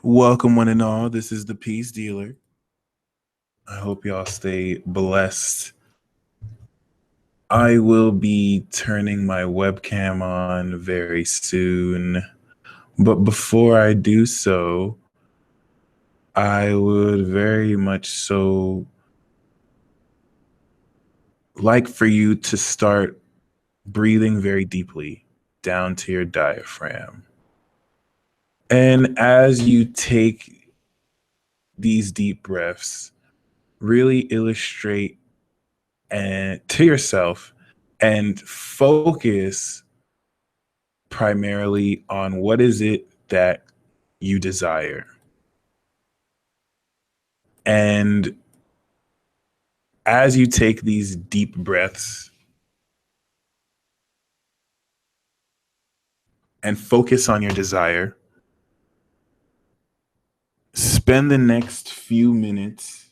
Welcome, one and all. This is the Peace Dealer. I hope y'all stay blessed. I will be turning my webcam on very soon. But before I do so, I would very much so like for you to start breathing very deeply down to your diaphragm. And as you take these deep breaths, really illustrate and to yourself and focus primarily on what is it that you desire. And as you take these deep breaths and focus on your desire, spend the next few minutes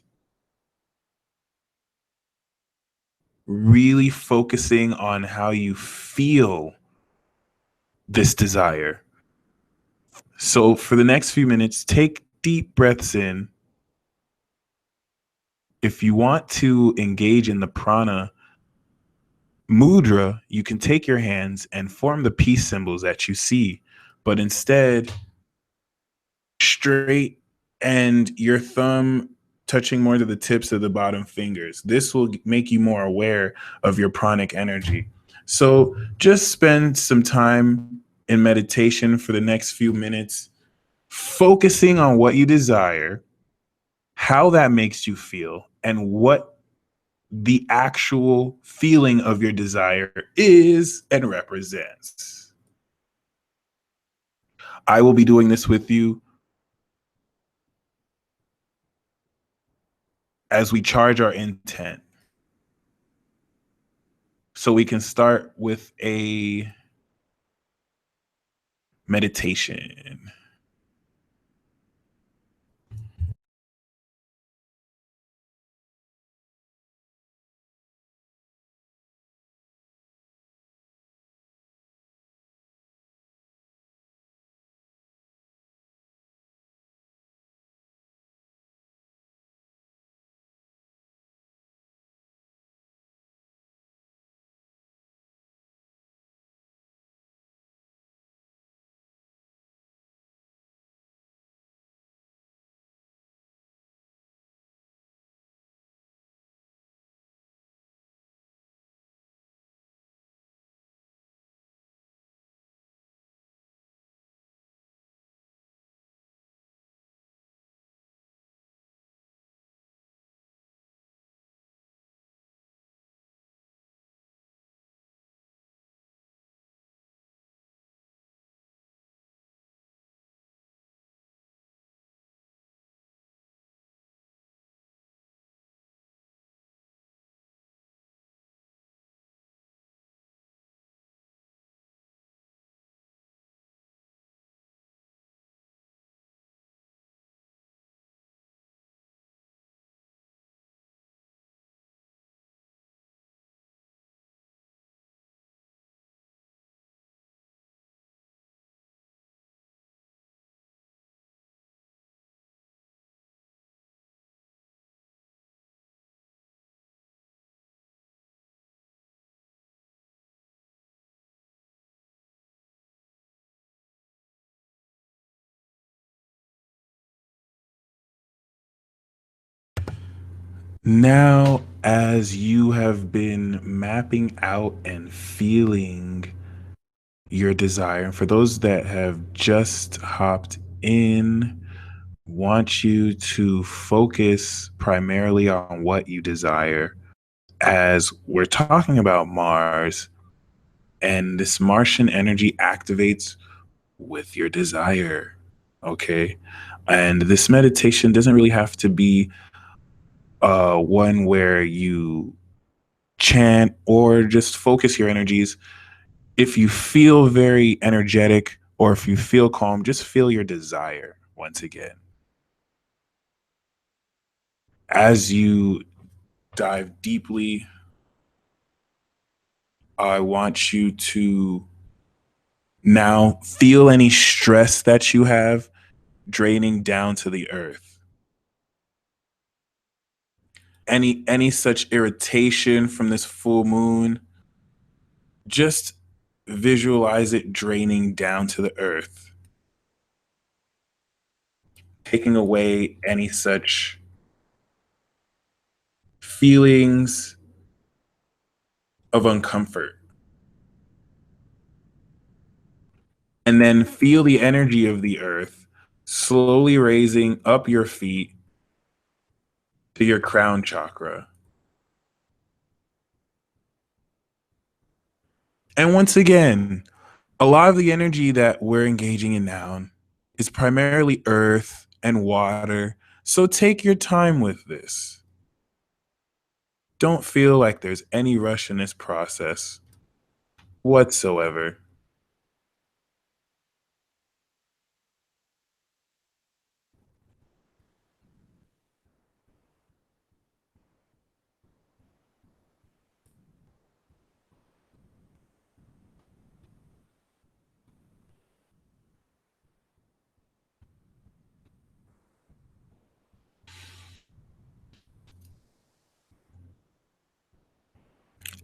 really focusing on how you feel this desire. So for the next few minutes, take deep breaths in. If you want to engage in the Prana Mudra, you can take your hands and form the peace symbols that you see, but instead, straight and your thumb touching more to the tips of the bottom fingers. This will make you more aware of your pranic energy. So just spend some time in meditation for the next few minutes, focusing on what you desire, how that makes you feel, and what the actual feeling of your desire is and represents. I will be doing this with you as we charge our intent. So we can start with a meditation. Now, as you have been mapping out and feeling your desire, and for those that have just hopped in, want you to focus primarily on what you desire. As we're talking about Mars, and this Martian energy activates with your desire. Okay. And this meditation doesn't really have to be one where you chant or just focus your energies. If you feel very energetic or if you feel calm, just feel your desire once again. As you dive deeply, I want you to now feel any stress that you have. draining down to the earth. Any such irritation from this full moon, just visualize it draining down to the earth, taking away any such feelings of uncomfort. And then feel the energy of the earth slowly raising up your feet to your crown chakra. And once again, a lot of the energy that we're engaging in now is primarily earth and water. So take your time with this. Don't feel like there's any rush in this process whatsoever.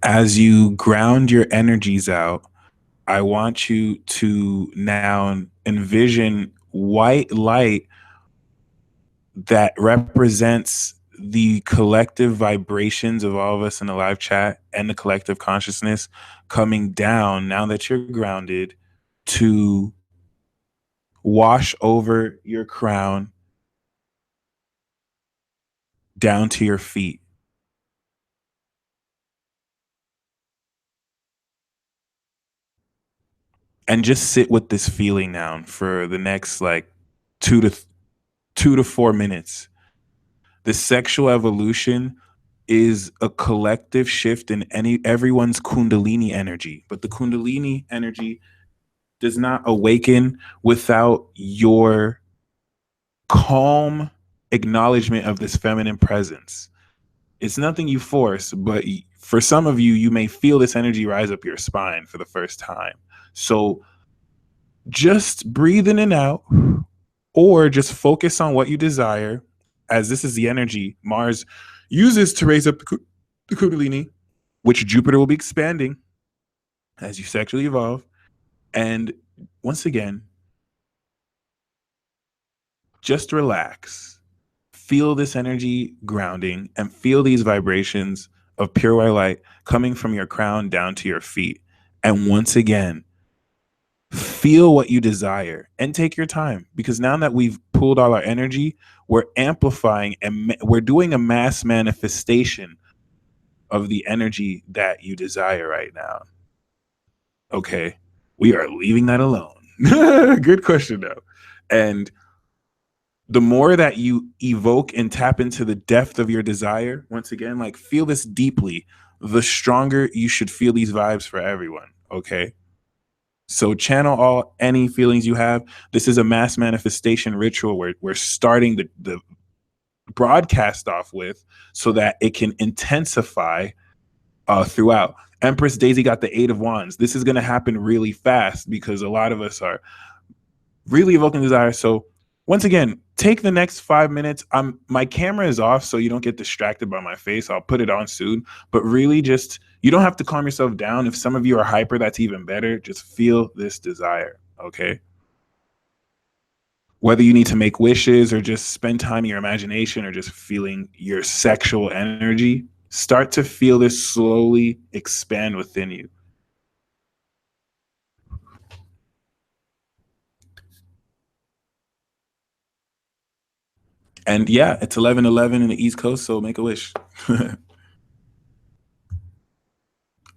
As you ground your energies out, I want you to now envision white light that represents the collective vibrations of all of us in the live chat and the collective consciousness coming down now that you're grounded to wash over your crown down to your feet. And just sit with this feeling now for the next like 2 to 4 minutes. The sexual evolution is a collective shift in everyone's kundalini energy, but the kundalini energy does not awaken without your calm acknowledgement of this feminine presence. It's nothing you force, but for some of you, you may feel this energy rise up your spine for the first time. So just breathe in and out, or just focus on what you desire, as this is the energy Mars uses to raise up the Kundalini, which Jupiter will be expanding as you sexually evolve. And once again, just relax. Feel this energy grounding and feel these vibrations of pure white light coming from your crown down to your feet. And once again, feel what you desire and take your time, because now that we've pulled all our energy, we're amplifying and we're doing a mass manifestation of the energy that you desire right now. Okay, we are leaving that alone. Good question, though. And the more that you evoke and tap into the depth of your desire, once again, like feel this deeply, the stronger you should feel these vibes for everyone. Okay. So channel all any feelings you have. This is a mass manifestation ritual where we're starting the broadcast off with so that it can intensify throughout. Empress Daisy got the 8 of Wands. This is going to happen really fast because a lot of us are really evoking desire. So once again, take the next 5 minutes. My camera is off, so you don't get distracted by my face. I'll put it on soon. But really just, you don't have to calm yourself down. If some of you are hyper, that's even better. Just feel this desire. Okay. Whether you need to make wishes or just spend time in your imagination or just feeling your sexual energy, start to feel this slowly expand within you. And yeah, it's 11:11 in the East Coast, so make a wish.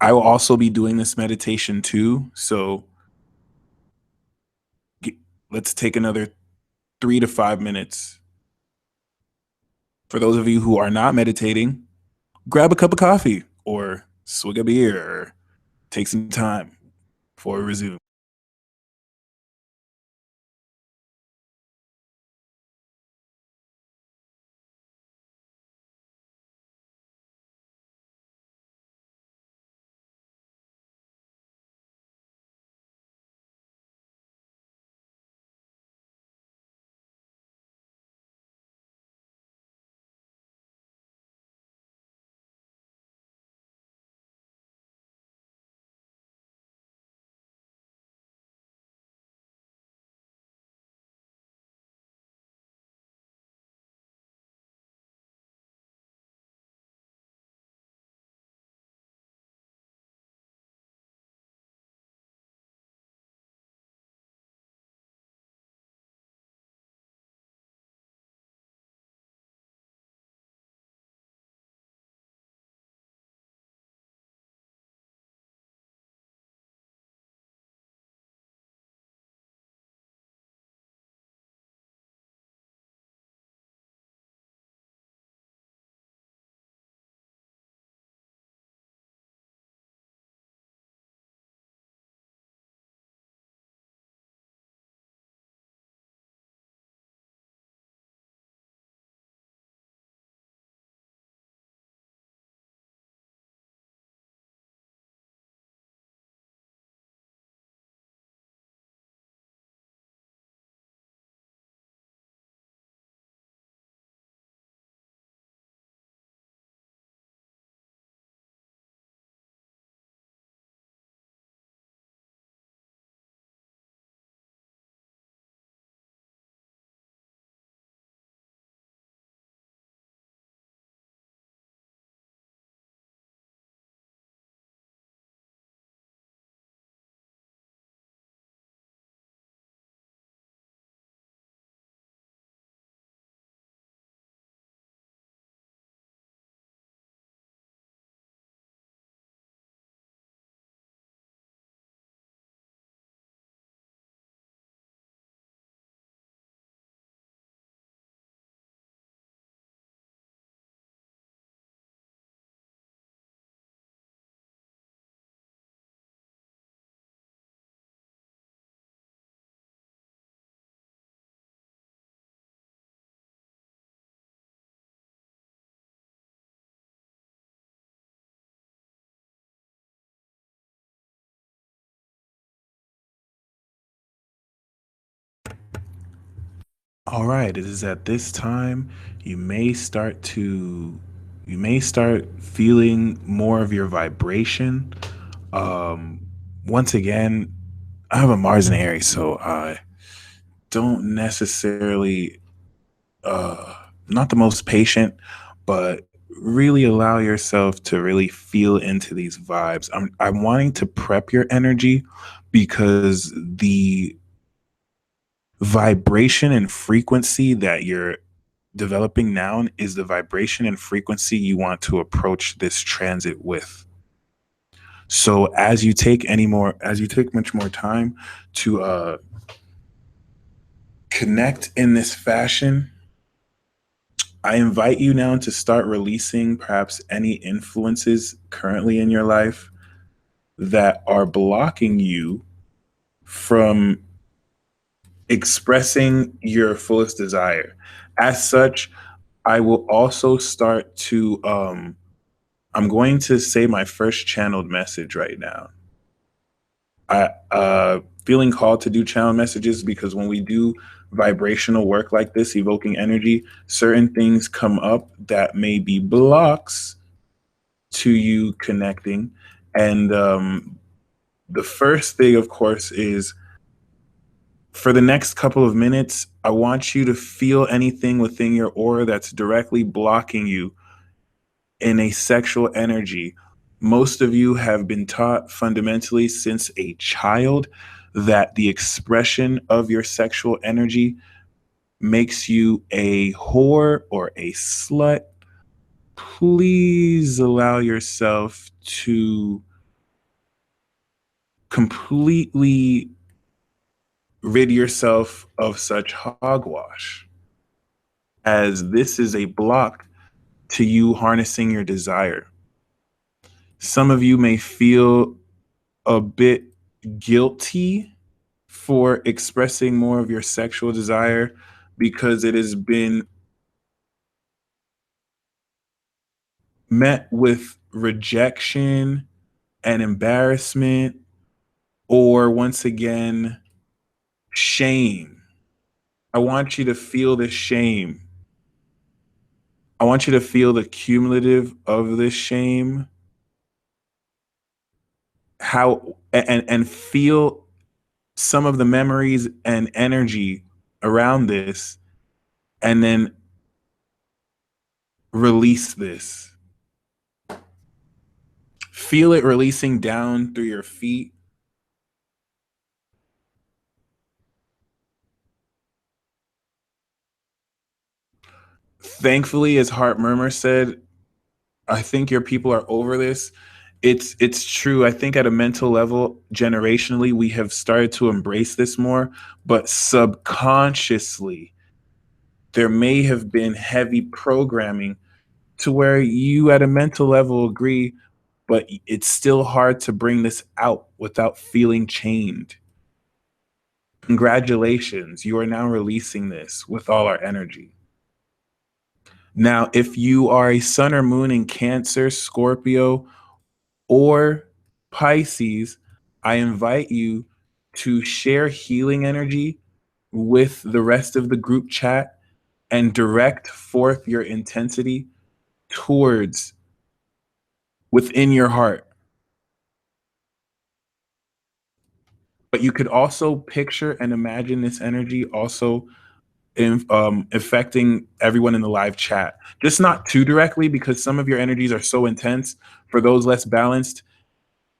I will also be doing this meditation too. So let's take another 3 to 5 minutes. For those of you who are not meditating, grab a cup of coffee or swig a beer or take some time before we resume. All right, it is at this time you may start to you may start feeling more of your vibration. Um Once again, I have a Mars in Aries, so I don't necessarily not the most patient, but really allow yourself to really feel into these vibes. I'm wanting to prep your energy because the vibration and frequency that you're developing now is the vibration and frequency you want to approach this transit with. So as you take much more time to connect in this fashion, I invite you now to start releasing perhaps any influences currently in your life that are blocking you from expressing your fullest desire. As such, I will also start to I'm going to say my first channeled message right now. I feeling called to do channel messages because when we do vibrational work like this, evoking energy, certain things come up that may be blocks to you connecting. And the first thing, of course, is for the next couple of minutes, I want you to feel anything within your aura that's directly blocking you in a sexual energy. Most of you have been taught fundamentally since a child that the expression of your sexual energy makes you a whore or a slut. Please allow yourself to completely rid yourself of such hogwash, as this is a block to you harnessing your desire. Some of you may feel a bit guilty for expressing more of your sexual desire because it has been met with rejection and embarrassment, or once again, shame. I want you to feel the shame. I want you to feel the cumulative of this shame, how and feel some of the memories and energy around this, and then release this. Feel it releasing down through your feet. Thankfully, as Heart Murmur said, I think your people are over this. It's true. I think at a mental level, generationally, we have started to embrace this more, but subconsciously, there may have been heavy programming to where you at a mental level agree, but it's still hard to bring this out without feeling chained. Congratulations, you are now releasing this with all our energy. Now, if you are a sun or moon in Cancer, Scorpio, or Pisces, I invite you to share healing energy with the rest of the group chat and direct forth your intensity towards within your heart. But you could also picture and imagine this energy also affecting everyone in the live chat. Just not too directly, because some of your energies are so intense. For those less balanced,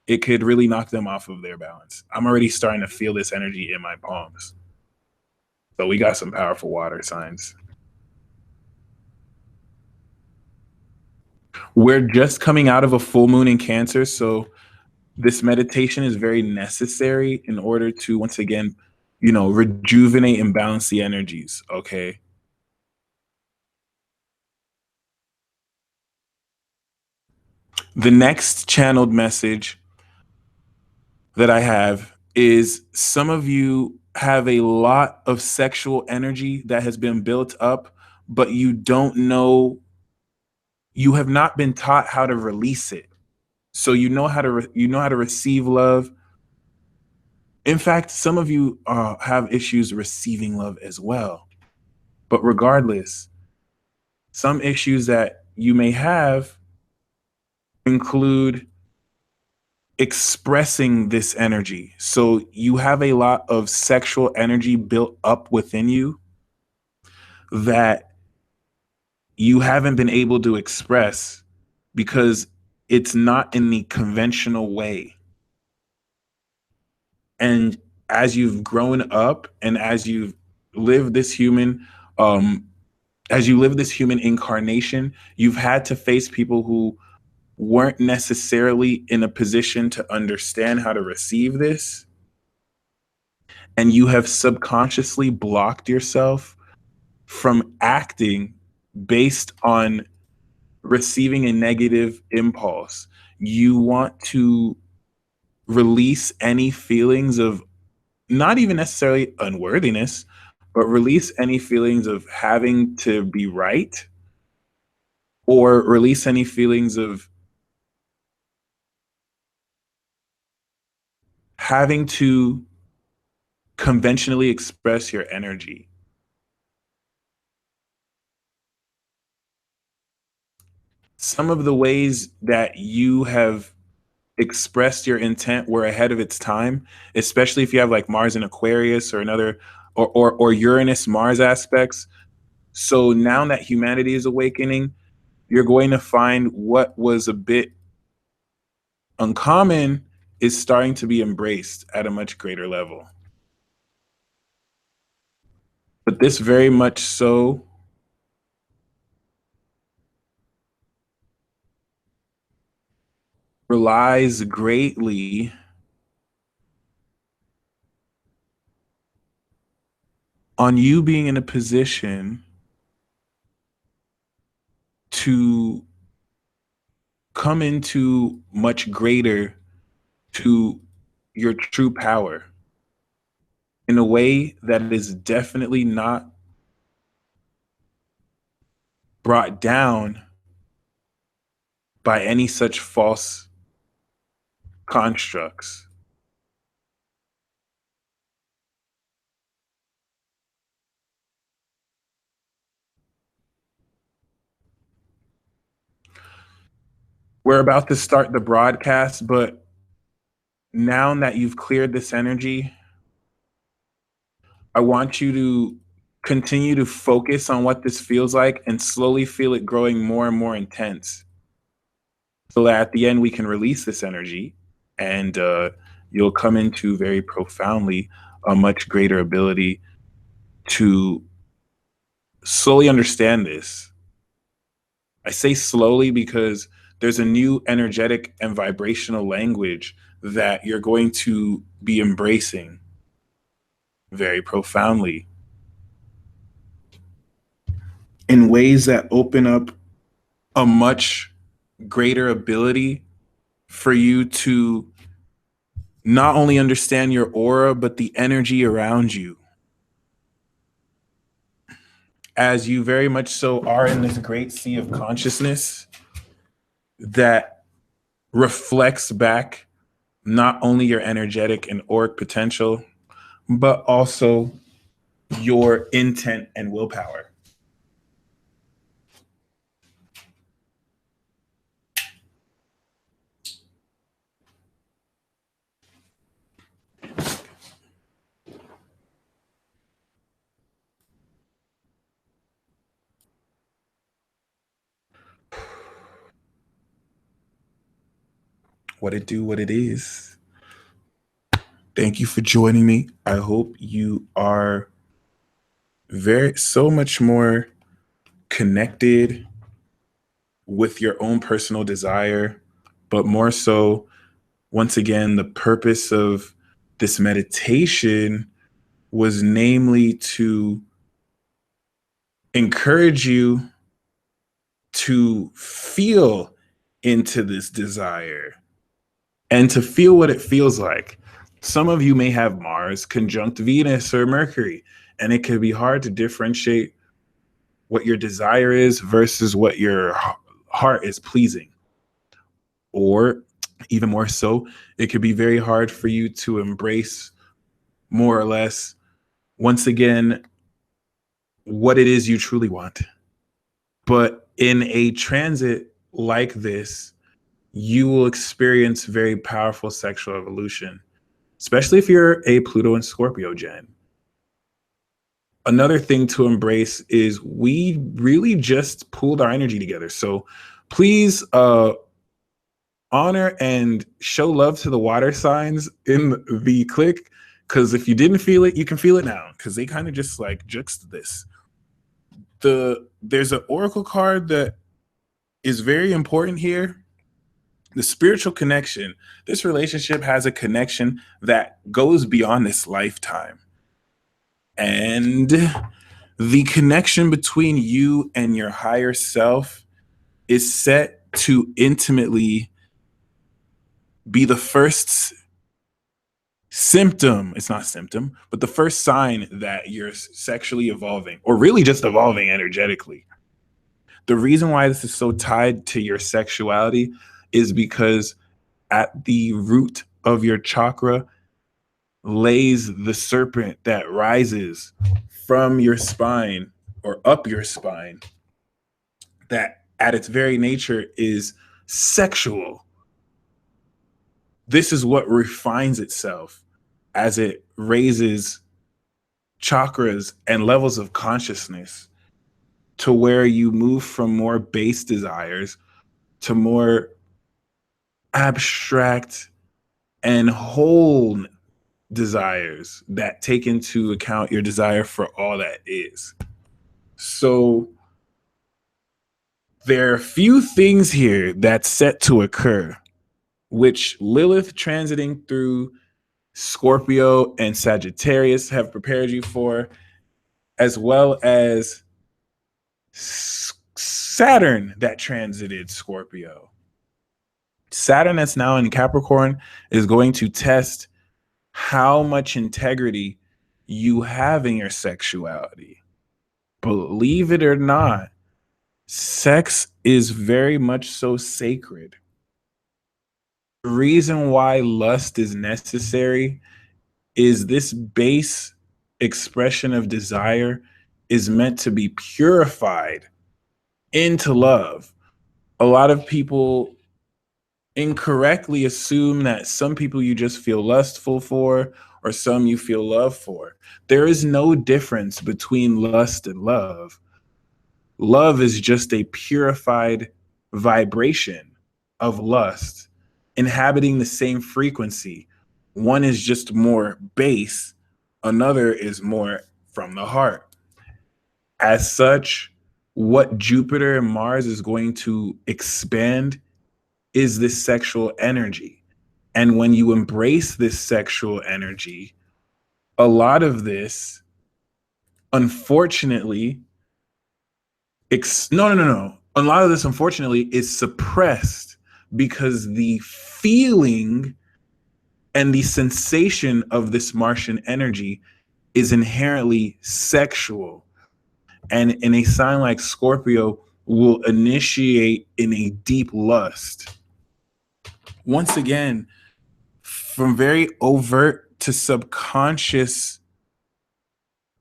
it could really knock them off of their balance. I'm already starting to feel this energy in my palms. So we got some powerful water signs. We're just coming out of a full moon in Cancer, so this meditation is very necessary in order to once again, rejuvenate and balance the energies. Okay. The next channeled message that I have is some of you have a lot of sexual energy that has been built up, but you don't know, you have not been taught how to release it. So you know how to receive love. In fact, some of you have issues receiving love as well. But regardless, some issues that you may have include expressing this energy. So you have a lot of sexual energy built up within you that you haven't been able to express because it's not in the conventional way. And as you've grown up and lived this human um as you live this human incarnation, you've had to face people who weren't necessarily in a position to understand how to receive this, and you have subconsciously blocked yourself from acting based on receiving a negative impulse. You want to release any feelings of not even necessarily unworthiness, but release any feelings of having to be right, or release any feelings of having to conventionally express your energy. Some of the ways that you have expressed your intent were ahead of its time, especially if you have like Mars in Aquarius or another, or Uranus Mars aspects. So now that humanity is awakening, you're going to find what was a bit uncommon is starting to be embraced at a much greater level. But this very much so relies greatly on you being in a position to come into much greater to your true power in a way that is definitely not brought down by any such false constructs. We're about to start the broadcast, but now that you've cleared this energy, I want you to continue to focus on what this feels like and slowly feel it growing more and more intense, so that at the end we can release this energy, and you'll come into very profoundly a much greater ability to slowly understand this. I say slowly because there's a new energetic and vibrational language that you're going to be embracing very profoundly in ways that open up a much greater ability for you to not only understand your aura, but the energy around you. As you very much so are in this great sea of consciousness that reflects back not only your energetic and auric potential, but also your intent and willpower. What it do, what it is. Thank you for joining me. I hope you are very so much more connected with your own personal desire, but more so, once again, the purpose of this meditation was namely to encourage you to feel into this desire and to feel what it feels like. Some of you may have Mars conjunct Venus or Mercury, and it can be hard to differentiate what your desire is versus what your heart is pleasing. Or even more so, it could be very hard for you to embrace more or less, once again, what it is you truly want. But in a transit like this, you will experience very powerful sexual evolution, especially if you're a Pluto and Scorpio gen. Another thing to embrace is we really just pooled our energy together. So please honor and show love to the water signs in the click, because if you didn't feel it, you can feel it now, because they kind of just like juxta this. There's an oracle card that is very important here. The spiritual connection. This relationship has a connection that goes beyond this lifetime. And the connection between you and your higher self is set to intimately be the first symptom. It's not symptom, but the first sign that you're sexually evolving, or really just evolving energetically. The reason why this is so tied to your sexuality is because at the root of your chakra lays the serpent that rises from your spine or up your spine, that at its very nature is sexual. This is what refines itself as it raises chakras and levels of consciousness to where you move from more base desires to more abstract and whole desires that take into account your desire for all that is. So there are a few things here that's set to occur, which Lilith transiting through Scorpio and Sagittarius have prepared you for, as well as Saturn that transited Scorpio. Saturn that's now in Capricorn is going to test how much integrity you have in your sexuality. Believe it or not, sex is very much so sacred. The reason why lust is necessary is this base expression of desire is meant to be purified into love. A lot of people incorrectly assume that some people you just feel lustful for or some you feel love for. There is no difference between lust and love. Love is just a purified vibration of lust, inhabiting the same frequency. One is just more base, another is more from the heart. As such, what Jupiter and Mars is going to expand is this sexual energy. And when you embrace this sexual energy, a lot of this, unfortunately, no. A lot of this, unfortunately, is suppressed because the feeling and the sensation of this Martian energy is inherently sexual. And in a sign like Scorpio, will initiate in a deep lust. Once again, from very overt to subconscious,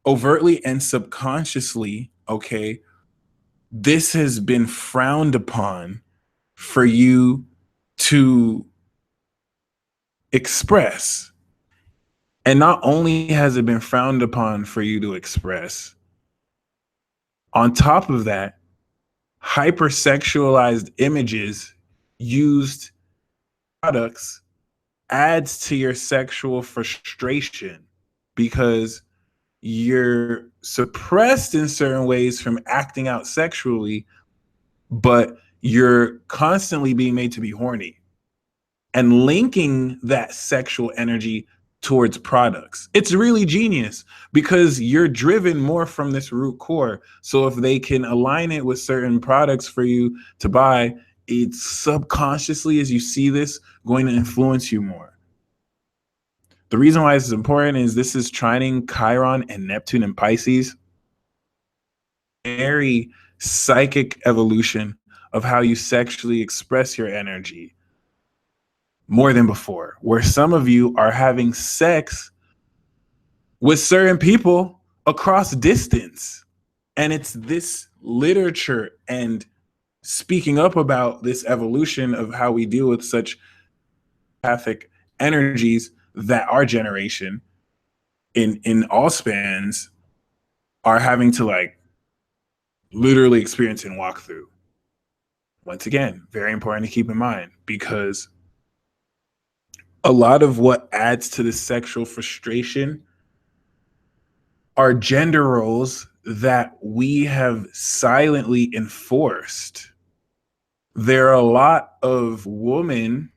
overtly and subconsciously, okay, this has been frowned upon for you to express. And not only has it been frowned upon for you to express, on top of that, hypersexualized images used products adds to your sexual frustration because you're suppressed in certain ways from acting out sexually, but you're constantly being made to be horny and linking that sexual energy towards products. It's really genius because you're driven more from this root core. So if they can align it with certain products for you to buy, it's subconsciously, as you see this, going to influence you more. The reason why this is important is this is trining Chiron and Neptune and Pisces. Very psychic evolution of how you sexually express your energy more than before, where some of you are having sex with certain people across distance. And it's this literature and speaking up about this evolution of how we deal with such empathic energies that our generation in all spans are having to like literally experience and walk through. Once again, very important to keep in mind because a lot of what adds to the sexual frustration are gender roles that we have silently enforced. There are a lot of women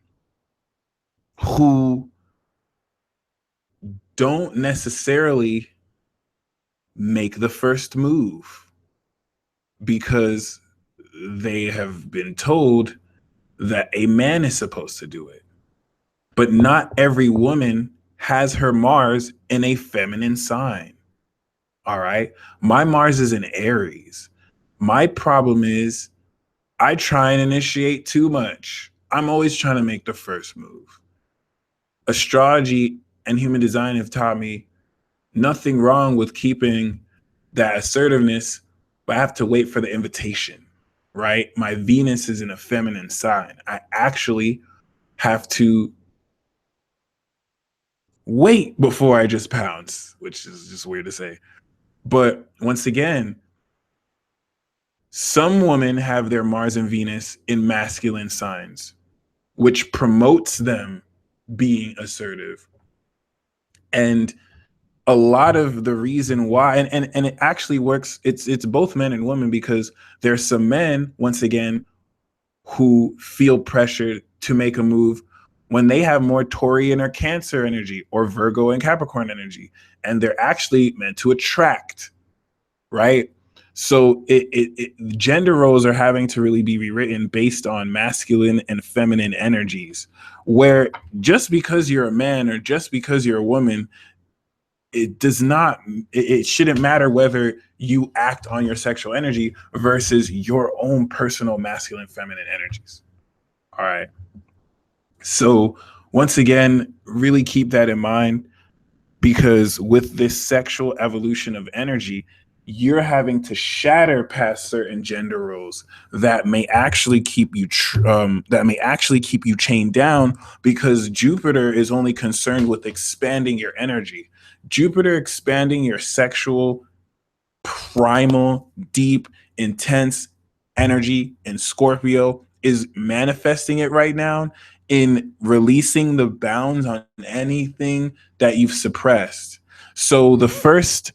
who don't necessarily make the first move because they have been told that a man is supposed to do it. But not every woman has her Mars in a feminine sign. All right. My Mars is in Aries. My problem is I try and initiate too much. I'm always trying to make the first move. Astrology and human design have taught me nothing wrong with keeping that assertiveness, but I have to wait for the invitation, right? My Venus is in a feminine sign. I actually have to wait before I just pounce, which is just weird to say. But once again, some women have their Mars and Venus in masculine signs, which promotes them being assertive. And a lot of the reason why, and it actually works, it's both men and women because there's some men, once again, who feel pressured to make a move when they have more Taurian or Cancer energy or Virgo and Capricorn energy, and they're actually meant to attract, right? So gender roles are having to really be rewritten based on masculine and feminine energies, where just because you're a man or just because you're a woman, it does not, it shouldn't matter whether you act on your sexual energy versus your own personal masculine feminine energies. All right. So once again, really keep that in mind because with this sexual evolution of energy, you're having to shatter past certain gender roles that may actually keep you chained down because Jupiter is only concerned with expanding your energy. Jupiter expanding your sexual, primal, deep, intense energy in Scorpio is manifesting it right now in releasing the bounds on anything that you've suppressed. So the first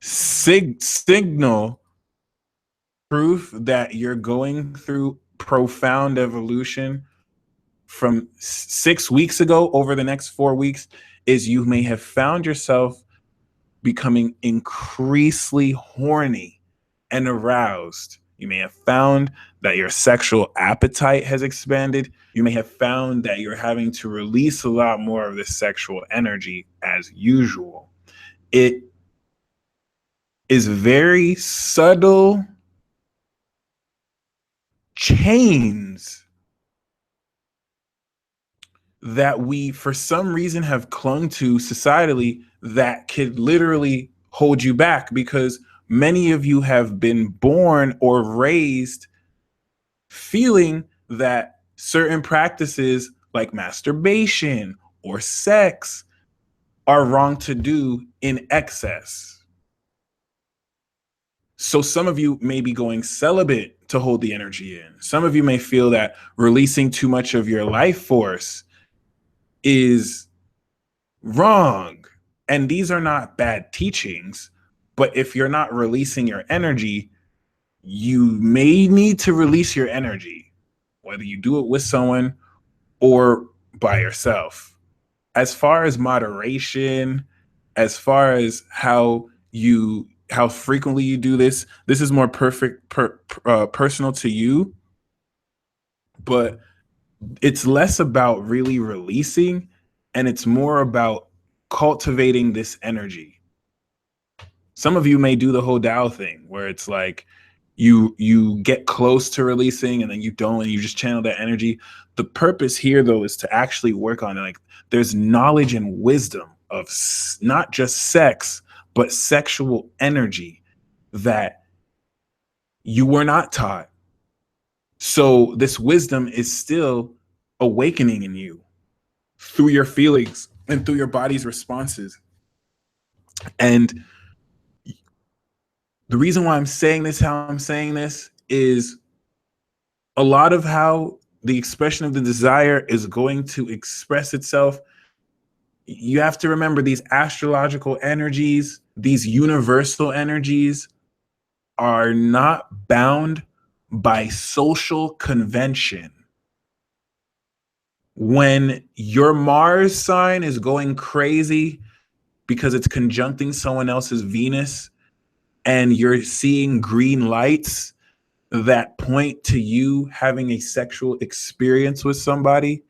signal proof that you're going through profound evolution from 6 weeks ago over the next 4 weeks is you may have found yourself becoming increasingly horny and aroused. You may have found that your sexual appetite has expanded. You may have found that you're having to release a lot more of this sexual energy as usual. It is very subtle chains that we, for some reason, have clung to societally that could literally hold you back because many of you have been born or raised feeling that certain practices like masturbation or sex are wrong to do in excess. So some of you may be going celibate to hold the energy in. Some of you may feel that releasing too much of your life force is wrong. And these are not bad teachings, but if you're not releasing your energy, you may need to release your energy, whether you do it with someone or by yourself. As far as moderation, as far as how frequently you do this is more personal to you, but it's less about really releasing and it's more about cultivating this energy. Some of you may do the whole Tao thing where it's like you get close to releasing and then you don't and you just channel that energy. The purpose here though is to actually work on it. Like there's knowledge and wisdom of not just sex but sexual energy that You were not taught. So this wisdom is still awakening in you through your feelings and through your body's responses. And the reason why I'm saying this, how I'm saying this, is a lot of how the expression of the desire is going to express itself. You have to remember these astrological energies, these universal energies are not bound by social convention. When your Mars sign is going crazy because it's conjuncting someone else's Venus and you're seeing green lights that point to you having a sexual experience with somebody,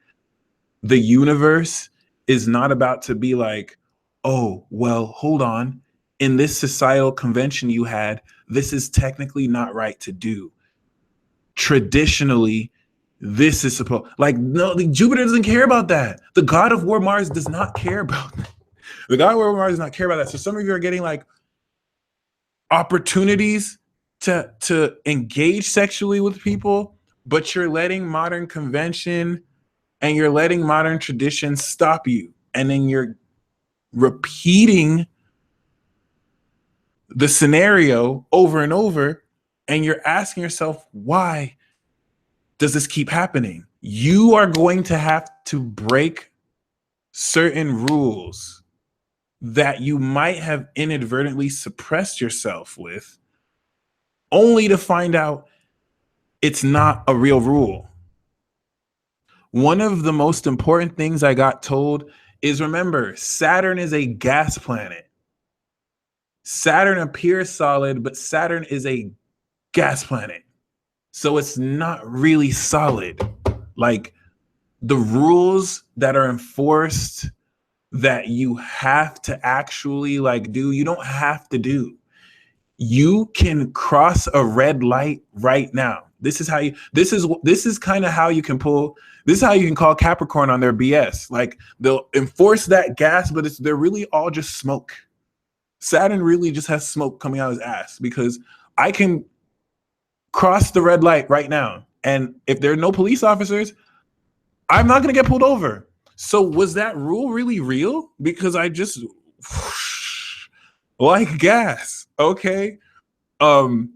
the universe is not about to be like, oh, well, hold on. In this societal convention you had, this is technically not right to do. Traditionally, this is supposed, like, no, Jupiter doesn't care about that. The god of war, Mars, does not care about that. The god of war, Mars, does not care about that. So some of you are getting like opportunities to engage sexually with people, but you're letting modern convention and you're letting modern tradition stop you. And then you're repeating the scenario over and over, and you're asking yourself, why does this keep happening? You are going to have to break certain rules that you might have inadvertently suppressed yourself with, only to find out it's not a real rule. One of the most important things I got told is, remember, Saturn is a gas planet. Saturn appears solid, but Saturn is a gas planet. So it's not really solid. Like, the rules that are enforced that you have to actually like do, you don't have to do. You can cross a red light right now. This is how you, this is kind of how you can pull, this is how you can call Capricorn on their BS. Like, they'll enforce that gas, but they're really all just smoke. Saturn really just has smoke coming out of his ass, because I can cross the red light right now, and if there are no police officers, I'm not going to get pulled over. So was that rule really real? Because I just like gas. Okay. And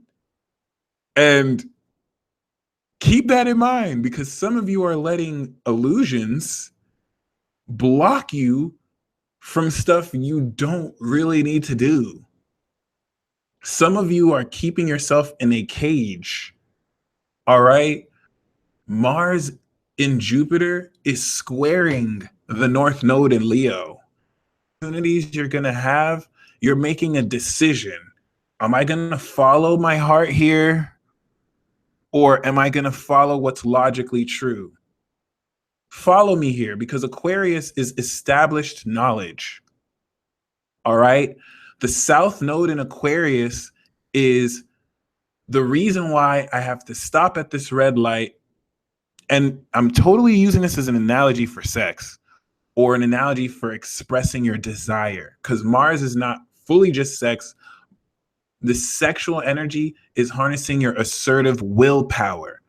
keep that in mind, because some of you are letting illusions block you from stuff you don't really need to do. Some of you are keeping yourself in a cage. All right. Mars in Jupiter is squaring the North Node in Leo. Opportunities you're going to have, you're making a decision. Am I going to follow my heart here, or am I going to follow what's logically true? Follow me here, because Aquarius is established knowledge. All right. The South Node in Aquarius is the reason why I have to stop at this red light. And I'm totally using this as an analogy for sex, or an analogy for expressing your desire, because Mars is not fully just sex. The sexual energy is harnessing your assertive willpower,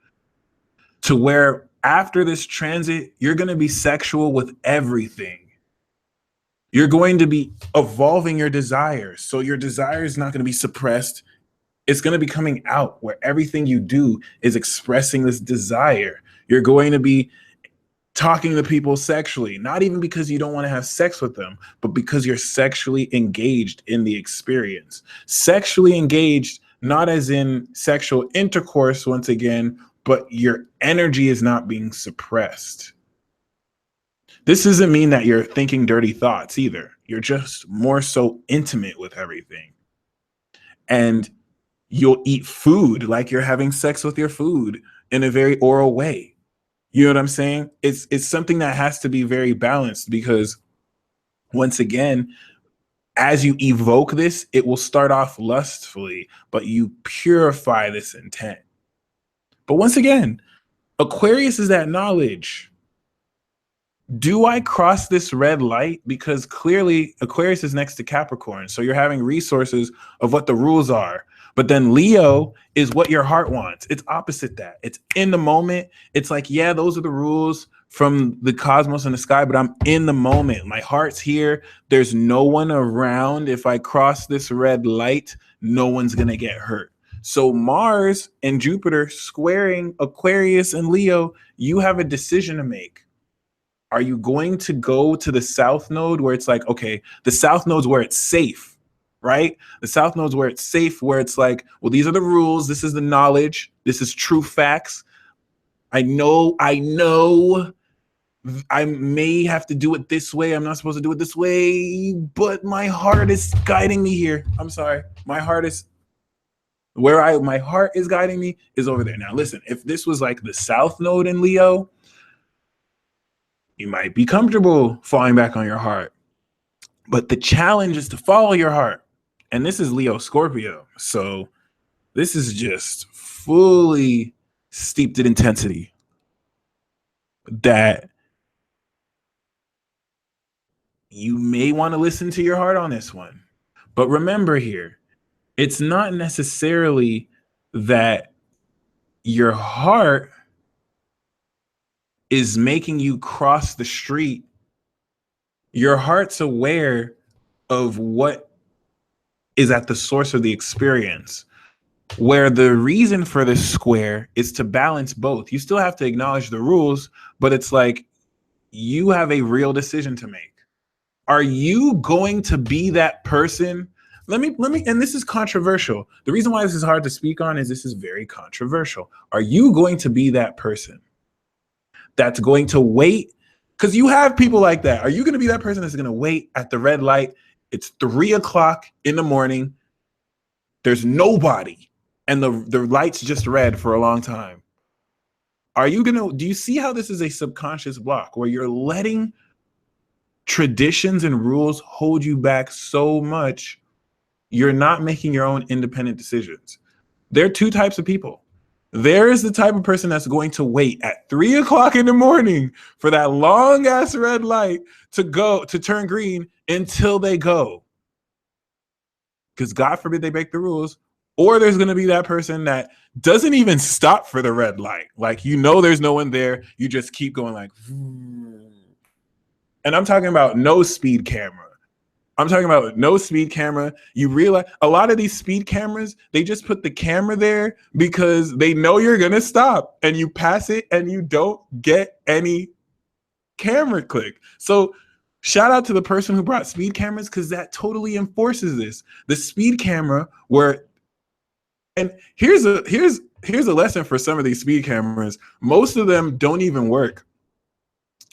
to where after this transit, you're going to be sexual with everything. You're going to be evolving your desires. So your desire is not going to be suppressed. It's going to be coming out, where everything you do is expressing this desire. You're going to be talking to people sexually, not even because you don't want to have sex with them, but because you're sexually engaged in the experience. Sexually engaged, not as in sexual intercourse, once again, but your energy is not being suppressed. This doesn't mean that you're thinking dirty thoughts either. You're just more so intimate with everything. And you'll eat food like you're having sex with your food in a very oral way. You know what I'm saying? It's something that has to be very balanced, because once again, as you evoke this, it will start off lustfully, but you purify this intent. But once again, Aquarius is that knowledge. do I cross this red light? Because clearly Aquarius is next to Capricorn. So you're having resources of what the rules are. But then Leo is what your heart wants. It's opposite that. It's in the moment. It's like, yeah, those are the rules from the cosmos and the sky, but I'm in the moment. My heart's here. There's no one around. If I cross this red light, no one's going to get hurt. So Mars and Jupiter squaring Aquarius and Leo, you have a decision to make. Are you going to go to the south node where it's like, okay, the south node's where it's safe, right? The south node's where it's safe, where it's like, well, these are the rules. This is the knowledge. This is true facts. I know I may have to do it this way. I'm not supposed to do it this way, but my heart is guiding me here. I'm sorry. My heart is my heart is guiding me is over there. Now, listen, if this was like the south node in Leo, you might be comfortable falling back on your heart. But the challenge is to follow your heart. And this is Leo Scorpio. So this is just fully steeped in intensity that you may want to listen to your heart on this one. But remember here, it's not necessarily that your heart is making you cross the street. Your heart's aware of what is at the source of the experience, where the reason for this square is to balance both. You still have to acknowledge the rules, but it's like you have a real decision to make. Are you going to be that person? Let me, and this is controversial. The reason why this is hard to speak on is this is very controversial. Are you going to be that person that's going to wait? Because you have people like that. Are you going to be that person that's going to wait at the red light? It's 3 o'clock in the morning. There's nobody. And the light's just red for a long time. Do you see how this is a subconscious block where you're letting traditions and rules hold you back so much, you're not making your own independent decisions? There are two types of people. There is the type of person that's going to wait at 3 o'clock in the morning for that long ass red light to turn green until they go. Because God forbid they break the rules. Or there's going to be that person that doesn't even stop for the red light. Like, there's no one there. You just keep going like, and I'm talking about no speed camera. You realize a lot of these speed cameras, they just put the camera there because they know you're going to stop, and you pass it and you don't get any camera click. So shout out to the person who brought speed cameras, because that totally enforces this. The speed camera and here's a lesson for some of these speed cameras. Most of them don't even work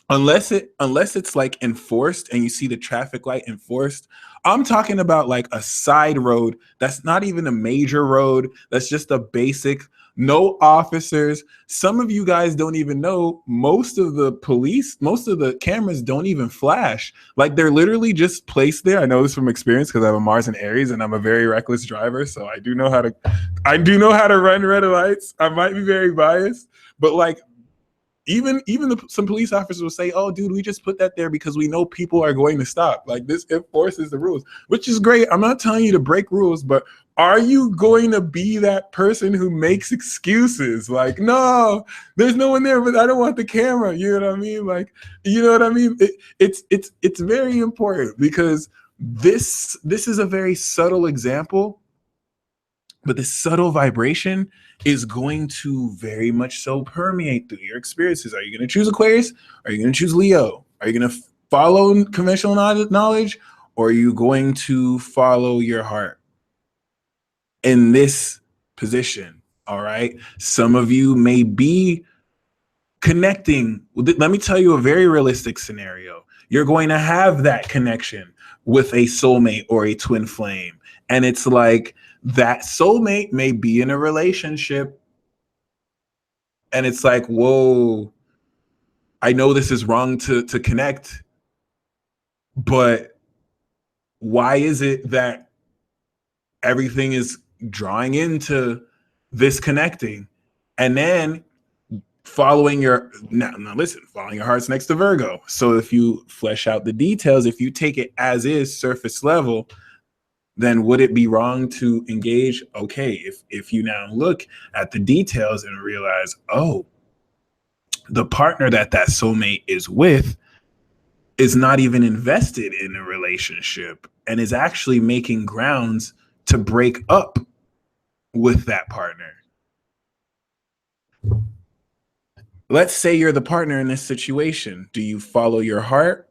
unless it's like enforced and you see the traffic light enforced. I'm talking about like a side road that's not even a major road. That's just a basic, no officers. Some of you guys don't even know most of the cameras don't even flash. Like, they're literally just placed there. I know this from experience because I have a Mars and Aries and I'm a very reckless driver. So I do know how to run red lights. I might be very biased, but like, even some police officers will say, oh, dude, we just put that there because we know people are going to stop. Like, this enforces the rules, which is great. I'm not telling you to break rules, but are you going to be that person who makes excuses? Like, no, there's no one there, but I don't want the camera. You know what I mean? Like, you know what I mean? It's very important, because this is a very subtle example, but this subtle vibration is going to very much so permeate through your experiences. Are you going to choose Aquarius? Are you going to choose Leo? Are you going to follow conventional knowledge? Or are you going to follow your heart in this position? All right. Some of you may be connecting. Let me tell you a very realistic scenario. You're going to have that connection with a soulmate or a twin flame. And it's like, that soulmate may be in a relationship, and it's like, whoa, I know this is wrong to connect, but why is it that everything is drawing into this connecting? And then following your now listen, following your heart's next to Virgo. So if you flesh out the details, if you take it as is surface level, then would it be wrong to engage? Okay, if you now look at the details and realize, oh, the partner that soulmate is with is not even invested in a relationship and is actually making grounds to break up with that partner. Let's say you're the partner in this situation. Do you follow your heart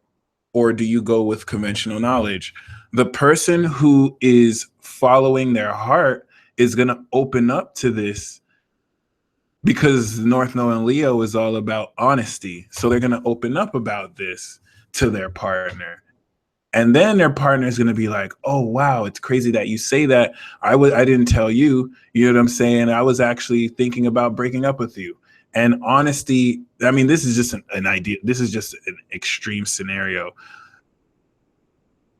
or do you go with conventional knowledge? The person who is following their heart is going to open up to this because North Node and Leo is all about honesty. So they're going to open up about this to their partner. And then their partner is going to be like, oh, wow, it's crazy that you say that. I didn't tell you. You know what I'm saying? I was actually thinking about breaking up with you. And honesty, I mean, this is just an idea. This is just an extreme scenario.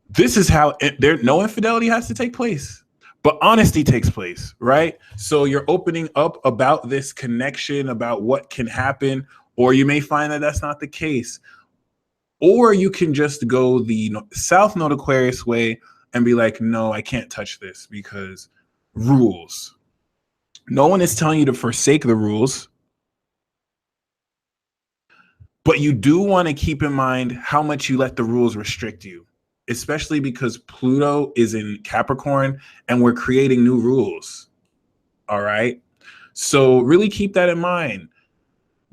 This is how no infidelity has to take place, but honesty takes place, right? So you're opening up about this connection, about what can happen, or you may find that that's not the case. Or you can just go the South Node Aquarius way and be like, no, I can't touch this because rules. No one is telling you to forsake the rules, but you do want to keep in mind how much you let the rules restrict you, especially because Pluto is in Capricorn and we're creating new rules. All right. So really keep that in mind.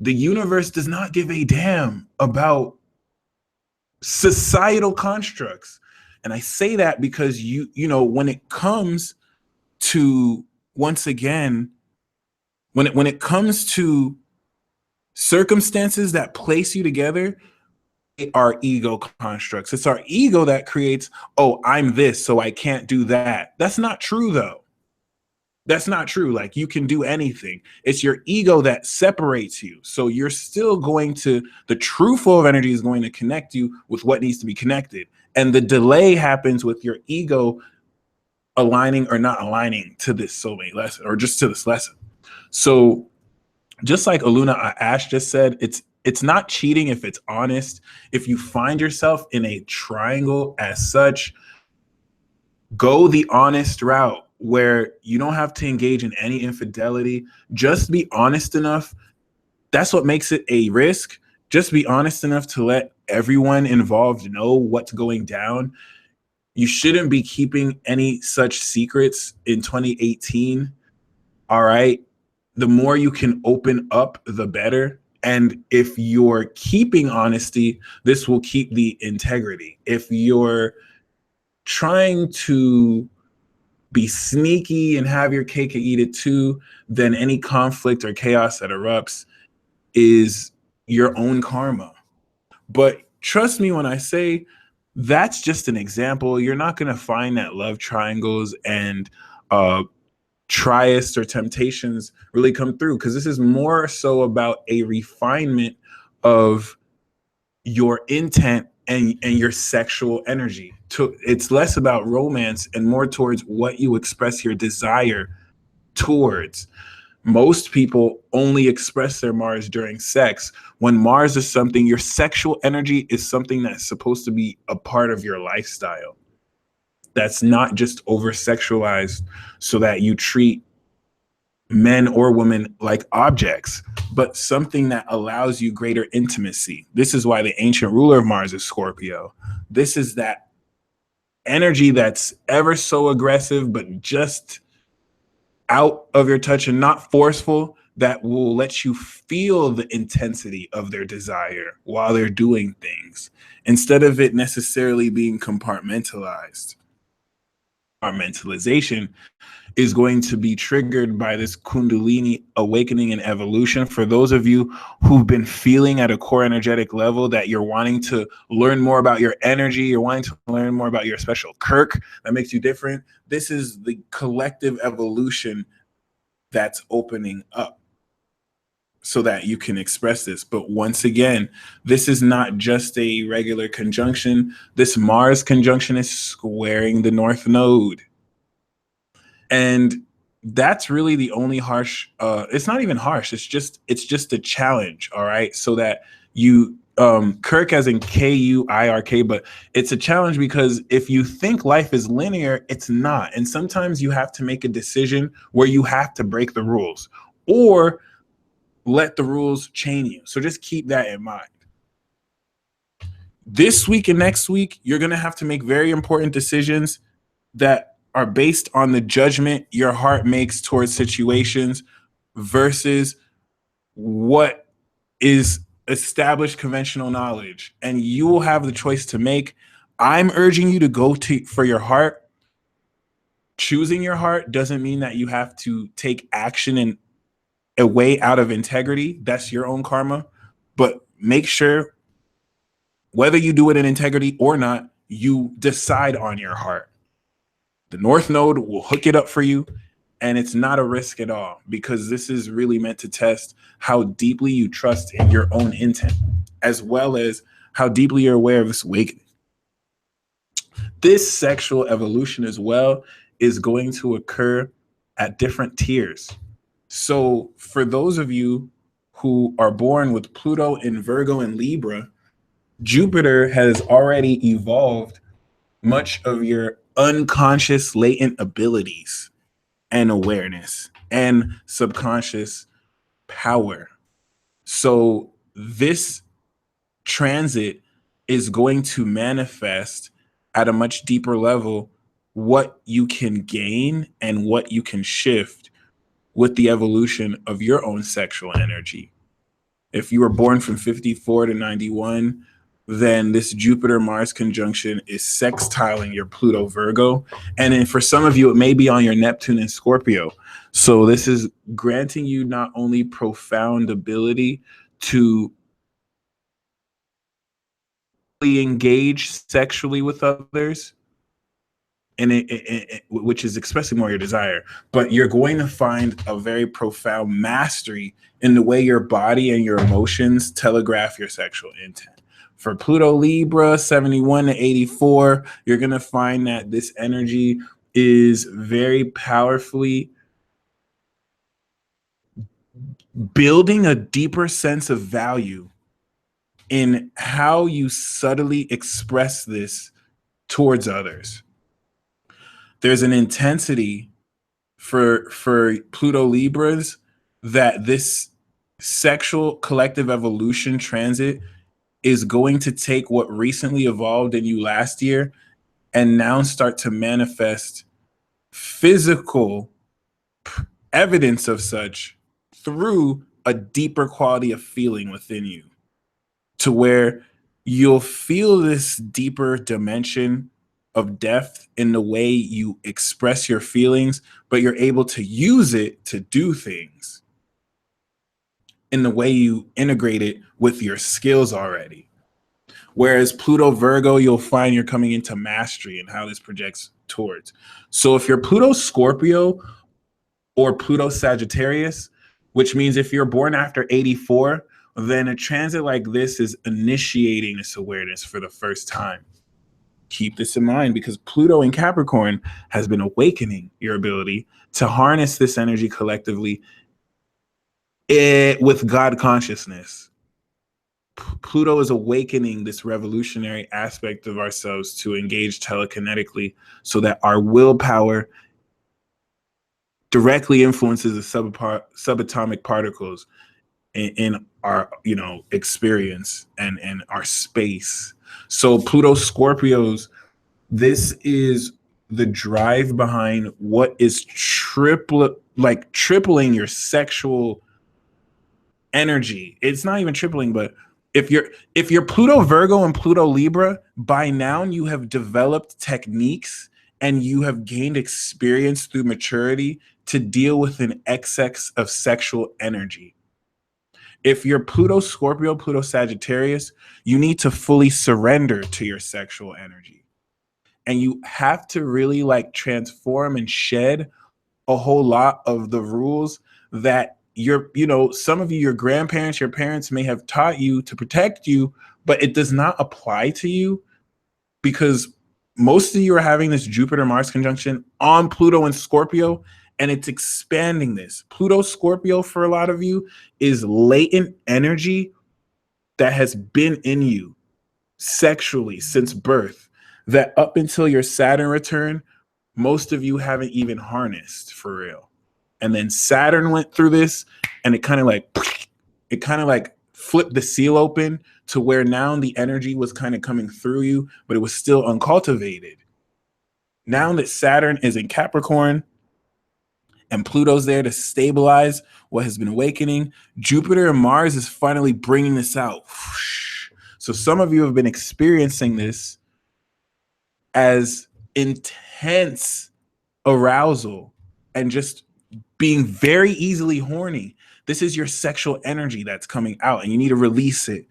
The universe does not give a damn about societal constructs. And I say that because you know, when it comes to, once again, when it comes to circumstances that place you together, are ego constructs. It's our ego that creates, oh, I'm this, so I can't do that. That's not true, though. That's not true. Like, you can do anything. It's your ego that separates you. So you're still going to, the true flow of energy is going to connect you with what needs to be connected. And the delay happens with your ego aligning or not aligning to this soulmate lesson or just to this lesson. So just like Aluna Ash just said, it's not cheating if it's honest. If you find yourself in a triangle as such, go the honest route where you don't have to engage in any infidelity. Just be honest enough. That's what makes it a risk. Just be honest enough to let everyone involved know what's going down. You shouldn't be keeping any such secrets in 2018. All right. The more you can open up, the better. And if you're keeping honesty, this will keep the integrity. If you're trying to be sneaky and have your cake and eat it too, then any conflict or chaos that erupts is your own karma. But trust me when I say that's just an example. You're not going to find that love triangles and triasts or temptations really come through, because this is more so about a refinement of your intent and your sexual energy. It's less about romance and more towards what you express your desire towards. Most people only express their Mars during sex. When Mars is something, your sexual energy is something that's supposed to be a part of your lifestyle. That's not just over sexualized so that you treat men or women like objects, but something that allows you greater intimacy. This is why the ancient ruler of Mars is Scorpio. This is that energy that's ever so aggressive, but just out of your touch and not forceful, that will let you feel the intensity of their desire while they're doing things, instead of it necessarily being compartmentalized. Compartmentalization is going to be triggered by this Kundalini awakening and evolution. For those of you who've been feeling at a core energetic level that you're wanting to learn more about your energy, you're wanting to learn more about your special Kirk that makes you different, this is the collective evolution that's opening up so that you can express this. But once again, this is not just a regular conjunction. This Mars conjunction is squaring the North Node. And that's really the only harsh, it's not even harsh, it's just a challenge, all right? So that you, Kirk as in Kuirk, but it's a challenge because if you think life is linear, it's not. And sometimes you have to make a decision where you have to break the rules or let the rules chain you. So just keep that in mind. This week and next week, you're going to have to make very important decisions that are based on the judgment your heart makes towards situations versus what is established conventional knowledge. And you will have the choice to make. I'm urging you to go to for your heart. Choosing your heart doesn't mean that you have to take action in a way out of integrity. That's your own karma. But make sure whether you do it in integrity or not, you decide on your heart. The North Node will hook it up for you, and it's not a risk at all because this is really meant to test how deeply you trust in your own intent, as well as how deeply you're aware of this awakening. This sexual evolution as well is going to occur at different tiers. So for those of you who are born with Pluto in Virgo and Libra, Jupiter has already evolved much of your unconscious latent abilities and awareness and subconscious power. So this transit is going to manifest at a much deeper level what you can gain and what you can shift with the evolution of your own sexual energy. If you were born from 54 to 91, then this Jupiter Mars conjunction is sextiling your Pluto Virgo. And then for some of you, it may be on your Neptune and Scorpio. So this is granting you not only profound ability to engage sexually with others, and which is expressing more your desire, but you're going to find a very profound mastery in the way your body and your emotions telegraph your sexual intent. For Pluto Libra 71 to 84, you're going to find that this energy is very powerfully building a deeper sense of value in how you subtly express this towards others. There's an intensity for Pluto Libras that this sexual collective evolution transit is going to take what recently evolved in you last year and now start to manifest physical evidence of such through a deeper quality of feeling within you, to where you'll feel this deeper dimension of depth in the way you express your feelings, but you're able to use it to do things in the way you integrate it with your skills already. Whereas Pluto Virgo, you'll find you're coming into mastery and how this projects towards. So if you're Pluto Scorpio or Pluto Sagittarius, which means if you're born after 84, then a transit like this is initiating this awareness for the first time. Keep this in mind because Pluto in Capricorn has been awakening your ability to harness this energy collectively with God consciousness. Pluto is awakening this revolutionary aspect of ourselves to engage telekinetically so that our willpower directly influences the subatomic particles in our experience and our space. So Pluto Scorpios, this is the drive behind what is tripling your sexual energy. It's not even tripling, but if you're Pluto Virgo and Pluto Libra, by now you have developed techniques and you have gained experience through maturity to deal with an excess of sexual energy. If you're Pluto Scorpio, Pluto Sagittarius, you need to fully surrender to your sexual energy. And you have to really transform and shed a whole lot of the rules that some of you, your grandparents, your parents may have taught you to protect you, but it does not apply to you because most of you are having this Jupiter Mars conjunction on Pluto and Scorpio, and it's expanding this. Pluto Scorpio, for a lot of you, is latent energy that has been in you sexually since birth, that up until your Saturn return, most of you haven't even harnessed for real. And then Saturn went through this, and it kind of like flipped the seal open to where now the energy was kind of coming through you, but it was still uncultivated. Now that Saturn is in Capricorn and Pluto's there to stabilize what has been awakening, Jupiter and Mars is finally bringing this out. So some of you have been experiencing this as intense arousal and just being very easily horny. This is your sexual energy that's coming out, and you need to release it.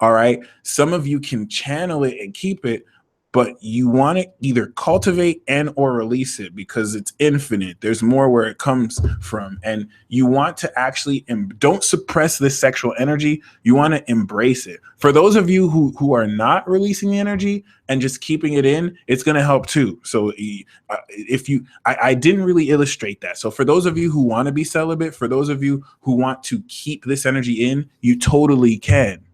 All right. Some of you can channel it and keep it, but you want to either cultivate and or release it because it's infinite. There's more where it comes from. And you want to actually don't suppress this sexual energy. You want to embrace it. For those of you who are not releasing the energy and just keeping it in, it's going to help too. So I didn't really illustrate that. So for those of you who want to be celibate, for those of you who want to keep this energy in, you totally can.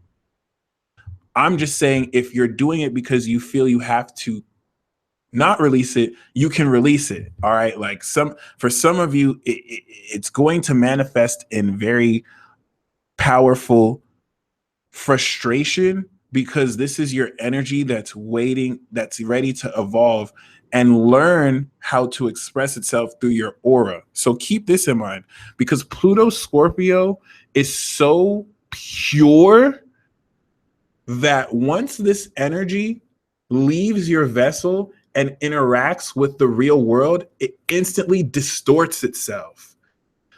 I'm just saying, if you're doing it because you feel you have to not release it, you can release it. All right. Like for some of you, it's going to manifest in very powerful frustration because this is your energy that's waiting, that's ready to evolve and learn how to express itself through your aura. So keep this in mind, because Pluto Scorpio is so pure that once this energy leaves your vessel and interacts with the real world, it instantly distorts itself.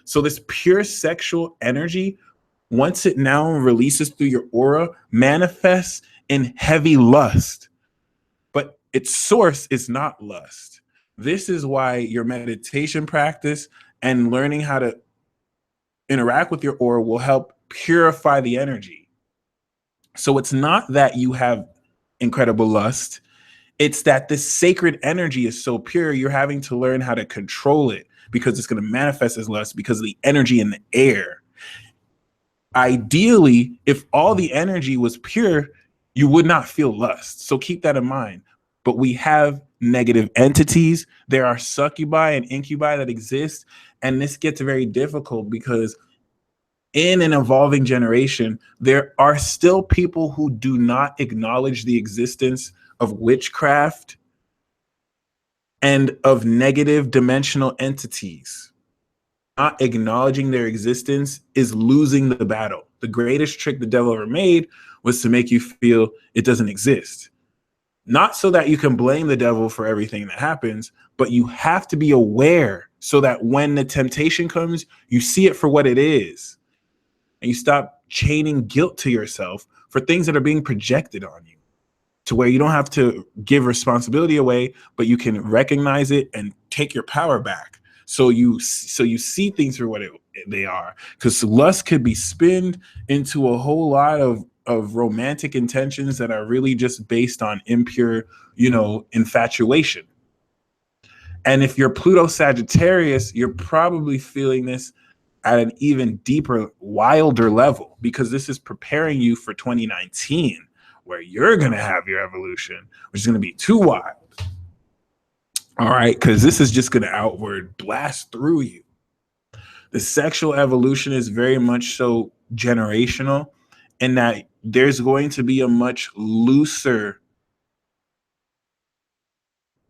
So this pure sexual energy, once it now releases through your aura, manifests in heavy lust. But its source is not lust. This is why your meditation practice and learning how to interact with your aura will help purify the energy. So it's not that you have incredible lust. It's that this sacred energy is so pure, you're having to learn how to control it because it's going to manifest as lust because of the energy in the air. Ideally, if all the energy was pure, you would not feel lust. So keep that in mind. But we have negative entities. There are succubi and incubi that exist. And this gets very difficult because in an evolving generation, there are still people who do not acknowledge the existence of witchcraft and of negative dimensional entities. Not acknowledging their existence is losing the battle. The greatest trick the devil ever made was to make you feel it doesn't exist. Not so that you can blame the devil for everything that happens, but you have to be aware so that when the temptation comes, you see it for what it is. And you stop chaining guilt to yourself for things that are being projected on you, to where you don't have to give responsibility away, but you can recognize it and take your power back. So you see things for what they are. Because lust could be spinned into a whole lot of romantic intentions that are really just based on impure, infatuation. And if you're Pluto Sagittarius, you're probably feeling this at an even deeper, wilder level, because this is preparing you for 2019, where you're going to have your evolution, which is going to be too wild. All right, because this is just going to outward blast through you. The sexual evolution is very much so generational, in that there's going to be a much looser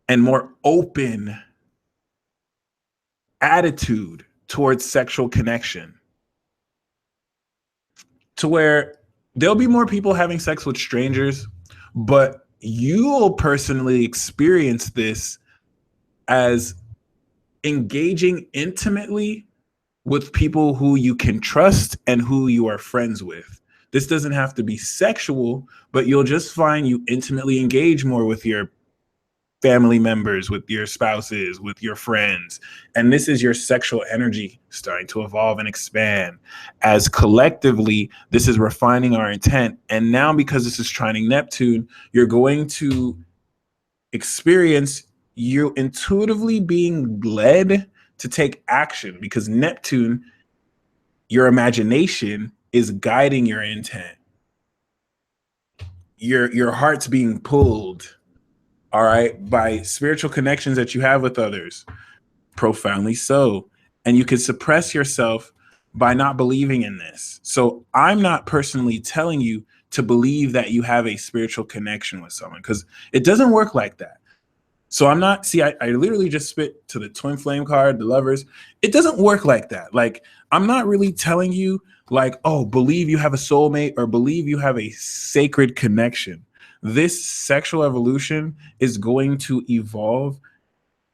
and more open attitude towards sexual connection, to where there'll be more people having sex with strangers, but you'll personally experience this as engaging intimately with people who you can trust and who you are friends with. This doesn't have to be sexual, but you'll just find you intimately engage more with your family members, with your spouses, with your friends. And this is your sexual energy starting to evolve and expand, as collectively, this is refining our intent. And now, because this is trining Neptune, you're going to experience you intuitively being led to take action, because Neptune, your imagination, is guiding your intent. Your heart's being pulled, all right, by spiritual connections that you have with others, profoundly so. And you can suppress yourself by not believing in this. So I'm not personally telling you to believe that you have a spiritual connection with someone, because it doesn't work like that. So I'm not, see, I literally just spit to the twin flame card, the lovers. It doesn't work like that. Like, I'm not really telling you, like, oh, believe you have a soulmate or believe you have a sacred connection. This sexual evolution is going to evolve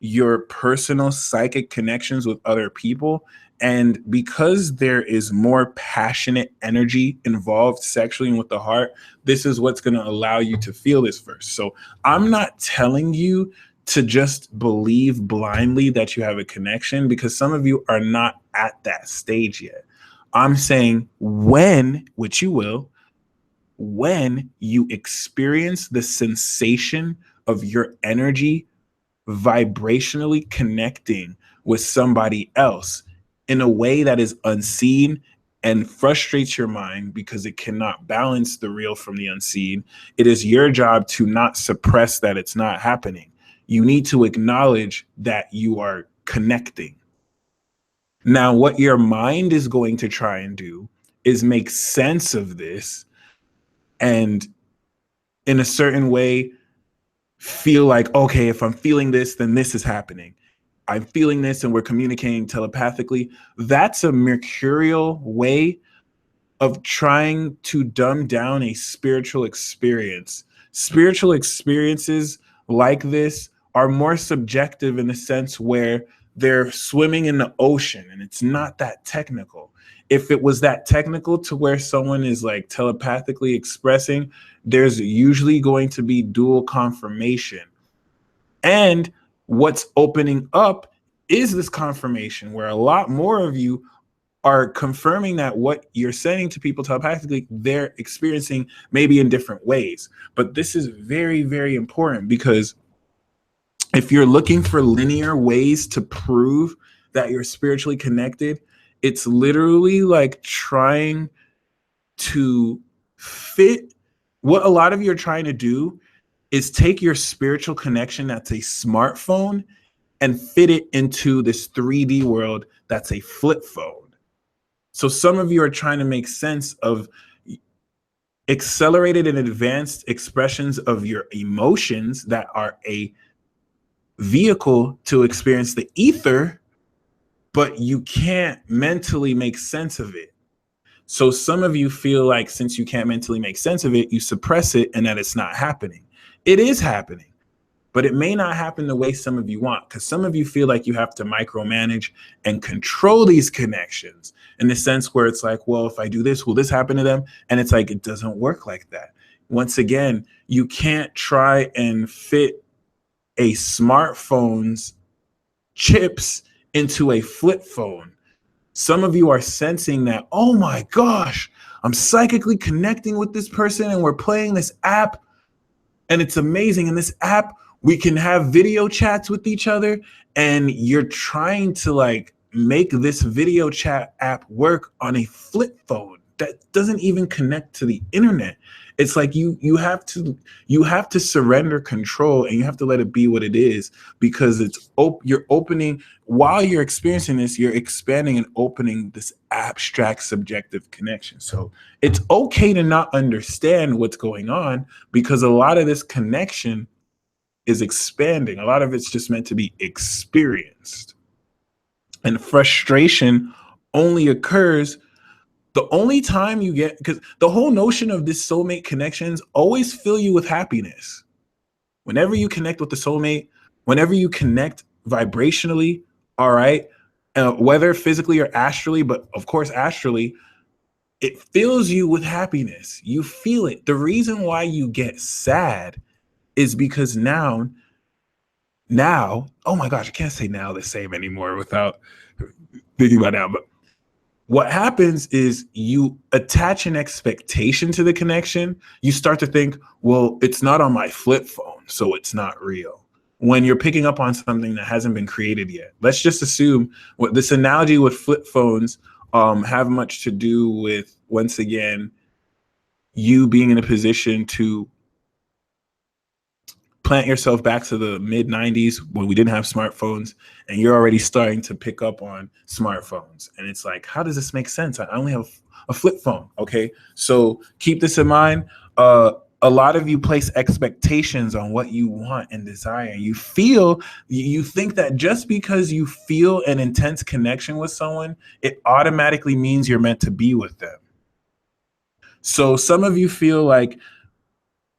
your personal psychic connections with other people. And because there is more passionate energy involved sexually and with the heart, this is what's going to allow you to feel this first. So I'm not telling you to just believe blindly that you have a connection, because some of you are not at that stage yet. I'm saying when, which you will, when you experience the sensation of your energy vibrationally connecting with somebody else in a way that is unseen and frustrates your mind because it cannot balance the real from the unseen, it is your job to not suppress that it's not happening. You need to acknowledge that you are connecting. Now, what your mind is going to try and do is make sense of this and, in a certain way, feel like, okay, if I'm feeling this, then this is happening. I'm feeling this and we're communicating telepathically. That's a mercurial way of trying to dumb down a spiritual experience. Spiritual experiences like this are more subjective in the sense where they're swimming in the ocean and it's not that technical. If it was that technical to where someone is like telepathically expressing, there's usually going to be dual confirmation. And what's opening up is this confirmation where a lot more of you are confirming that what you're saying to people telepathically, they're experiencing maybe in different ways. But this is very, very important, because if you're looking for linear ways to prove that you're spiritually connected, it's literally like trying to fit what a lot of you are trying to do is take your spiritual connection that's a smartphone and fit it into this 3D world that's a flip phone. So some of you are trying to make sense of accelerated and advanced expressions of your emotions that are a vehicle to experience the ether, but you can't mentally make sense of it. So some of you feel like since you can't mentally make sense of it, you suppress it and that it's not happening. It is happening, but it may not happen the way some of you want, because some of you feel like you have to micromanage and control these connections in the sense where it's like, well, if I do this, will this happen to them? And it's like, it doesn't work like that. Once again, you can't try and fit a smartphone's chips into a flip phone. Some of you are sensing that, oh my gosh, I'm psychically connecting with this person and we're playing this app and it's amazing. In this app, we can have video chats with each other, and you're trying to like make this video chat app work on a flip phone that doesn't even connect to the internet. It's like you have to surrender control and you have to let it be what it is, because you're opening, while you're experiencing this, you're expanding and opening this abstract subjective connection. So it's okay to not understand what's going on, because a lot of this connection is expanding. A lot of it's just meant to be experienced. And frustration only occurs the only time you get, because the whole notion of this soulmate connections always fill you with happiness. Whenever you connect with the soulmate, whenever you connect vibrationally, all right, whether physically or astrally, but of course astrally, it fills you with happiness. You feel it. The reason why you get sad is because now, oh my gosh, I can't say now the same anymore without thinking about now, but what happens is you attach an expectation to the connection. You start to think, well, it's not on my flip phone, so it's not real. when you're picking up on something that hasn't been created yet. Let's just assume what this analogy with flip phones have much to do with, once again, you being in a position to plant yourself back to the mid 90s when we didn't have smartphones, and you're already starting to pick up on smartphones. And it's like, how does this make sense? I only have a flip phone. Okay. So keep this in mind. A lot of you place expectations on what you want and desire. You think that just because you feel an intense connection with someone, it automatically means you're meant to be with them. So some of you feel like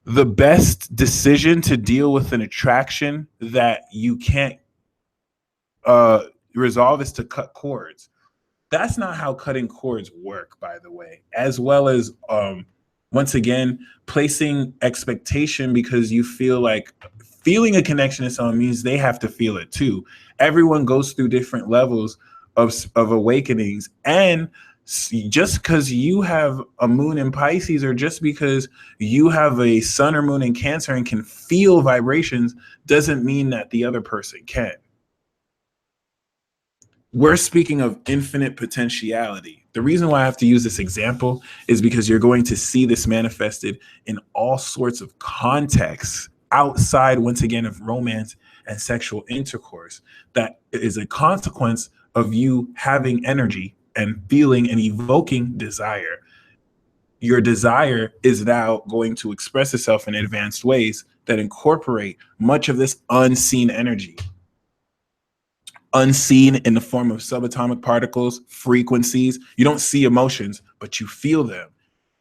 the best decision to deal with an attraction that you can't resolve is to cut cords. That's not how cutting cords work, by the way. As well as, once again, placing expectation because you feel like feeling a connection to someone means they have to feel it too. Everyone goes through different levels of awakenings, and just because you have a moon in Pisces, or just because you have a sun or moon in Cancer and can feel vibrations, doesn't mean that the other person can. We're speaking of infinite potentiality. The reason why I have to use this example is because you're going to see this manifested in all sorts of contexts outside, once again, of romance and sexual intercourse. That is a consequence of you having energy and feeling and evoking desire. Your desire is now going to express itself in advanced ways that incorporate much of this unseen energy. Unseen in the form of subatomic particles, frequencies. You don't see emotions, but you feel them.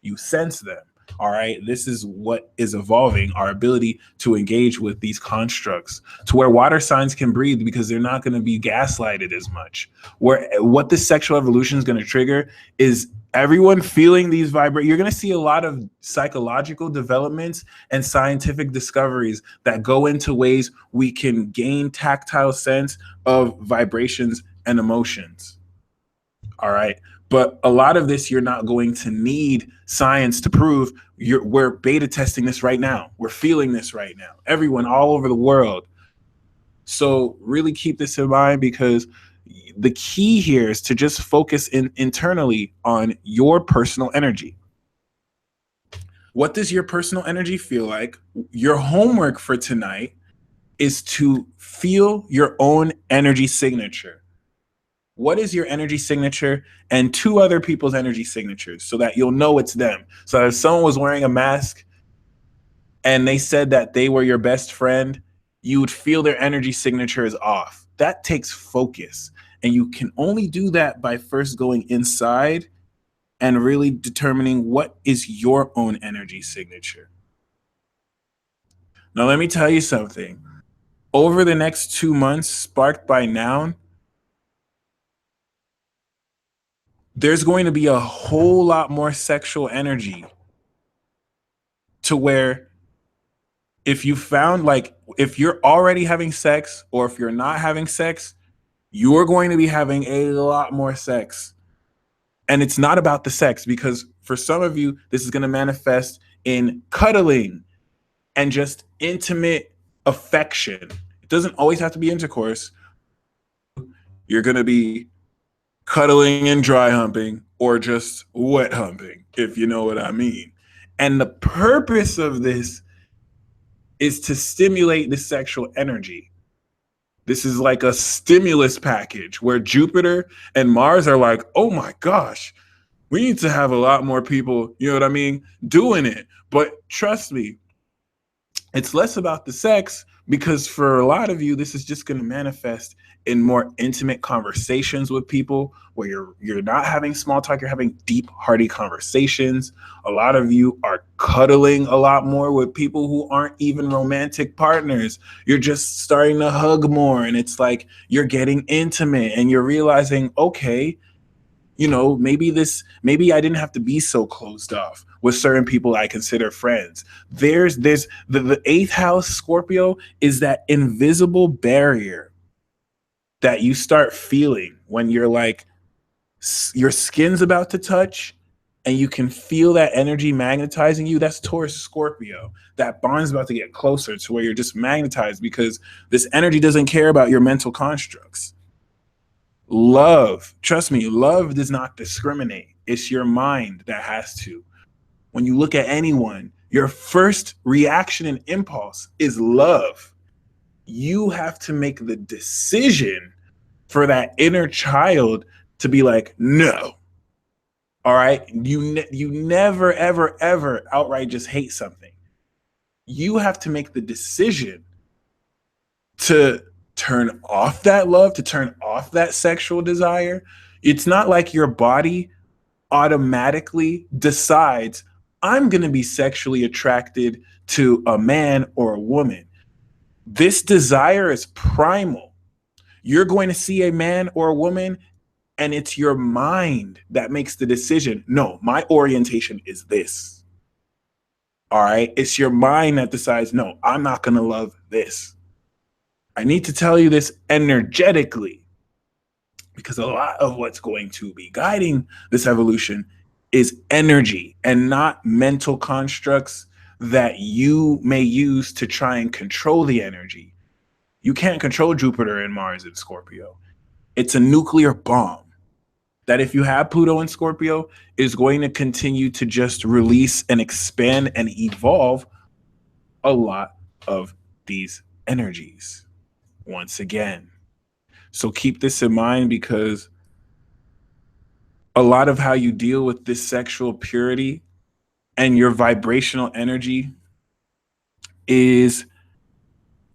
You sense them. All right. This is what is evolving, our ability to engage with these constructs, to where water signs can breathe because they're not going to be gaslighted as much. Where what this sexual evolution is going to trigger is everyone feeling these vibrations. You're going to see a lot of psychological developments and scientific discoveries that go into ways we can gain tactile sense of vibrations and emotions. All right. But a lot of this, you're not going to need science to prove. We're beta testing this right now. We're feeling this right now. Everyone all over the world. So really keep this in mind, because the key here is to just focus internally on your personal energy. What does your personal energy feel like? Your homework for tonight is to feel your own energy signature. What is your energy signature, and two other people's energy signatures, so that you'll know it's them. So if someone was wearing a mask and they said that they were your best friend, you would feel their energy signature is off. That takes focus. And you can only do that by first going inside and really determining what is your own energy signature. Now, let me tell you something. Over the next 2 months, sparked by Noun, there's going to be a whole lot more sexual energy, to where if you found, like, if you're already having sex or if you're not having sex, you're going to be having a lot more sex. And it's not about the sex, because for some of you, this is going to manifest in cuddling and just intimate affection. It doesn't always have to be intercourse. You're going to be cuddling and dry humping, or just wet humping, if you know what I mean. And the purpose of this is to stimulate the sexual energy. This is like a stimulus package where Jupiter and Mars are like, oh my gosh, we need to have a lot more people, you know what I mean, doing it. But trust me, it's less about the sex, because for a lot of you, this is just going to manifest in more intimate conversations with people, where you're not having small talk, you're having deep, hearty conversations. A lot of you are cuddling a lot more with people who aren't even romantic partners. You're just starting to hug more, and it's like you're getting intimate, and you're realizing, okay, you know, maybe I didn't have to be so closed off with certain people I consider friends. There's the eighth house, Scorpio, is that invisible barrier that you start feeling when you're like, your skin's about to touch, and you can feel that energy magnetizing you, that's Taurus Scorpio. That bond's about to get closer to where you're just magnetized because this energy doesn't care about your mental constructs. Love, trust me, love does not discriminate. It's your mind that has to. When you look at anyone, your first reaction and impulse is love. You have to make the decision for that inner child to be like, no. All right. You never, ever, ever outright just hate something. You have to make the decision to turn off that love, to turn off that sexual desire. It's not like your body automatically decides, I'm going to be sexually attracted to a man or a woman. This desire is primal. You're going to see a man or a woman, and it's your mind that makes the decision. No, my orientation is this. All right. It's your mind that decides, no, I'm not going to love this. I need to tell you this energetically because a lot of what's going to be guiding this evolution is energy and not mental constructs that you may use to try and control the energy. You can't control Jupiter and Mars in Scorpio. It's a nuclear bomb that if you have Pluto in Scorpio is going to continue to just release and expand and evolve a lot of these energies once again. So keep this in mind because a lot of how you deal with this sexual purity and your vibrational energy is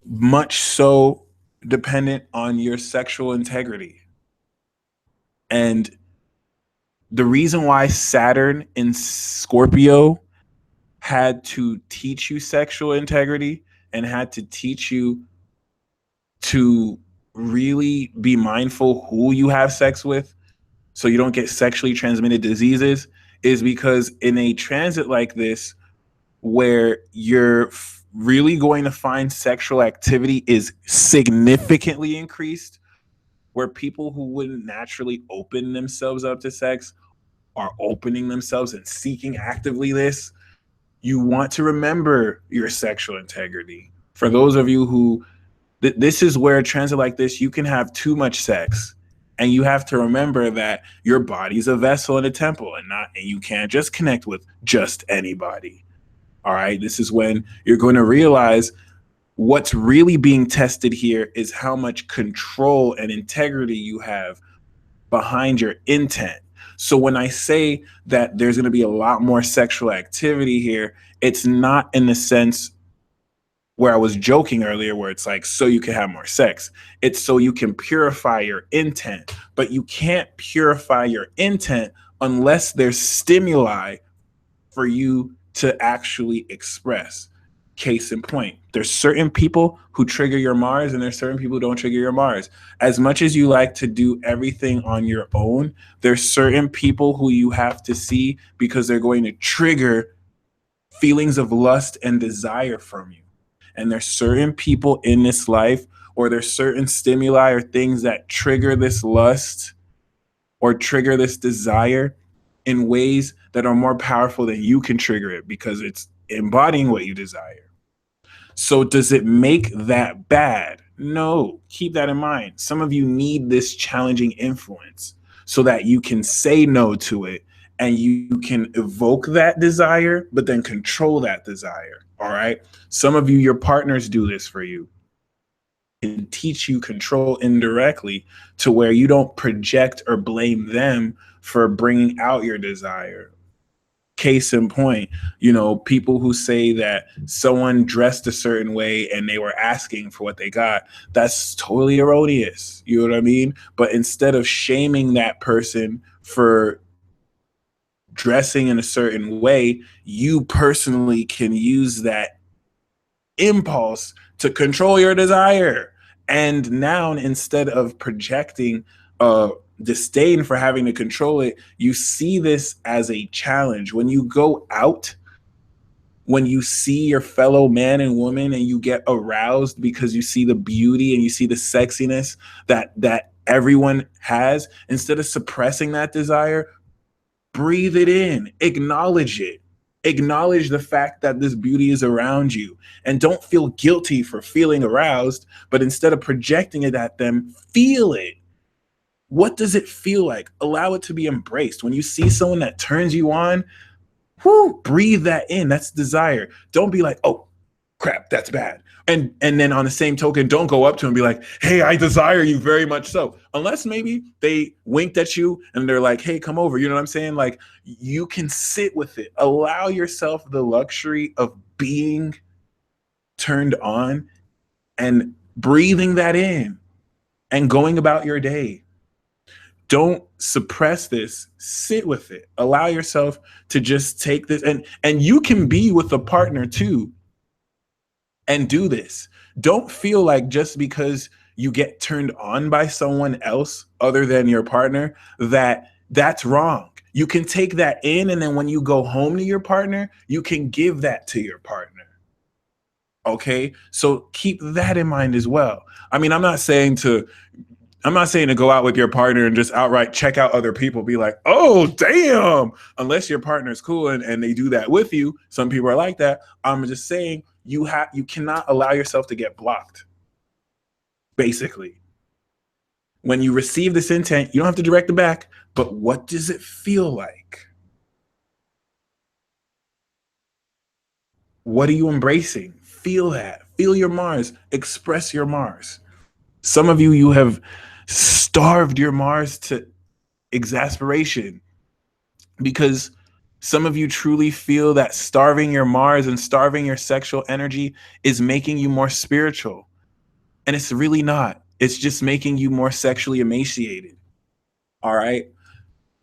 much so dependent on your sexual integrity. And the reason why Saturn in Scorpio had to teach you sexual integrity and had to teach you to really be mindful who you have sex with so you don't get sexually transmitted diseases is because in a transit like this where you're really going to find sexual activity is significantly increased, where people who wouldn't naturally open themselves up to sex are opening themselves and seeking actively this, you want to remember your sexual integrity. For those of you who this is where a transit like this, you can have too much sex. And you have to remember that your body's a vessel and a temple and you can't just connect with just anybody. All right. This is when you're going to realize what's really being tested here is how much control and integrity you have behind your intent. So when I say that there's going to be a lot more sexual activity here, it's not in the sense where I was joking earlier, where it's like, so you can have more sex. It's so you can purify your intent, but you can't purify your intent unless there's stimuli for you to actually express. Case in point, there's certain people who trigger your Mars and there's certain people who don't trigger your Mars. As much as you like to do everything on your own, there's certain people who you have to see because they're going to trigger feelings of lust and desire from you. And there's certain people in this life, or there's certain stimuli or things that trigger this lust or trigger this desire in ways that are more powerful than you can trigger it because it's embodying what you desire. So does it make that bad? No, keep that in mind. Some of you need this challenging influence so that you can say no to it and you can evoke that desire, but then control that desire. All right. Some of you, your partners do this for you. Can teach you control indirectly to where you don't project or blame them for bringing out your desire. Case in point, people who say that someone dressed a certain way and they were asking for what they got, that's totally erroneous. You know what I mean? But instead of shaming that person for dressing in a certain way, you personally can use that impulse to control your desire. And now, instead of projecting disdain for having to control it, you see this as a challenge. When you go out, when you see your fellow man and woman and you get aroused because you see the beauty and you see the sexiness that everyone has, instead of suppressing that desire, breathe it in, acknowledge it. Acknowledge the fact that this beauty is around you, and don't feel guilty for feeling aroused, but instead of projecting it at them, feel it. What does it feel like? Allow it to be embraced. When you see someone that turns you on, whoo, breathe that in. That's desire. Don't be like, oh crap, that's bad. And then on the same token, don't go up to him and be like, hey, I desire you very much so. Unless maybe they winked at you and they're like, hey, come over. You know what I'm saying? Like, you can sit with it. Allow yourself the luxury of being turned on and breathing that in and going about your day. Don't suppress this. Sit with it. Allow yourself to just take this, and you can be with a partner too and do this. Don't feel like just because you get turned on by someone else other than your partner that that's wrong. You can take that in, and then when you go home to your partner, you can give that to your partner. Okay? So keep that in mind as well. I mean, I'm not saying to go out with your partner and just outright check out other people, be like, oh, damn, unless your partner's cool and they do that with you. Some people are like that. I'm just saying you cannot allow yourself to get blocked. Basically, when you receive this intent, you don't have to direct it back, but what does it feel like? What are you embracing? Feel that. Feel your Mars. Express your Mars. Some of you have starved your Mars to exasperation because some of you truly feel that starving your Mars and starving your sexual energy is making you more spiritual. And it's really not. It's just making you more sexually emaciated. All right.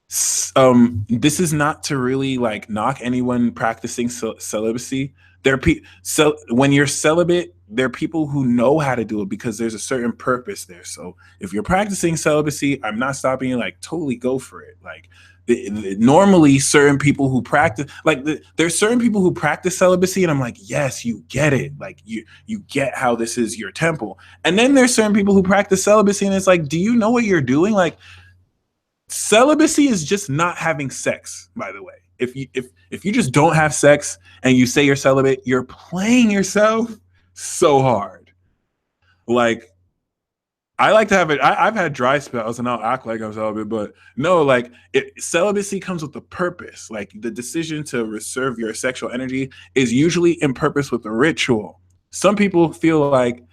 This is not to really like knock anyone practicing celibacy. So when you're celibate, there are people who know how to do it because there's a certain purpose there. So if you're practicing celibacy, I'm not stopping you. Like, totally go for it. Like, normally certain people who practice, like, there's certain people who practice celibacy, and I'm like, yes, you get it. Like, you get how this is your temple. And then there's certain people who practice celibacy, and it's like, do you know what you're doing? Like, celibacy is just not having sex, by the way. If you just don't have sex and you say you're celibate, you're playing yourself so hard. Like, I like to have it. I've had dry spells and I'll act like I'm celibate, but no, like, celibacy comes with a purpose. Like, the decision to reserve your sexual energy is usually in purpose with a ritual. Some people feel like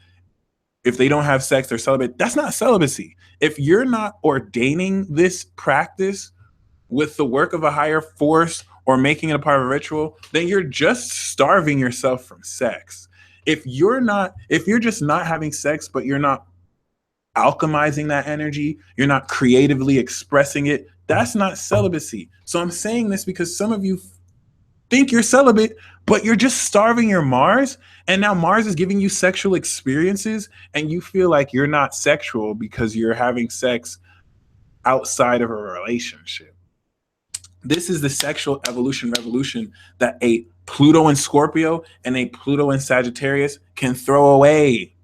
if they don't have sex, they're celibate. That's not celibacy. If you're not ordaining this practice with the work of a higher force or making it a part of a ritual, then you're just starving yourself from sex. If you're just not having sex, but you're not alchemizing that energy, you're not creatively expressing it, that's not celibacy. So I'm saying this because some of you think you're celibate, but you're just starving your Mars, and now Mars is giving you sexual experiences, and you feel like you're not sexual because you're having sex outside of a relationship. This is the sexual evolution revolution that a Pluto in Scorpio and a Pluto in Sagittarius can throw away.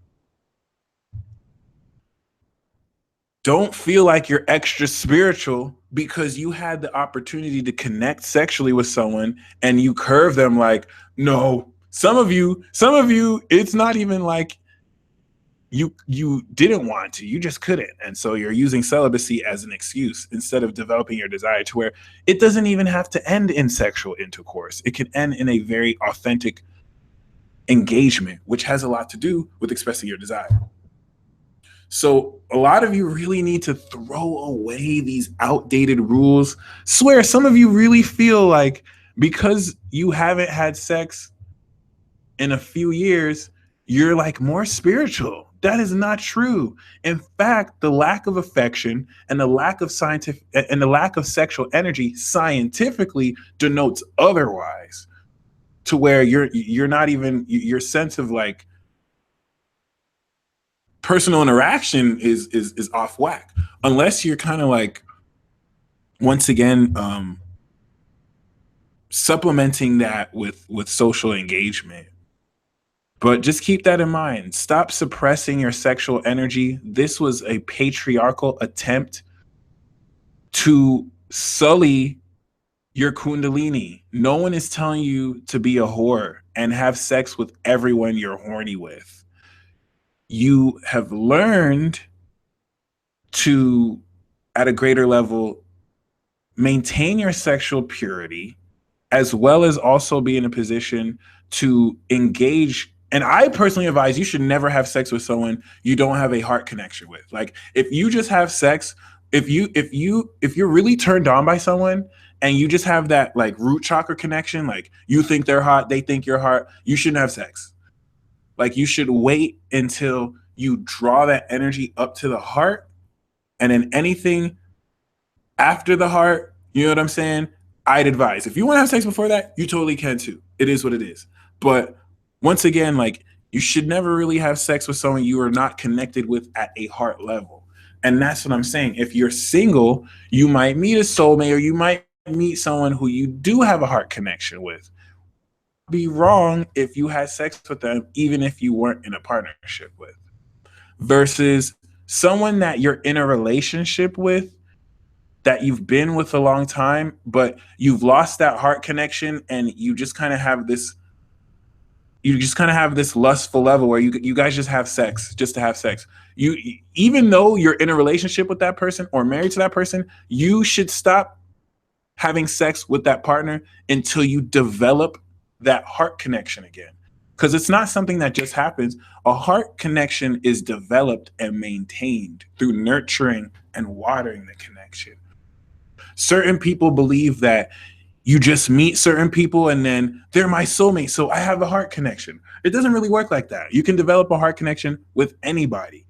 Don't feel like you're extra spiritual because you had the opportunity to connect sexually with someone and you curve them like, no. Some of you, it's not even like you didn't want to, you just couldn't. And so you're using celibacy as an excuse instead of developing your desire to where it doesn't even have to end in sexual intercourse. It can end in a very authentic engagement, which has a lot to do with expressing your desire. So a lot of you really need to throw away these outdated rules. Swear, some of you really feel like because you haven't had sex in a few years, you're like more spiritual. That is not true. In fact, the lack of affection and the lack of sexual energy scientifically denotes otherwise, to where you're not even, your sense of like personal interaction is off whack, unless you're kind of like, once again, supplementing that with social engagement. But just keep that in mind. Stop suppressing your sexual energy. This was a patriarchal attempt to sully your kundalini. No one is telling you to be a whore and have sex with everyone you're horny with. You have learned to, at a greater level, maintain your sexual purity, as well as also be in a position to engage. And I personally advise you should never have sex with someone you don't have a heart connection with. Like, if you just have sex, if you're really turned on by someone and you just have that like root chakra connection, like you think they're hot, they think you're hot, you shouldn't have sex. Like, you should wait until you draw that energy up to the heart, and then anything after the heart, you know what I'm saying? I'd advise. If you want to have sex before that, you totally can too. It is what it is. But once again, like, you should never really have sex with someone you are not connected with at a heart level. And that's what I'm saying. If you're single, you might meet a soulmate, or you might meet someone who you do have a heart connection with. Be wrong if you had sex with them, even if you weren't in a partnership with, versus someone that you're in a relationship with, that you've been with a long time, but you've lost that heart connection, and you just kind of have this lustful level where you guys just have sex just to have sex. You, even though you're in a relationship with that person or married to that person, you should stop having sex with that partner until you develop that heart connection again. Because it's not something that just happens. A heart connection is developed and maintained through nurturing and watering the connection. Certain people believe that you just meet certain people and then they're my soulmate, so I have a heart connection. It doesn't really work like that. You can develop a heart connection with anybody.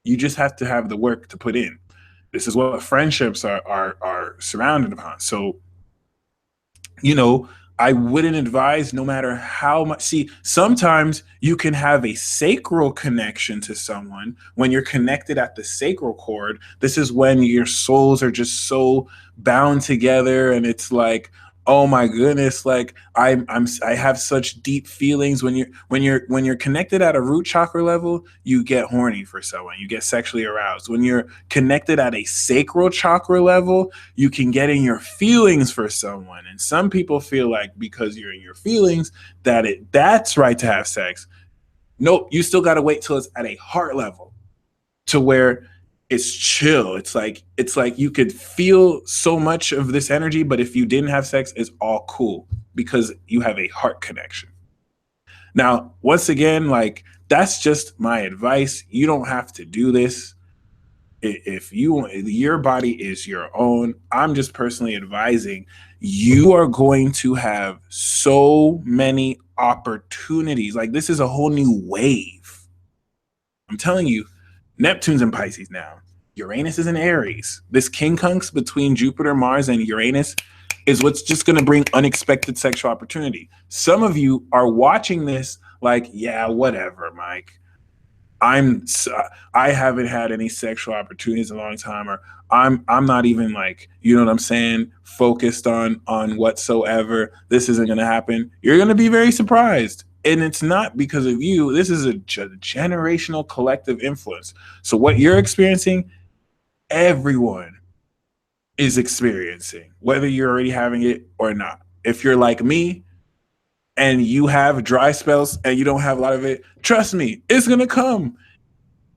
You just have to have the work to put in. This is what friendships are surrounded upon. So, you know, I wouldn't advise, no matter how much. See, sometimes you can have a sacral connection to someone when you're connected at the sacral cord. This is when your souls are just so bound together, and it's like, oh my goodness, like I have such deep feelings. When you're connected at a root chakra level, you get horny for someone, you get sexually aroused. When you're connected at a sacral chakra level, you can get in your feelings for someone. And some people feel like because you're in your feelings that's right to have sex. Nope, you still got to wait till it's at a heart level, to where it's chill. It's like you could feel so much of this energy, but if you didn't have sex, it's all cool because you have a heart connection. Now, once again, like, that's just my advice. You don't have to do this. If your body is your own. I'm just personally advising. You are going to have so many opportunities. Like, this is a whole new wave. I'm telling you, Neptune's in Pisces now. Uranus is in Aries. This quincunx between Jupiter, Mars, and Uranus is what's just going to bring unexpected sexual opportunity. Some of you are watching this like, yeah, whatever, Mike. I haven't had any sexual opportunities in a long time, or I'm not even, like, you know what I'm saying, focused on whatsoever. This isn't going to happen. You're going to be very surprised. And it's not because of you. This is a generational collective influence. So what you're experiencing, everyone is experiencing, whether you're already having it or not. If you're like me and you have dry spells and you don't have a lot of it, trust me, it's going to come.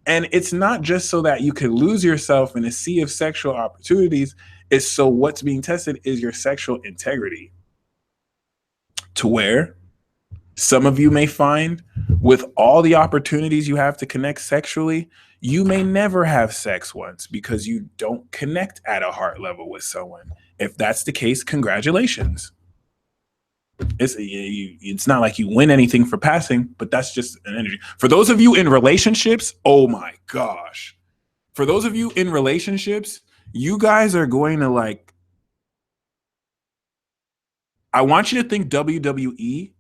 And it's not just so that you can lose yourself in a sea of sexual opportunities. It's so what's being tested is your sexual integrity, to where some of you may find, with all the opportunities you have to connect sexually, you may never have sex once because you don't connect at a heart level with someone. If that's the case, congratulations. It's not like you win anything for passing, but that's just an energy. For those of you in relationships, oh my gosh. For those of you in relationships, you guys are going to, like, I want you to think WWE,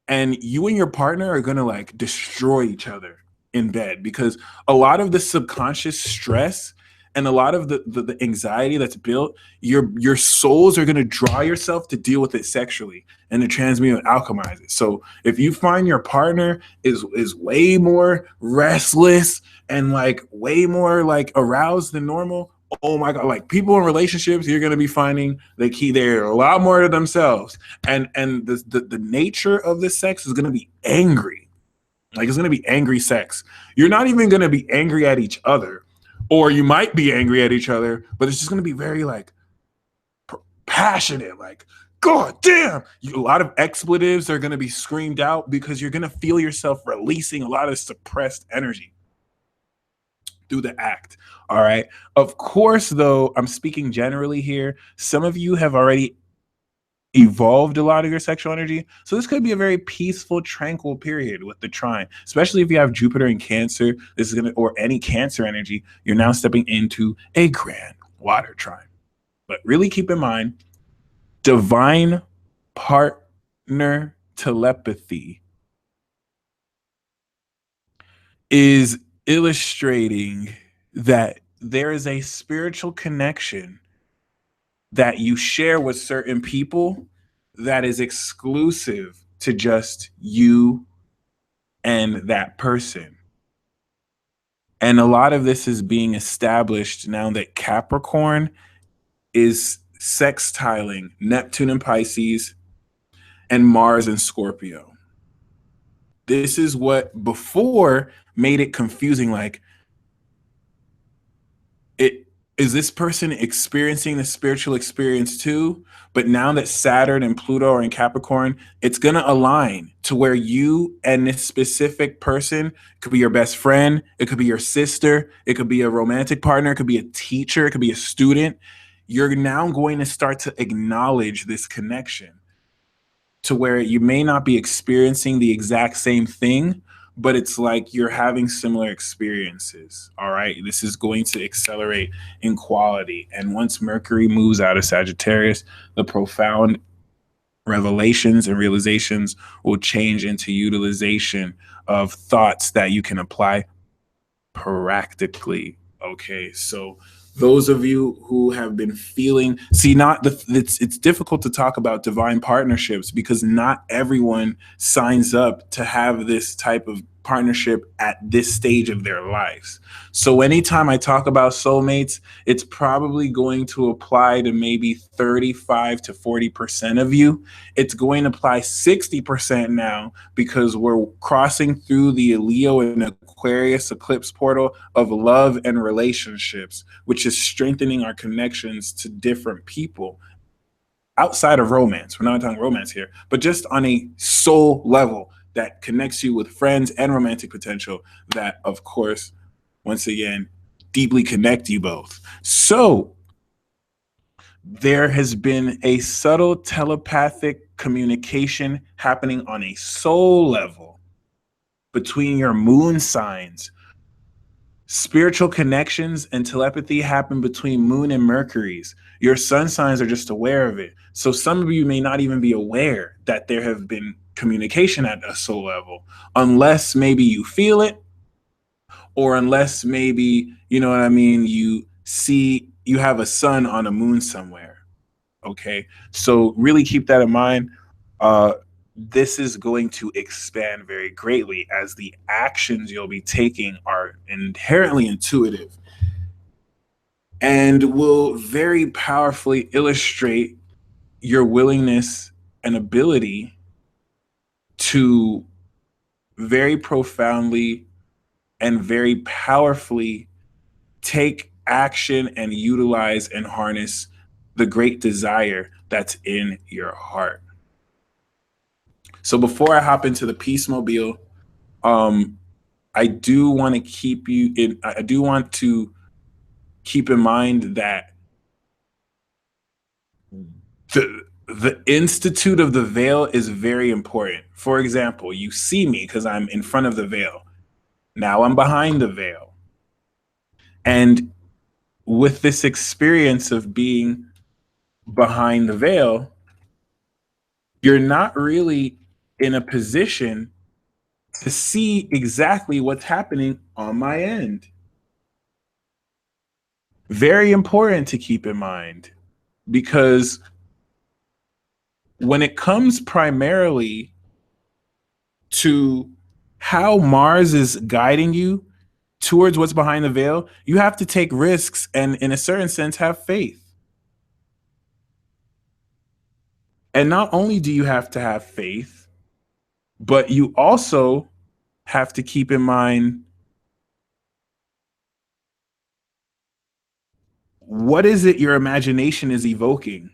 and you and your partner are going to, like, destroy each other in bed, because a lot of the subconscious stress and a lot of the anxiety that's built, your souls are going to draw yourself to deal with it sexually and to transmute and alchemize it. So if you find your partner is way more restless and, like, way more, like, aroused than normal, oh my God, like people in relationships, you're going to be finding they're a lot more to themselves. And the nature of this sex is going to be angry. Like it's going to be angry sex. You're not even going to be angry at each other, or you might be angry at each other, but it's just going to be very like passionate, like, God damn. A lot of expletives are going to be screamed out because you're going to feel yourself releasing a lot of suppressed energy through the act. All right. Of course, though, I'm speaking generally here. Some of you have already evolved a lot of your sexual energy. So this could be a very peaceful, tranquil period with the trine, especially if you have Jupiter in Cancer. This is going to, or any Cancer energy, you're now stepping into a grand water trine. But really keep in mind, divine partner telepathy is illustrating that there is a spiritual connection that you share with certain people that is exclusive to just you and that person. And a lot of this is being established now that Capricorn is sextiling Neptune and Pisces and Mars and Scorpio. This is what before made it confusing. Like, it is this person experiencing the spiritual experience too? But now that Saturn and Pluto are in Capricorn, it's going to align to where you and this specific person could be your best friend, it could be your sister, it could be a romantic partner, it could be a teacher, it could be a student. You're now going to start to acknowledge this connection to where you may not be experiencing the exact same thing, but it's like you're having similar experiences. All right. This is going to accelerate in quality. And once Mercury moves out of Sagittarius, the profound revelations and realizations will change into utilization of thoughts that you can apply practically. Okay, so those of you who have been feeling, see, not the, it's difficult to talk about divine partnerships because not everyone signs up to have this type of partnership at this stage of their lives. So anytime I talk about soulmates, it's probably going to apply to maybe 35 to 40% of you. It's going to apply 60% now because we're crossing through the Leo and Aquarius eclipse portal of love and relationships, which is strengthening our connections to different people outside of romance. We're not talking romance here, but just on a soul level that connects you with friends and romantic potential that, of course, once again, deeply connect you both. So there has been a subtle telepathic communication happening on a soul level between your moon signs. Spiritual connections and telepathy happen between moon and Mercury's. Your sun signs are just aware of it. So some of you may not even be aware that there have been communication at a soul level, unless maybe you feel it, or unless maybe, you know what I mean, you see you have a sun on a moon somewhere. Okay. So really keep that in mind. Uh, this is going to expand very greatly as the actions you'll be taking are inherently intuitive and will very powerfully illustrate your willingness and ability to very profoundly and very powerfully take action and utilize and harness the great desire that's in your heart. So before I hop into the Peace Mobile, I do want to keep you in. I do want to keep in mind that the institute of the veil is very important. For example, you see me because I'm in front of the veil. Now I'm behind the veil, and with this experience of being behind the veil, you're not really in a position to see exactly what's happening on my end. Very important to keep in mind because when it comes primarily to how Mars is guiding you, towards what's behind the veil, you have to take risks and, in a certain sense, have faith. And not only do you have to have faith, but you also have to keep in mind, what is it your imagination is evoking?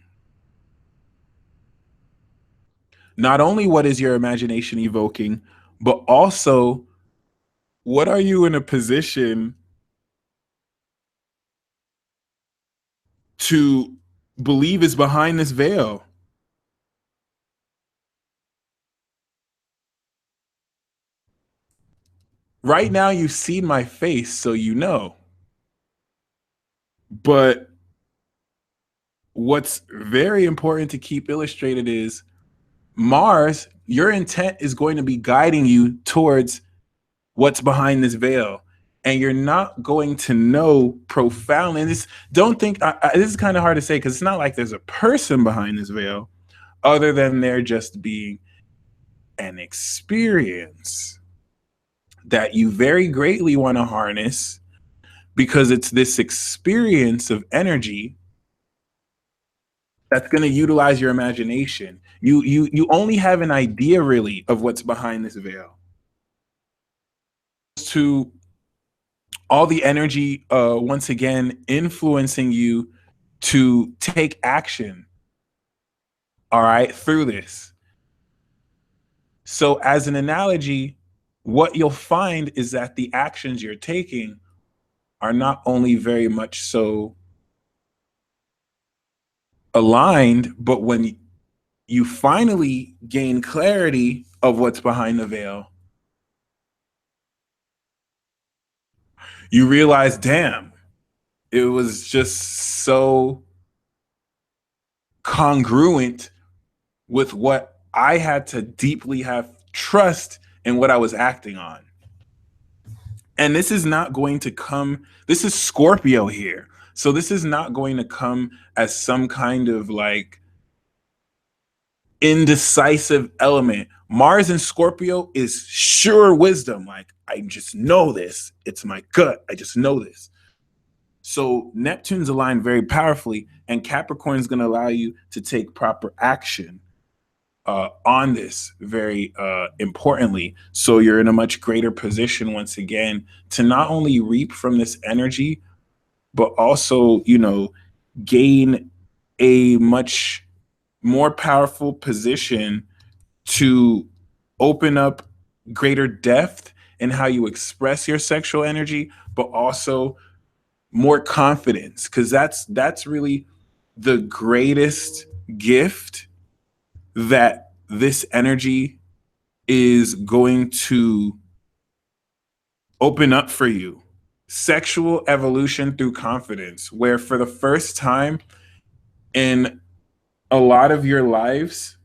Not only what is your imagination evoking, but also what are you in a position to believe is behind this veil? Right now, you've seen my face, so you know. But what's very important to keep illustrated is Mars, your intent is going to be guiding you towards what's behind this veil. And you're not going to know profoundly. And this, don't think, this is kind of hard to say because it's not like there's a person behind this veil other than there just being an experience that you very greatly want to harness, because it's this experience of energy that's going to utilize your imagination. You only have an idea really of what's behind this veil. To all the energy once again influencing you to take action, all right, through this. So as an analogy, what you'll find is that the actions you're taking are not only very much so aligned, but when you finally gain clarity of what's behind the veil, you realize, damn, it was just so congruent with what I had to deeply have trust in what I was acting on. And this is not going to come, this is Scorpio here. So this is not going to come as some kind of like indecisive element. Mars in Scorpio is sure wisdom. Like, I just know this. It's my gut. I just know this. So Neptune's aligned very powerfully, and Capricorn is going to allow you to take proper action on this very importantly. So you're in a much greater position once again to not only reap from this energy, but also, you know, gain a much more powerful position to open up greater depth in how you express your sexual energy, but also more confidence, because that's really the greatest gift that this energy is going to open up for you. Sexual evolution through confidence, where for the first time in a lot of your lives,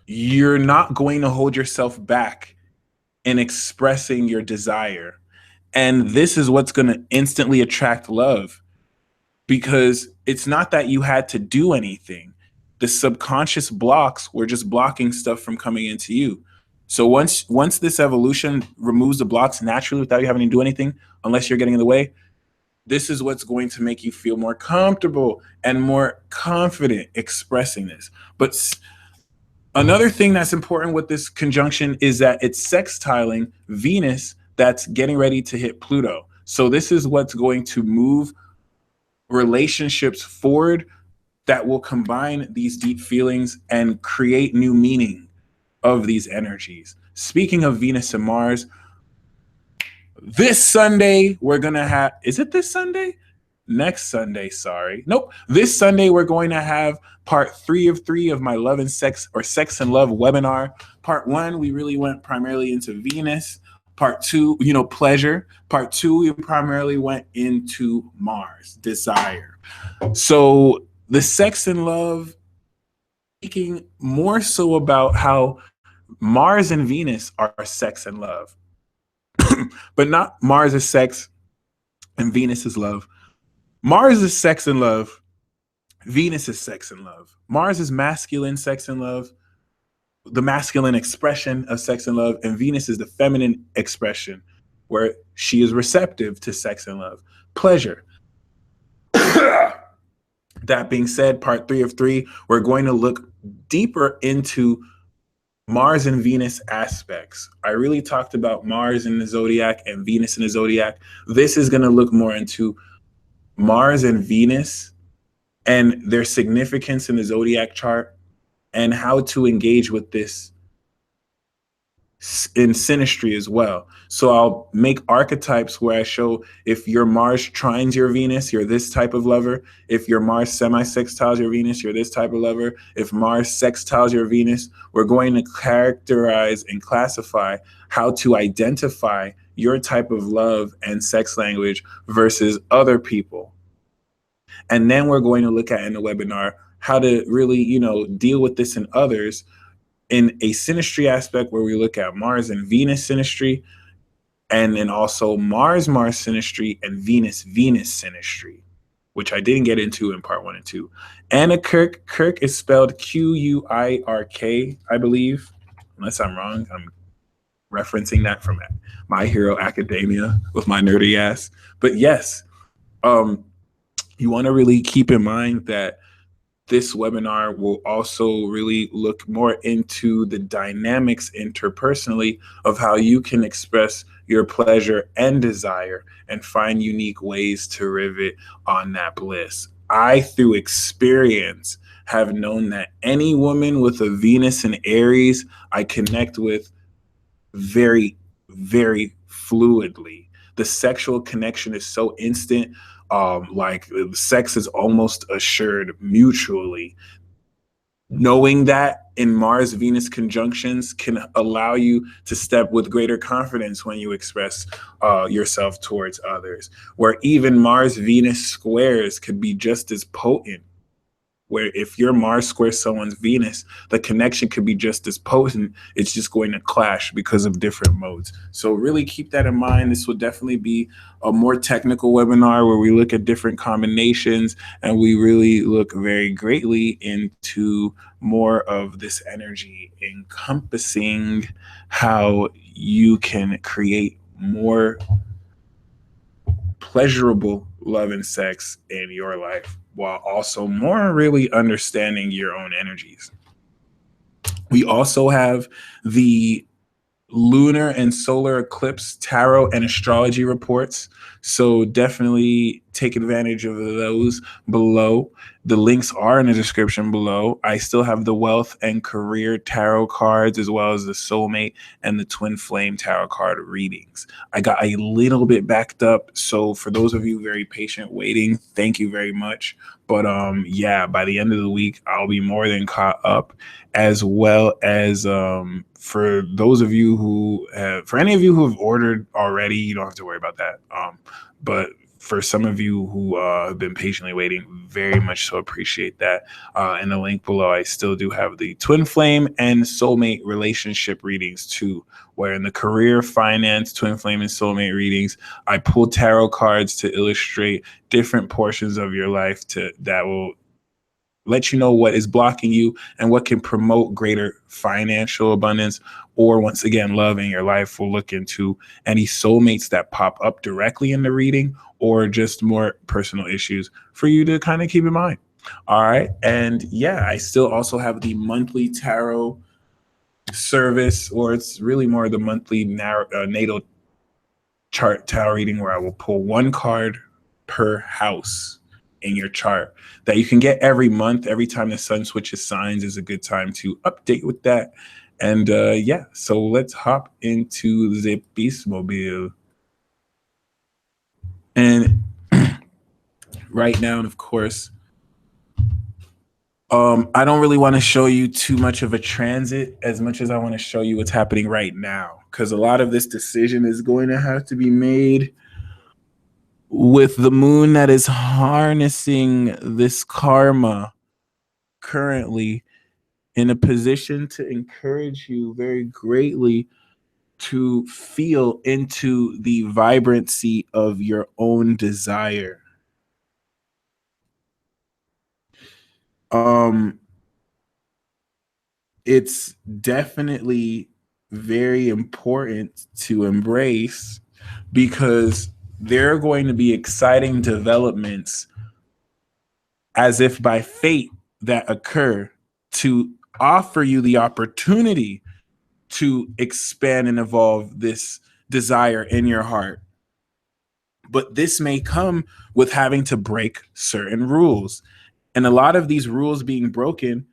you're not going to hold yourself back in expressing your desire. And this is what's going to instantly attract love, because it's not that you had to do anything. The subconscious blocks were just blocking stuff from coming into you. So once this evolution removes the blocks naturally without you having to do anything, unless you're getting in the way, this is what's going to make you feel more comfortable and more confident expressing this. But another thing that's important with this conjunction is that it's sextiling Venus that's getting ready to hit Pluto. So this is what's going to move relationships forward that will combine these deep feelings and create new meaning of these energies. Speaking of Venus and Mars, this Sunday we're gonna have, is it this Sunday? Next Sunday, sorry. Nope. This Sunday we're going to have part 3 of my love and sex, or sex and love webinar. Part 1, we really went primarily into Venus. Part 2, you know, pleasure. Part 2, we primarily went into Mars, desire. So the sex and love, speaking more so about how Mars and Venus are sex and love, but not Mars is sex and Venus is love. Mars is sex and love. Venus is sex and love. Mars is masculine sex and love. the masculine expression of sex and love, and Venus is the feminine expression, where she is receptive to sex and love, pleasure. That being said, part 3 of 3, we're going to look deeper into Mars and Venus aspects. I really talked about Mars in the zodiac and Venus in the zodiac. This is going to look more into Mars and Venus and their significance in the zodiac chart and how to engage with this in synastry as well. So I'll make archetypes where I show if your Mars trines your Venus, you're this type of lover. If your Mars semi-sextiles your Venus, you're this type of lover. If Mars sextiles your Venus, we're going to characterize and classify how to identify your type of love and sex language versus other people. And then we're going to look at in the webinar how to really, deal with this in others in a synastry aspect where we look at Mars and Venus synastry, and then also Mars synastry and Venus synastry, which I didn't get into in part 1 and 2. Anna Kirk is spelled Quirk, I believe, unless I'm wrong. I'm referencing that from My Hero Academia with my nerdy ass. But yes, you want to really keep in mind that this webinar will also really look more into the dynamics interpersonally of how you can express your pleasure and desire and find unique ways to rivet on that bliss. I, through experience, have known that any woman with a Venus in Aries, I connect with very, very fluidly. The sexual connection is so instant. Like sex is almost assured mutually. Knowing that in Mars Venus conjunctions can allow you to step with greater confidence when you express yourself towards others, where even Mars Venus squares could be just as potent, where if your Mars squares someone's Venus, the connection could be just as potent. It's just going to clash because of different modes. So really keep that in mind. This will definitely be a more technical webinar where we look at different combinations and we really look very greatly into more of this energy encompassing how you can create more pleasurable love and sex in your life while also more really understanding your own energies. We also have the lunar and solar eclipse tarot and astrology reports. So definitely take advantage of those below. The links are in the description below. I still have the wealth and career tarot cards as well as the soulmate and the twin flame tarot card readings. I got a little bit backed up. So for those of you very patient waiting, thank you very much. But yeah, by the end of the week, I'll be more than caught up, as well as for those of you who have, for any of you who have ordered already, you don't have to worry about that. But for some of you who have been patiently waiting, very much so appreciate that. In the link below, I still do have the twin flame and soulmate relationship readings too, where in the career, finance, twin flame, and soulmate readings, I pull tarot cards to illustrate different portions of your life that will let you know what is blocking you and what can promote greater financial abundance, or once again, love in your life. We'll look into any soulmates that pop up directly in the reading or just more personal issues for you to kind of keep in mind. All right. And yeah, I still also have the monthly tarot service, or it's really more the monthly natal chart tarot reading where I will pull one card per house in your chart that you can get every month. Every time the sun switches signs is a good time to update with that. And yeah, so let's hop into the Beast Mobile. And right now, of course, I don't really want to show you too much of a transit as much as I want to show you what's happening right now, because a lot of this decision is going to have to be made with the moon that is harnessing this karma currently in a position to encourage you very greatly to feel into the vibrancy of your own desire. it's definitely very important to embrace, because there are going to be exciting developments as if by fate that occur to offer you the opportunity to expand and evolve this desire in your heart. But this may come with having to break certain rules. And a lot of these rules being broken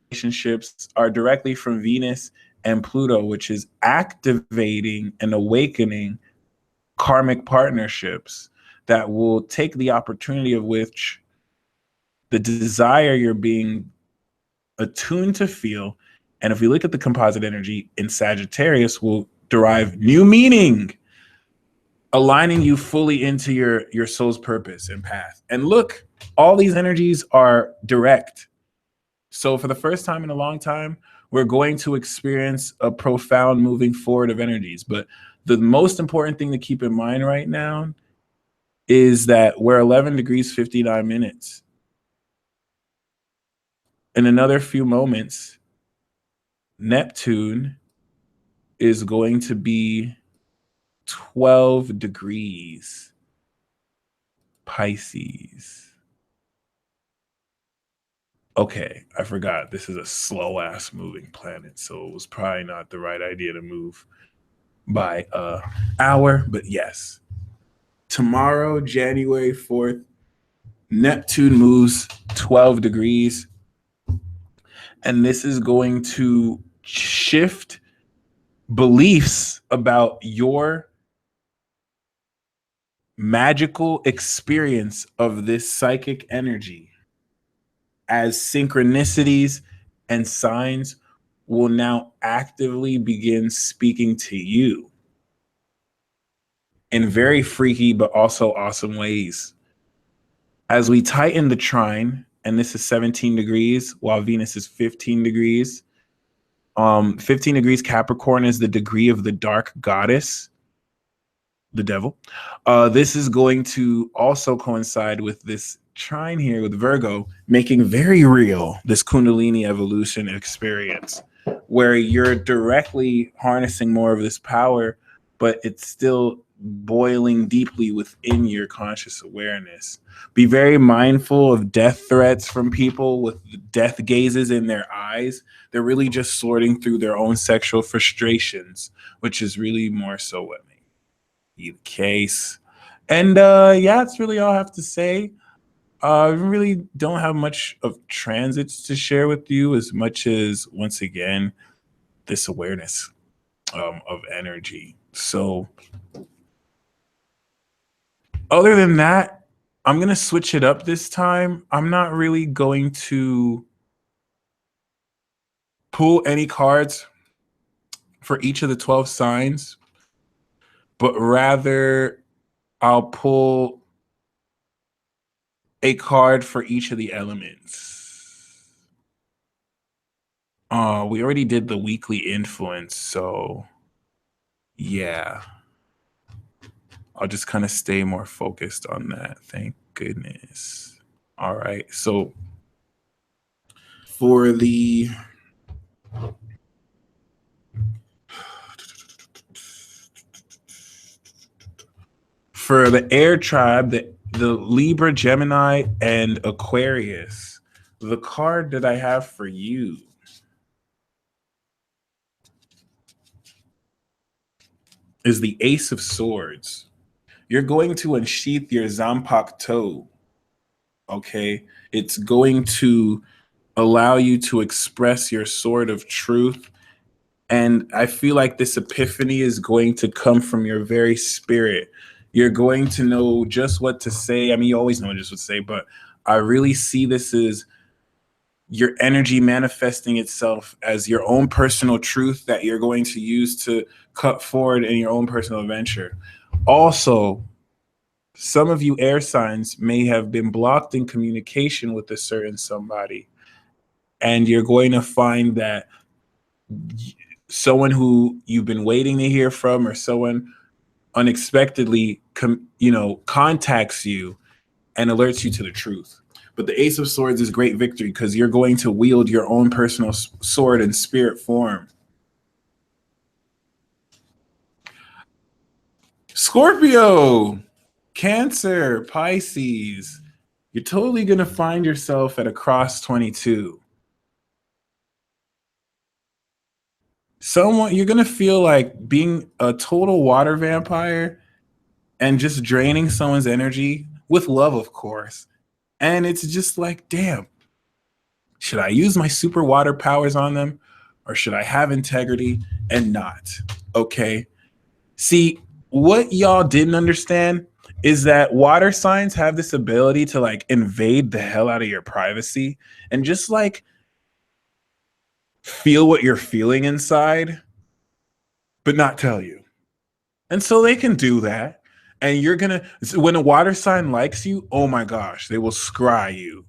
relationships are directly from Venus and Pluto, which is activating and awakening karmic partnerships that will take the opportunity of which the desire you're being attuned to feel. And if we look at the composite energy in Sagittarius, will derive new meaning, aligning you fully into your soul's purpose and path. And look, all these energies are direct. So for the first time in a long time, we're going to experience a profound moving forward of energies. But the most important thing to keep in mind right now is that we're 11 degrees 59 minutes. In another few moments, Neptune is going to be 12 degrees Pisces. Okay, I forgot. This is a slow ass moving planet, so it was probably not the right idea to move by a hour, but yes. Tomorrow, January 4th, Neptune moves 12 degrees, and this is going to shift beliefs about your magical experience of this psychic energy, as synchronicities and signs will now actively begin speaking to you in very freaky but also awesome ways. As we tighten the trine, and this is 17 degrees while Venus is 15 degrees. 15 degrees Capricorn is the degree of the dark goddess, the devil. This is going to also coincide with this trine here with Virgo, making very real this Kundalini evolution experience, where you're directly harnessing more of this power, but it's still boiling deeply within your conscious awareness. Be very mindful of death threats from people with death gazes in their eyes. They're really just sorting through their own sexual frustrations, which is really more so what may be the case. And yeah, that's really all I have to say. I really don't have much of transits to share with you, as much as, once again, this awareness of energy. So other than that, I'm going to switch it up this time. I'm not really going to pull any cards for each of the 12 signs, but rather I'll pull a card for each of the elements. We already did the weekly influence, so yeah. I'll just kind of stay more focused on that. Thank goodness. All right. So for the air tribe, the Libra, Gemini, and Aquarius, the card that I have for you is the Ace of Swords. You're going to unsheath your Zampak toe. Okay. It's going to allow you to express your sword of truth. And I feel like this epiphany is going to come from your very spirit. You're going to know just what to say. I mean, you always know just what to say, but I really see this as your energy manifesting itself as your own personal truth that you're going to use to cut forward in your own personal adventure. Also, some of you air signs may have been blocked in communication with a certain somebody, and you're going to find that someone who you've been waiting to hear from, or someone unexpectedly contacts you and alerts you to the truth. But the Ace of Swords is great victory because you're going to wield your own personal sword in spirit form. Scorpio, Cancer, Pisces. You're totally going to find yourself at a cross 22. You're going to feel like being a total water vampire and just draining someone's energy with love, of course. And it's just like, damn, should I use my super water powers on them or should I have integrity and not? Okay. See, what y'all didn't understand is that water signs have this ability to like invade the hell out of your privacy and just like feel what you're feeling inside, but not tell you. And so they can do that. And you're going to, when a water sign likes you, oh my gosh, they will scry you.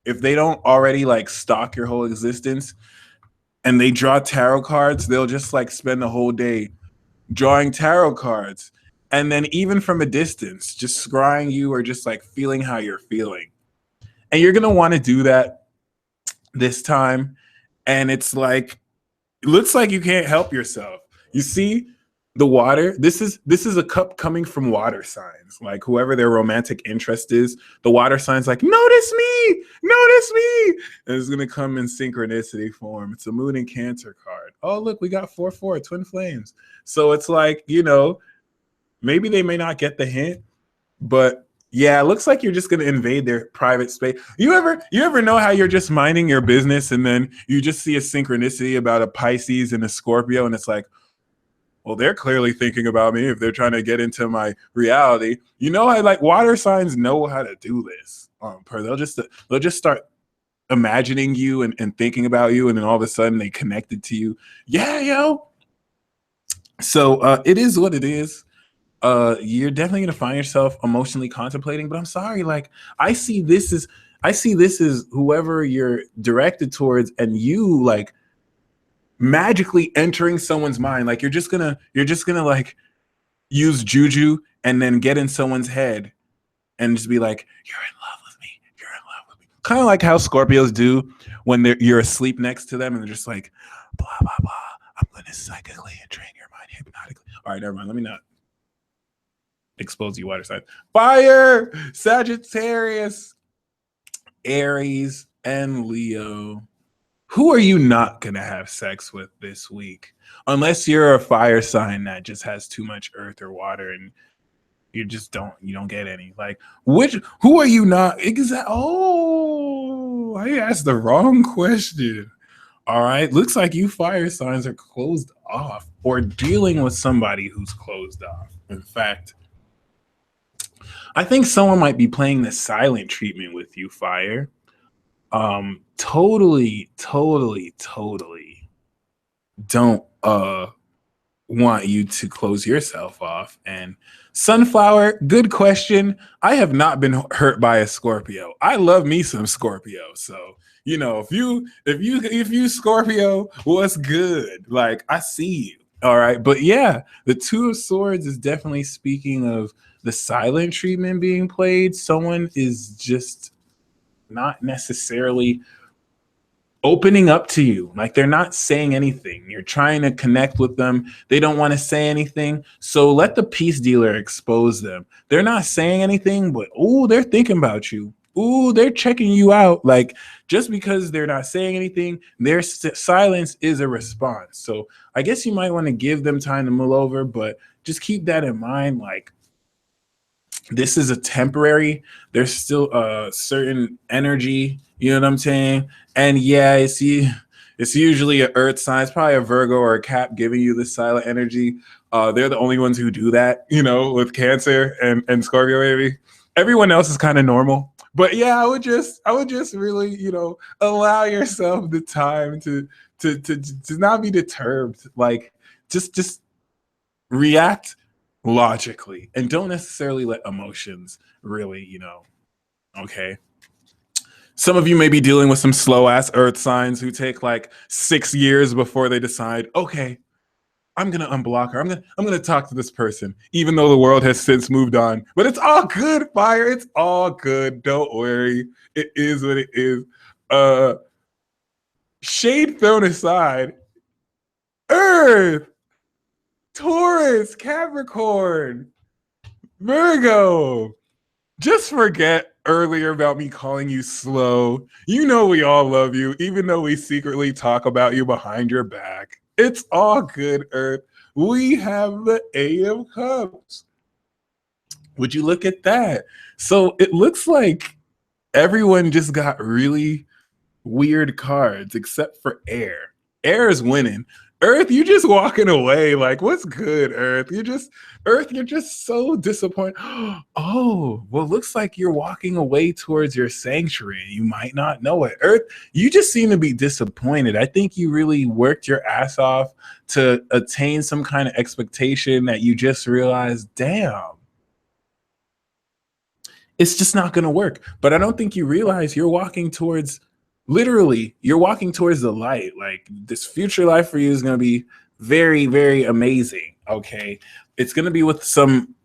If they don't already like stalk your whole existence and they draw tarot cards, they'll just like spend the whole day drawing tarot cards. And then even from a distance, just scrying you or just like feeling how you're feeling. And you're going to want to do that this time. And it's like, it looks like you can't help yourself. You see the water. This is a cup coming from water signs. Like whoever their romantic interest is, the water signs like, notice me, notice me. And it's gonna come in synchronicity form. It's a Moon and Cancer card. Oh, look, we got 4-4 twin flames. So it's like, you know, maybe they may not get the hint, but yeah, it looks like you're just gonna invade their private space. You ever know how you're just minding your business and then you just see a synchronicity about a Pisces and a Scorpio, and it's like, well, they're clearly thinking about me if they're trying to get into my reality. You know, I like water signs know how to do this. They'll just start imagining you and thinking about you, and then all of a sudden they connected to you. Yeah, yo. So it is what it is. You're definitely gonna find yourself emotionally contemplating, but I'm sorry, like I see this as whoever you're directed towards, and you like magically entering someone's mind. Like you're just gonna like use juju and then get in someone's head and just be like, you're in love with me, you're in love with me. Kind of like how Scorpios do when you're asleep next to them and they're just like, blah blah blah, I'm gonna psychically drain your mind hypnotically. All right, never mind, let me not expose you water signs. Fire, Sagittarius, Aries, and Leo. Who are you not gonna have sex with this week? Unless you're a fire sign that just has too much earth or water and you don't get any. Like who are you not? Oh, I asked the wrong question. All right. Looks like you fire signs are closed off or dealing with somebody who's closed off. In fact, I think someone might be playing the silent treatment with you, fire. Totally don't want you to close yourself off. And Sunflower, good question. I have not been hurt by a Scorpio. I love me some Scorpio. So, you know, if you Scorpio, what's good? Like I see you. All right. But yeah, the Two of Swords is definitely speaking of the silent treatment being played. Someone is just not necessarily opening up to you. Like they're not saying anything. You're trying to connect with them. They don't want to say anything. So let the peace dealer expose them. They're not saying anything, but they're thinking about you. They're checking you out. Like just because they're not saying anything, their silence is a response. So I guess you might want to give them time to mull over, but just keep that in mind. Like this is a temporary, there's still a certain energy, you know what I'm saying? And yeah, it's usually an earth sign. It's probably a Virgo or a Cap giving you the silent energy. They're the only ones who do that, you know, with Cancer and Scorpio, maybe. Everyone else is kind of normal. But yeah, I would just really, you know, allow yourself the time to not be disturbed. Like just react logically and don't necessarily let emotions really, you know, okay. Some of you may be dealing with some slow ass earth signs who take like 6 years before they decide, okay, I'm gonna unblock her. I'm gonna talk to this person, even though the world has since moved on. But it's all good, fire. It's all good. Don't worry. It is what it is. Uh Shade thrown aside. Earth, Taurus, Capricorn, Virgo. Just forget earlier about me calling you slow. You know we all love you, even though we secretly talk about you behind your back. It's all good, Earth. We have the Eight of Cups. Would you look at that? So it looks like everyone just got really weird cards except for air. Air is winning. Earth, you just walking away. Like, what's good, Earth? Earth, you're just so disappointed. Oh, well, looks like you're walking away towards your sanctuary. You might not know it. Earth, you just seem to be disappointed. I think you really worked your ass off to attain some kind of expectation that you just realized, damn, it's just not going to work. But I don't think you realize you're walking towards, literally, you're walking towards the light. Like, this future life for you is going to be very, very amazing. Okay. It's going to be with some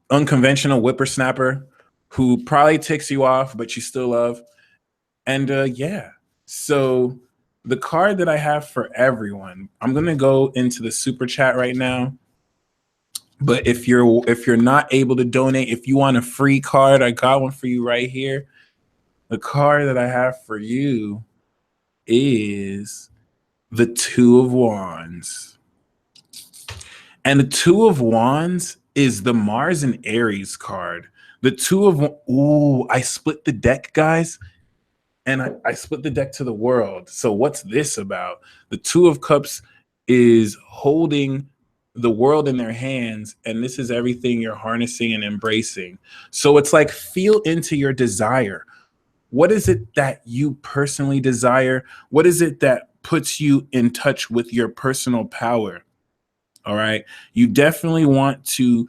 unconventional whippersnapper who probably ticks you off, but you still love. And yeah. So the card that I have for everyone, I'm going to go into the super chat right now. But if you're not able to donate, if you want a free card, I got one for you right here. The card that I have for you is the Two of Wands. And the Two of Wands is the Mars and Aries card. The Two of, ooh, I split the deck, guys. And I split the deck to the world. So what's this about? The Two of Cups is holding the world in their hands, and this is everything you're harnessing and embracing. So it's like, feel into your desire. What is it that you personally desire? What is it that puts you in touch with your personal power? All right. You definitely want to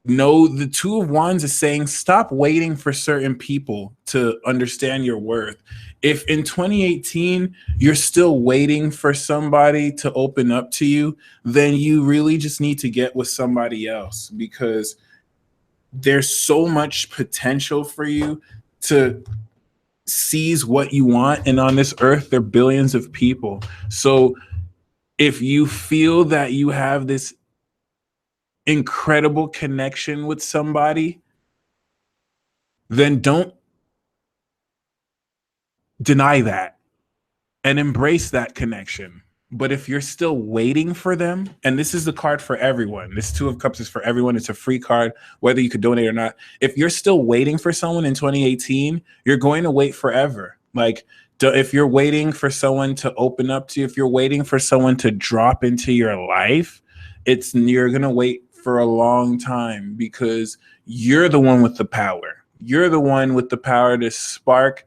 know the Two of Wands is saying, stop waiting for certain people to understand your worth. If in 2018 you're still waiting for somebody to open up to you, then you really just need to get with somebody else, because there's so much potential for you to seize what you want. And on this earth, there are billions of people. So if you feel that you have this incredible connection with somebody, then don't deny that and embrace that connection. But if you're still waiting for them, and this is the card for everyone, this Two of Cups is for everyone. It's a free card, whether you could donate or not. If you're still waiting for someone in 2018, you're going to wait forever. Like, if you're waiting for someone to open up to you, if you're waiting for someone to drop into your life, you're going to wait for a long time, because you're the one with the power. You're the one with the power to spark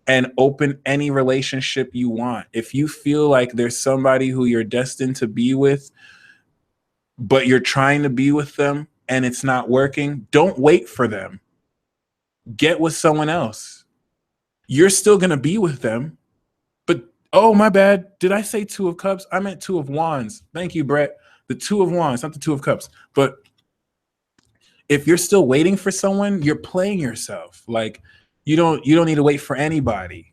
and open any relationship you want. If you feel like there's somebody who you're destined to be with, but you're trying to be with them and it's not working, don't wait for them. Get with someone else. You're still going to be with them, but oh, my bad. Did I say Two of Cups? I meant Two of Wands. Thank you, Brett. The Two of Wands, not the Two of Cups. But if you're still waiting for someone, you're playing yourself. Like, you don't need to wait for anybody.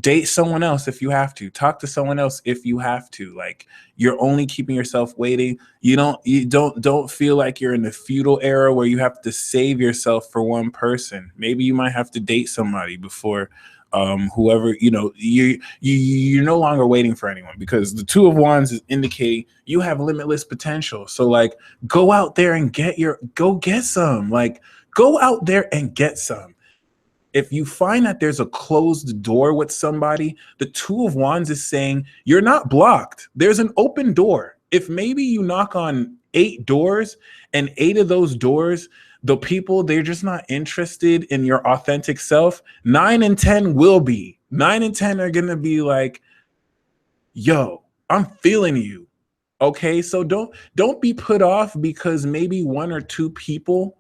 Date someone else if you have to. Talk to someone else if you have to. Like, you're only keeping yourself waiting. You don't feel like you're in the feudal era where you have to save yourself for one person. Maybe you might have to date somebody before whoever, you're no longer waiting for anyone, because the Two of Wands is indicating you have limitless potential. So like, go out there and get some. Like, go out there and get some. If you find that there's a closed door with somebody, the Two of Wands is saying you're not blocked. There's an open door. If maybe you knock on 8 doors and 8 of those doors, the people, they're just not interested in your authentic self, 9 and 10 will be. 9 and 10 are going to be like, yo, I'm feeling you. Okay, so don't be put off because maybe 1 or 2 people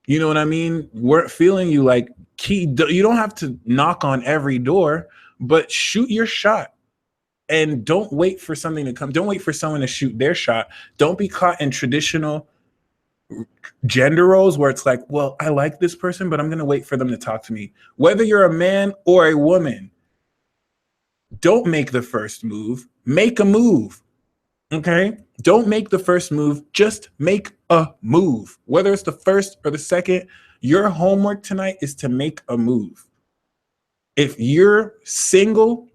you know what I mean, we're feeling you. Like, you don't have to knock on every door, but shoot your shot. And don't wait for something to come. Don't wait for someone to shoot their shot. Don't be caught in traditional gender roles where it's like, well, I like this person, but I'm going to wait for them to talk to me. Whether you're a man or a woman, don't make the first move. Make a move. Okay? Don't make the first move. Just make a move. Whether it's the first or the second, your homework tonight is to make a move. If you're single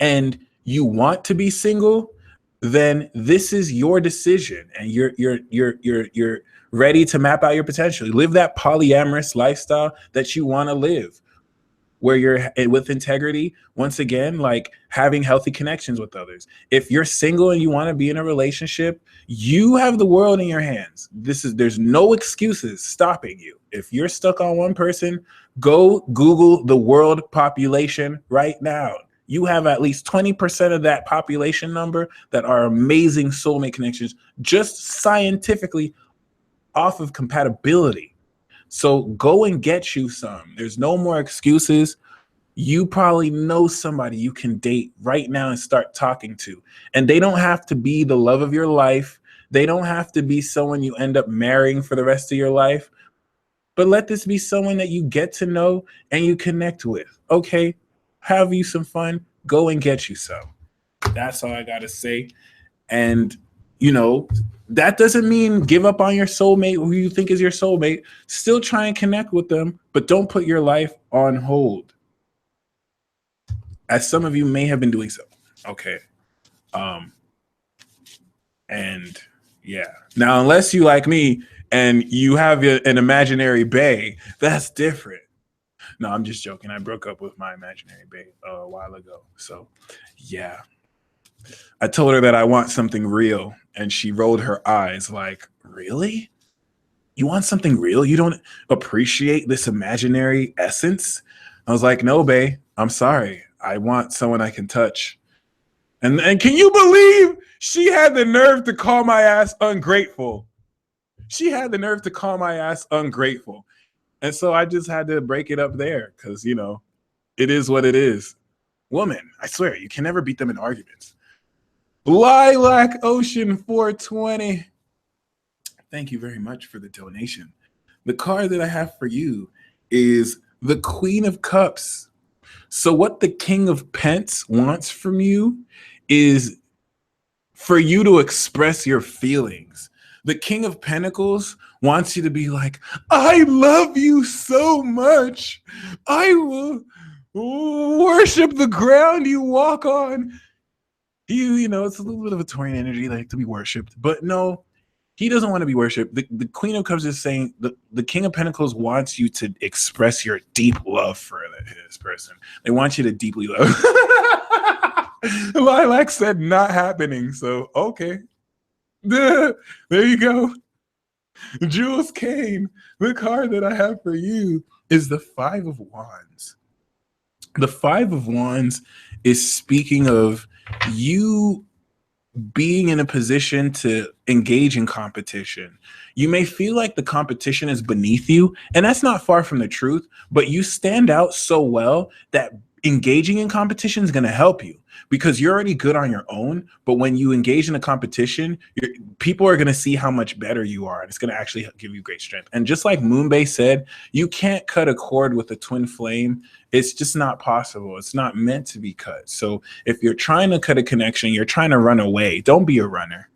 and you want to be single, then this is your decision, and you're ready to map out your potential. Live that polyamorous lifestyle that you want to live, where you're with integrity, once again, like having healthy connections with others. If you're single and you want to be in a relationship, you have the world in your hands. There's no excuses stopping you. If you're stuck on one person, go Google the world population right now. You have at least 20% of that population number that are amazing soulmate connections, just scientifically off of compatibility. So go and get you some. There's no more excuses. You probably know somebody you can date right now and start talking to. And they don't have to be the love of your life. They don't have to be someone you end up marrying for the rest of your life. But let this be someone that you get to know and you connect with. Okay, have you some fun. Go and get you some. That's all I got to say. And, that doesn't mean give up on your soulmate who you think is your soulmate. Still try and connect with them, but don't put your life on hold, as some of you may have been doing so. Okay. And yeah. Now, unless you like me and you have an imaginary bae, that's different. No, I'm just joking. I broke up with my imaginary bae a while ago. So, yeah. I told her that I want something real, and she rolled her eyes like, really? You want something real? You don't appreciate this imaginary essence? I was like, no, bae, I'm sorry. I want someone I can touch. And can you believe she had the nerve to call my ass ungrateful? She had the nerve to call my ass ungrateful. And so I just had to break it up there because, it is what it is. Woman, I swear, you can never beat them in arguments. Lilac Ocean 420. Thank you very much for the donation. The card that I have for you is the Queen of Cups. So what the King of Pence wants from you is for you to express your feelings. The King of Pentacles wants you to be like, I love you so much. I will worship the ground you walk on. It's a little bit of a Taurian energy, like to be worshipped. But no, he doesn't want to be worshipped. The Queen of Cups is saying the King of Pentacles wants you to express your deep love for this person. They want you to deeply love. Lilac said not happening. So, okay. There you go. Jules Kane, the card that I have for you is the Five of Wands. The Five of Wands is speaking of you being in a position to engage in competition. You may feel like the competition is beneath you, and that's not far from the truth, but you stand out so well that engaging in competition is going to help you because you're already good on your own. But when you engage in a competition, people are going to see how much better you are, and it's going to actually give you great strength. And just like Moonbay said, you can't cut a cord with a twin flame. It's just not possible. It's not meant to be cut. So if you're trying to cut a connection, you're trying to run away. Don't be a runner.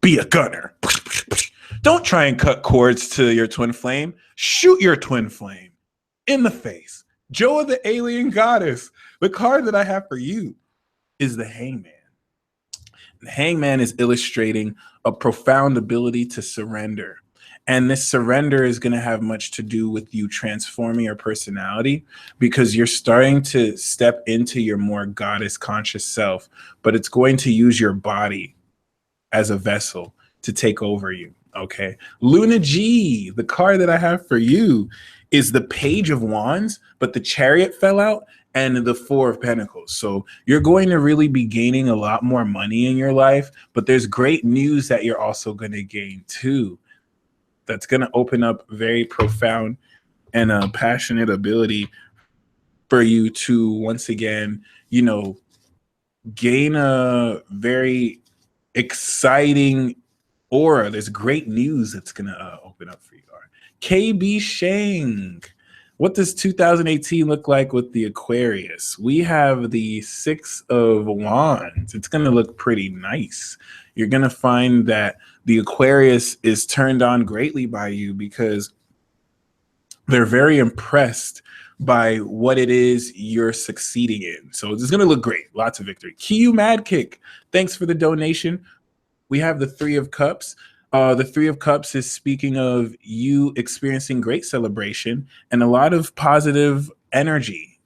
Be a gunner. Don't try and cut cords to your twin flame. Shoot your twin flame in the face. Joa the Alien Goddess. The card that I have for you is the Hangman. The Hangman is illustrating a profound ability to surrender. And this surrender is going to have much to do with you transforming your personality because you're starting to step into your more goddess conscious self, but it's going to use your body as a vessel to take over you. Okay. Luna G, the card that I have for you is the Page of Wands, but the Chariot fell out and the Four of Pentacles. So you're going to really be gaining a lot more money in your life, but there's great news that you're also going to gain too. That's going to open up very profound and passionate ability for you to once again, gain a very exciting aura. There's great news that's going to open up for you. KB Shang. What does 2018 look like with the Aquarius? We have the Six of Wands. It's going to look pretty nice. You're going to find that the Aquarius is turned on greatly by you because they're very impressed by what it is you're succeeding in. So it's going to look great. Lots of victory. Kiyu Mad Kick, thanks for the donation. We have the Three of Cups. The Three of Cups is speaking of you experiencing great celebration and a lot of positive energy.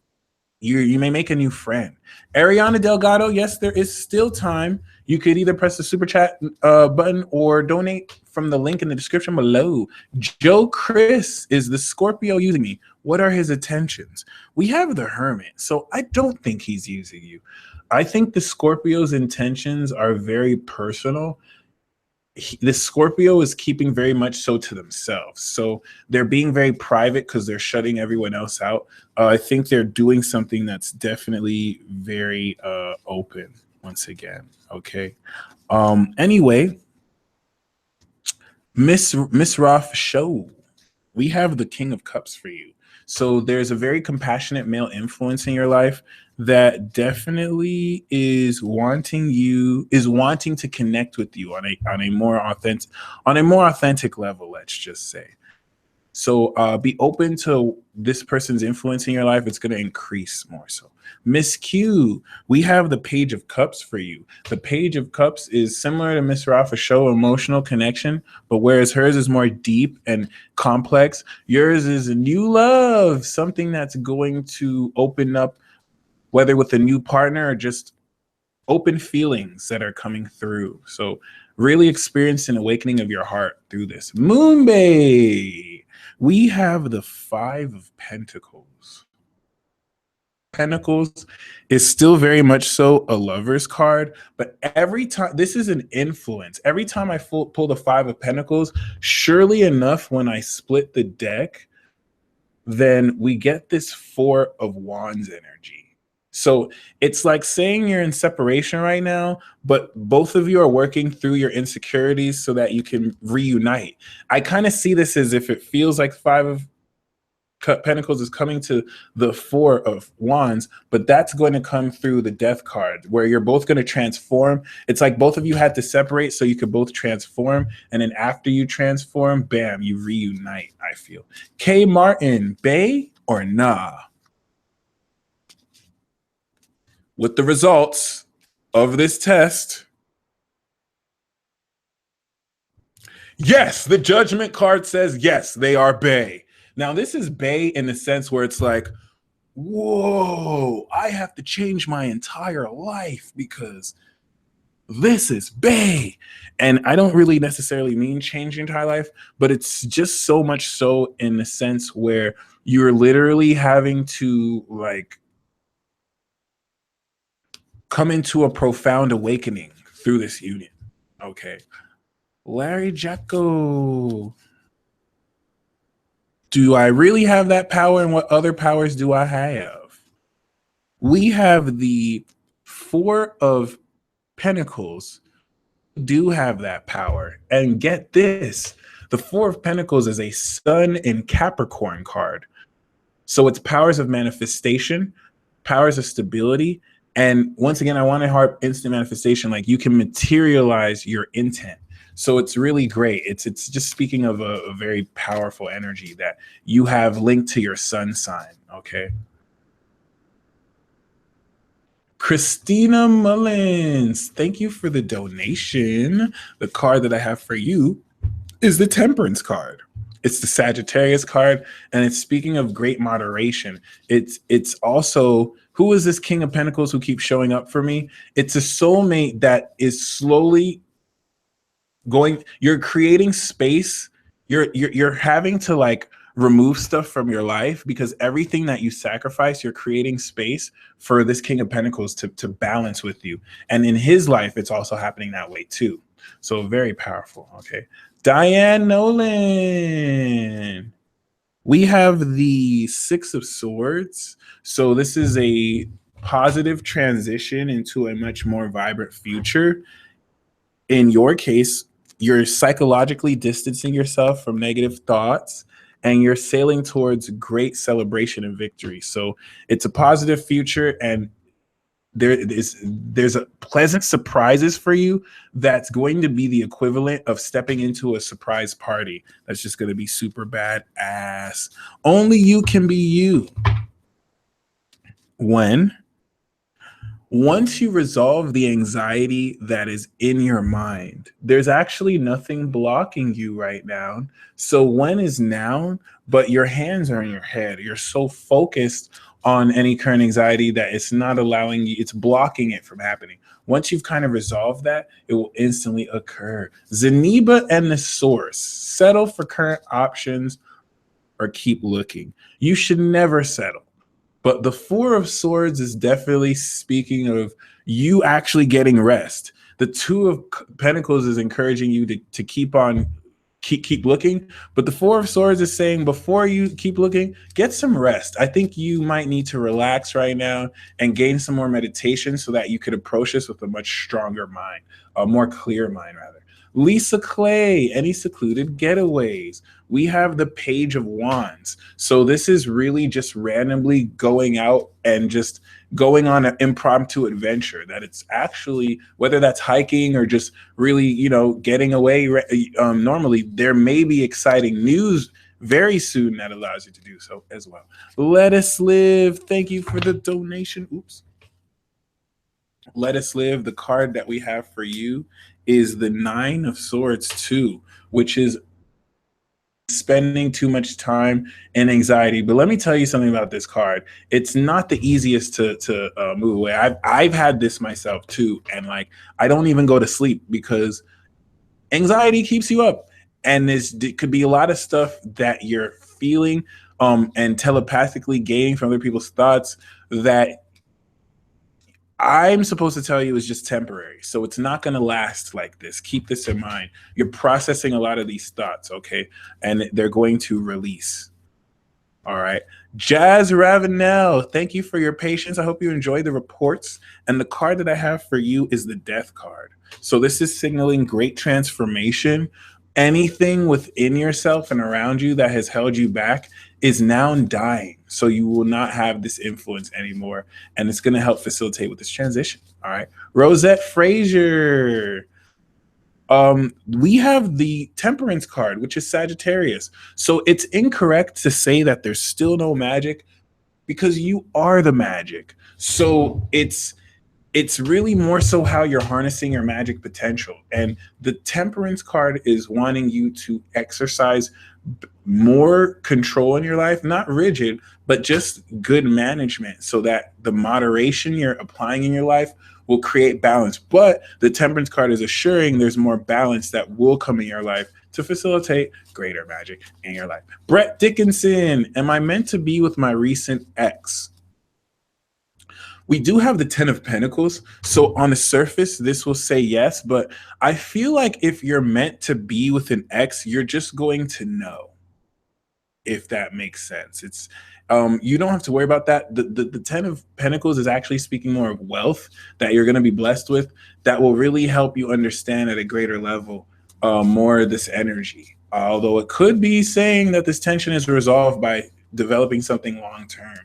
You may make a new friend. Ariana Delgado, yes, there is still time. You could either press the super chat button or donate from the link in the description below. Joe Chris is the Scorpio using me. What are his intentions? We have the Hermit, so I don't think he's using you. I think the Scorpio's intentions are very personal. The Scorpio is keeping very much so to themselves. So they're being very private because they're shutting everyone else out. I think they're doing something that's definitely very open once again. Okay. Anyway, Miss Roth Show, we have the King of Cups for you. So there's a very compassionate male influence in your life that definitely is wanting to connect with you on a more authentic level, let's just say. So be open to this person's influence in your life. It's going to increase more so. Miss Q, we have the Page of Cups for you. The Page of Cups is similar to Miss Rafa Show, emotional connection, but whereas hers is more deep and complex, yours is a new love, something that's going to open up, whether with a new partner or just open feelings that are coming through. So really experience an awakening of your heart through this. Moonbay, we have the Five of Pentacles. Pentacles is still very much so a lover's card, but every time, this is an influence. Every time I pull the Five of Pentacles, surely enough, when I split the deck, then we get this Four of Wands energy. So it's like saying you're in separation right now, but both of you are working through your insecurities so that you can reunite. I kind of see this as if it feels like Five of Pentacles is coming to the Four of Wands, but that's going to come through the Death card where you're both going to transform. It's like both of you had to separate so you could both transform. And then after you transform, bam, you reunite, I feel. K Martin, Bay or nah? With the results of this test, yes, the Judgment card says yes, they are Bay. Now, this is Bay in the sense where it's like, whoa, I have to change my entire life because this is Bay. And I don't really necessarily mean change your entire life, but it's just so much so in the sense where you're literally having to like come into a profound awakening through this union. Okay. Larry Jacko. Do I really have that power, and what other powers do I have? We have the Four of Pentacles. Do have that power. And get this, the Four of Pentacles is a Sun in Capricorn card. So it's powers of manifestation, powers of stability. And once again, I want to harp instant manifestation, like you can materialize your intent. So it's really great. It's just speaking of a very powerful energy that you have linked to your sun sign. Okay. Christina Mullins, thank you for the donation. The card that I have for you is the Temperance card. It's the Sagittarius card, and it's speaking of great moderation. It's also, who is this King of Pentacles who keeps showing up for me? It's a soulmate that is slowly going, you're creating space. You're having to like remove stuff from your life because everything that you sacrifice, you're creating space for this King of Pentacles to balance with you. And in his life, it's also happening that way too. So very powerful. Okay. Diane Nolan. We have the Six of Swords. So this is a positive transition into a much more vibrant future. In your case, you're psychologically distancing yourself from negative thoughts and you're sailing towards great celebration and victory. So it's a positive future, and there's a pleasant surprises for you that's going to be the equivalent of stepping into a surprise party that's just going to be super badass. Only you can be you. When Once you resolve the anxiety that is in your mind, there's actually nothing blocking you right now. So when is now, but your hands are in your head. You're so focused on any current anxiety that it's not allowing you, it's blocking it from happening. Once you've kind of resolved that, it will instantly occur. Zeniba and the source. Settle for current options or keep looking. You should never settle. But the Four of Swords is definitely speaking of you actually getting rest. The Two of Pentacles is encouraging you to keep looking. But the Four of Swords is saying before you keep looking, get some rest. I think you might need to relax right now and gain some more meditation so that you could approach this with a much stronger mind, a more clear mind rather. Lisa Clay, any secluded getaways? We have the Page of Wands. So this is really just randomly going out and just going on an impromptu adventure. That it's actually, whether that's hiking or just really, getting away. Normally, there may be exciting news very soon that allows you to do so as well. Let Us Live. Thank you for the donation. Oops. Let Us Live. The card that we have for you is the Nine of Swords 2, which is spending too much time and anxiety. But let me tell you something about this card. It's not the easiest to move away. I've had this myself too, and like I don't even go to sleep because anxiety keeps you up, and it could be a lot of stuff that you're feeling and telepathically gaining from other people's thoughts that I'm supposed to tell you is just temporary. So it's not going to last like this. Keep this in mind. You're processing a lot of these thoughts, okay? And they're going to release. All right. Jazz Ravenel, thank you for your patience. I hope you enjoy the reports. And the card that I have for you is the Death card. So this is signaling great transformation. Anything within yourself and around you that has held you back is now dying. So you will not have this influence anymore. And it's going to help facilitate with this transition. All right. Rosette Frazier. We have the Temperance card, which is Sagittarius. So it's incorrect to say that there's still no magic because you are the magic. So it's really more so how you're harnessing your magic potential. And the Temperance card is wanting you to exercise more control in your life, not rigid, but just good management so that the moderation you're applying in your life will create balance. But the Temperance card is assuring there's more balance that will come in your life to facilitate greater magic in your life. Brett Dickinson, am I meant to be with my recent ex? We do have the 10 of Pentacles. So on the surface, this will say yes, but I feel like if you're meant to be with an ex, you're just going to know, if that makes sense. It's you don't have to worry about that. The 10 of Pentacles is actually speaking more of wealth that you're going to be blessed with that will really help you understand at a greater level more of this energy. Although it could be saying that this tension is resolved by developing something long-term.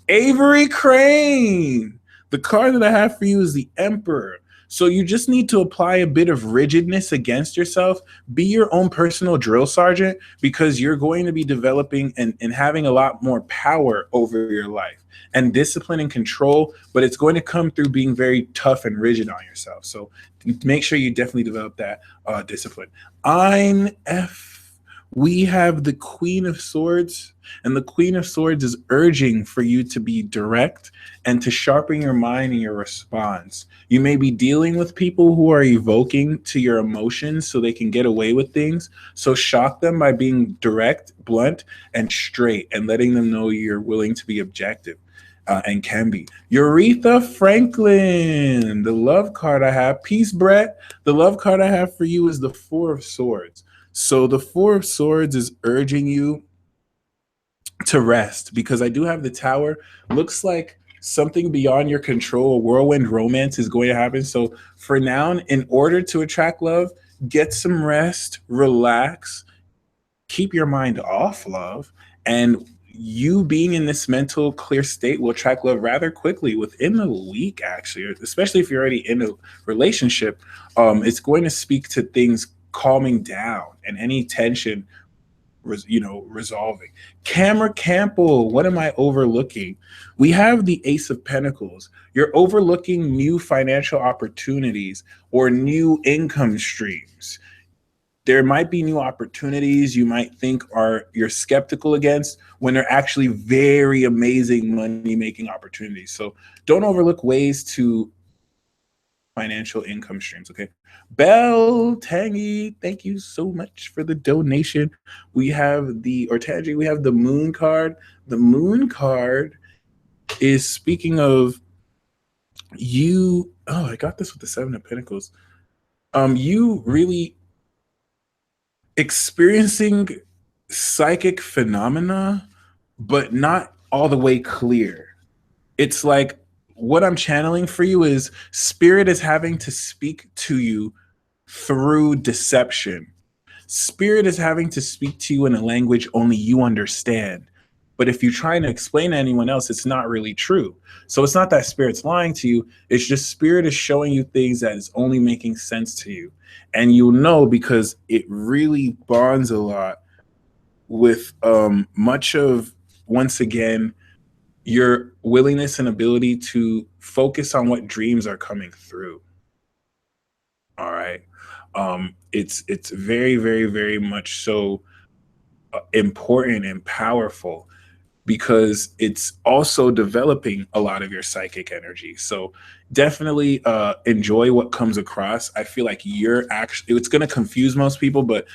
Avery Crane, the card that I have for you is the Emperor. So you just need to apply a bit of rigidness against yourself. Be your own personal drill sergeant because you're going to be developing and having a lot more power over your life and discipline and control, but it's going to come through being very tough and rigid on yourself. So make sure you definitely develop that discipline. We have the Queen of Swords, and the Queen of Swords is urging for you to be direct and to sharpen your mind in your response. You may be dealing with people who are evoking to your emotions so they can get away with things. So shock them by being direct, blunt, and straight and letting them know you're willing to be objective. And can be. Aretha Franklin, the love card I have. Peace, Brett. The love card I have for you is the Four of Swords. So the Four of Swords is urging you to rest because I do have the Tower. Looks like something beyond your control, a whirlwind romance is going to happen. So for now, in order to attract love, get some rest, relax, keep your mind off love, and you being in this mental clear state will attract love rather quickly within a week, actually, especially if you're already in a relationship. It's going to speak to things calming down and any tension, resolving. Camera Campbell, what am I overlooking? We have the Ace of Pentacles. You're overlooking new financial opportunities or new income streams. There might be new opportunities you might think are you're skeptical against when they're actually very amazing money making opportunities. So don't overlook ways to financial income streams. Okay. Bell Tangy, thank you so much for the donation. We have Tangy, we have the Moon card. The Moon card is speaking of you. Oh, I got this with the Seven of Pentacles. You really experiencing psychic phenomena, but not all the way clear. It's like what I'm channeling for you is spirit is having to speak to you through deception. Spirit is having to speak to you in a language only you understand. But if you're trying to explain to anyone else, it's not really true. So it's not that spirit's lying to you. It's just spirit is showing you things that is only making sense to you. And you'll know because it really bonds a lot with much of, once again, your willingness and ability to focus on what dreams are coming through. All right. It's very, very, very much so important and powerful because it's also developing a lot of your psychic energy. So definitely enjoy what comes across. I feel like it's going to confuse most people, but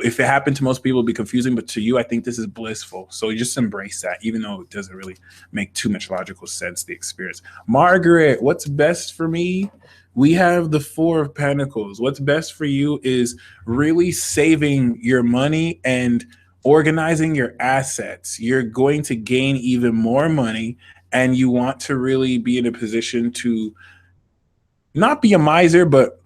if it happened to most people, it'd be confusing, but to you, I think this is blissful. So you just embrace that, even though it doesn't really make too much logical sense, the experience. Margaret, what's best for me? We have the Four of Pentacles. What's best for you is really saving your money and organizing your assets. You're going to gain even more money, and you want to really be in a position to not be a miser, but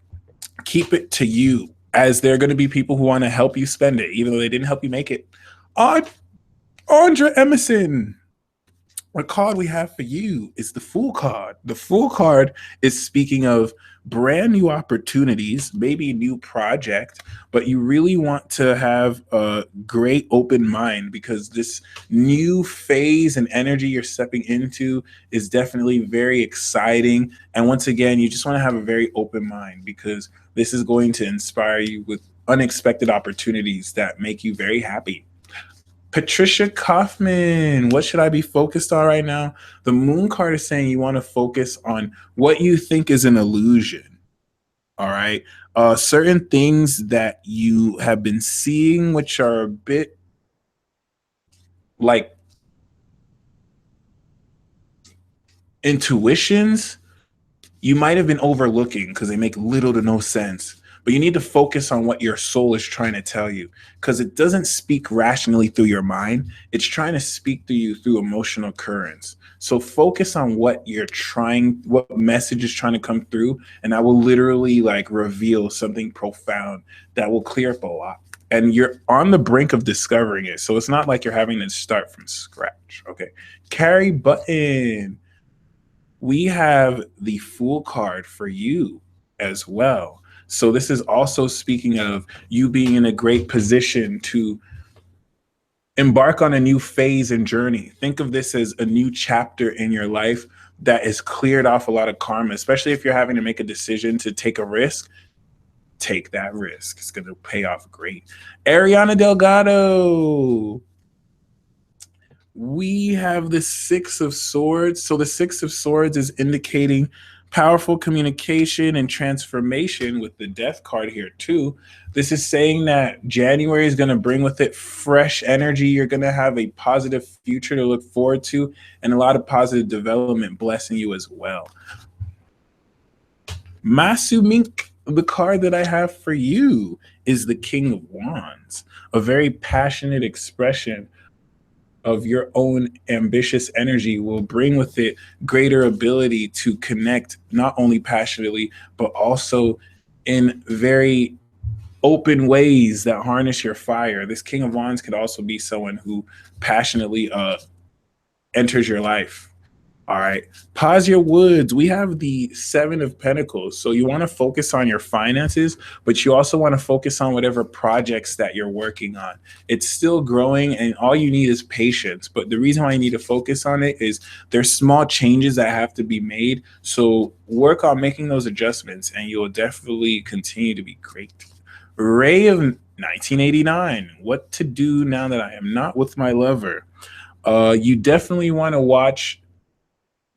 keep it to you, as there are going to be people who want to help you spend it, even though they didn't help you make it. Andra Emerson, what card we have for you is the Fool card. The Fool card is speaking of brand new opportunities, maybe a new project, but you really want to have a great open mind because this new phase and energy you're stepping into is definitely very exciting. And once again, you just want to have a very open mind because this is going to inspire you with unexpected opportunities that make you very happy. Patricia Kaufman, what should I be focused on right now? The Moon card is saying you want to focus on what you think is an illusion. All right. Certain things that you have been seeing, which are a bit like intuitions, you might have been overlooking because they make little to no sense. But you need to focus on what your soul is trying to tell you because it doesn't speak rationally through your mind. It's trying to speak to you through emotional currents. So focus on what message is trying to come through, and that will literally like reveal something profound that will clear up a lot. And you're on the brink of discovering it. So it's not like you're having to start from scratch. Okay. Carrie Button, we have the Fool card for you as well. So this is also speaking of you being in a great position to embark on a new phase and journey. Think of this as a new chapter in your life that has cleared off a lot of karma, especially if you're having to make a decision to take a risk. Take that risk. It's going to pay off great. Ariana Delgado, we have the Six of Swords. So the Six of Swords is indicating powerful communication and transformation with the Death card here too. This is saying that January is going to bring with it fresh energy. You're going to have a positive future to look forward to and a lot of positive development blessing you as well. Masu Mink, the card that I have for you is the King of Wands, a very passionate expression of your own ambitious energy will bring with it greater ability to connect not only passionately, but also in very open ways that harness your fire. This King of Wands could also be someone who passionately enters your life. All right. Pause your woods. We have the Seven of Pentacles. So you want to focus on your finances, but you also want to focus on whatever projects that you're working on. It's still growing and all you need is patience. But the reason why you need to focus on it is there's small changes that have to be made. So work on making those adjustments and you'll definitely continue to be great. Ray of 1989. What to do now that I am not with my lover? You definitely want to watch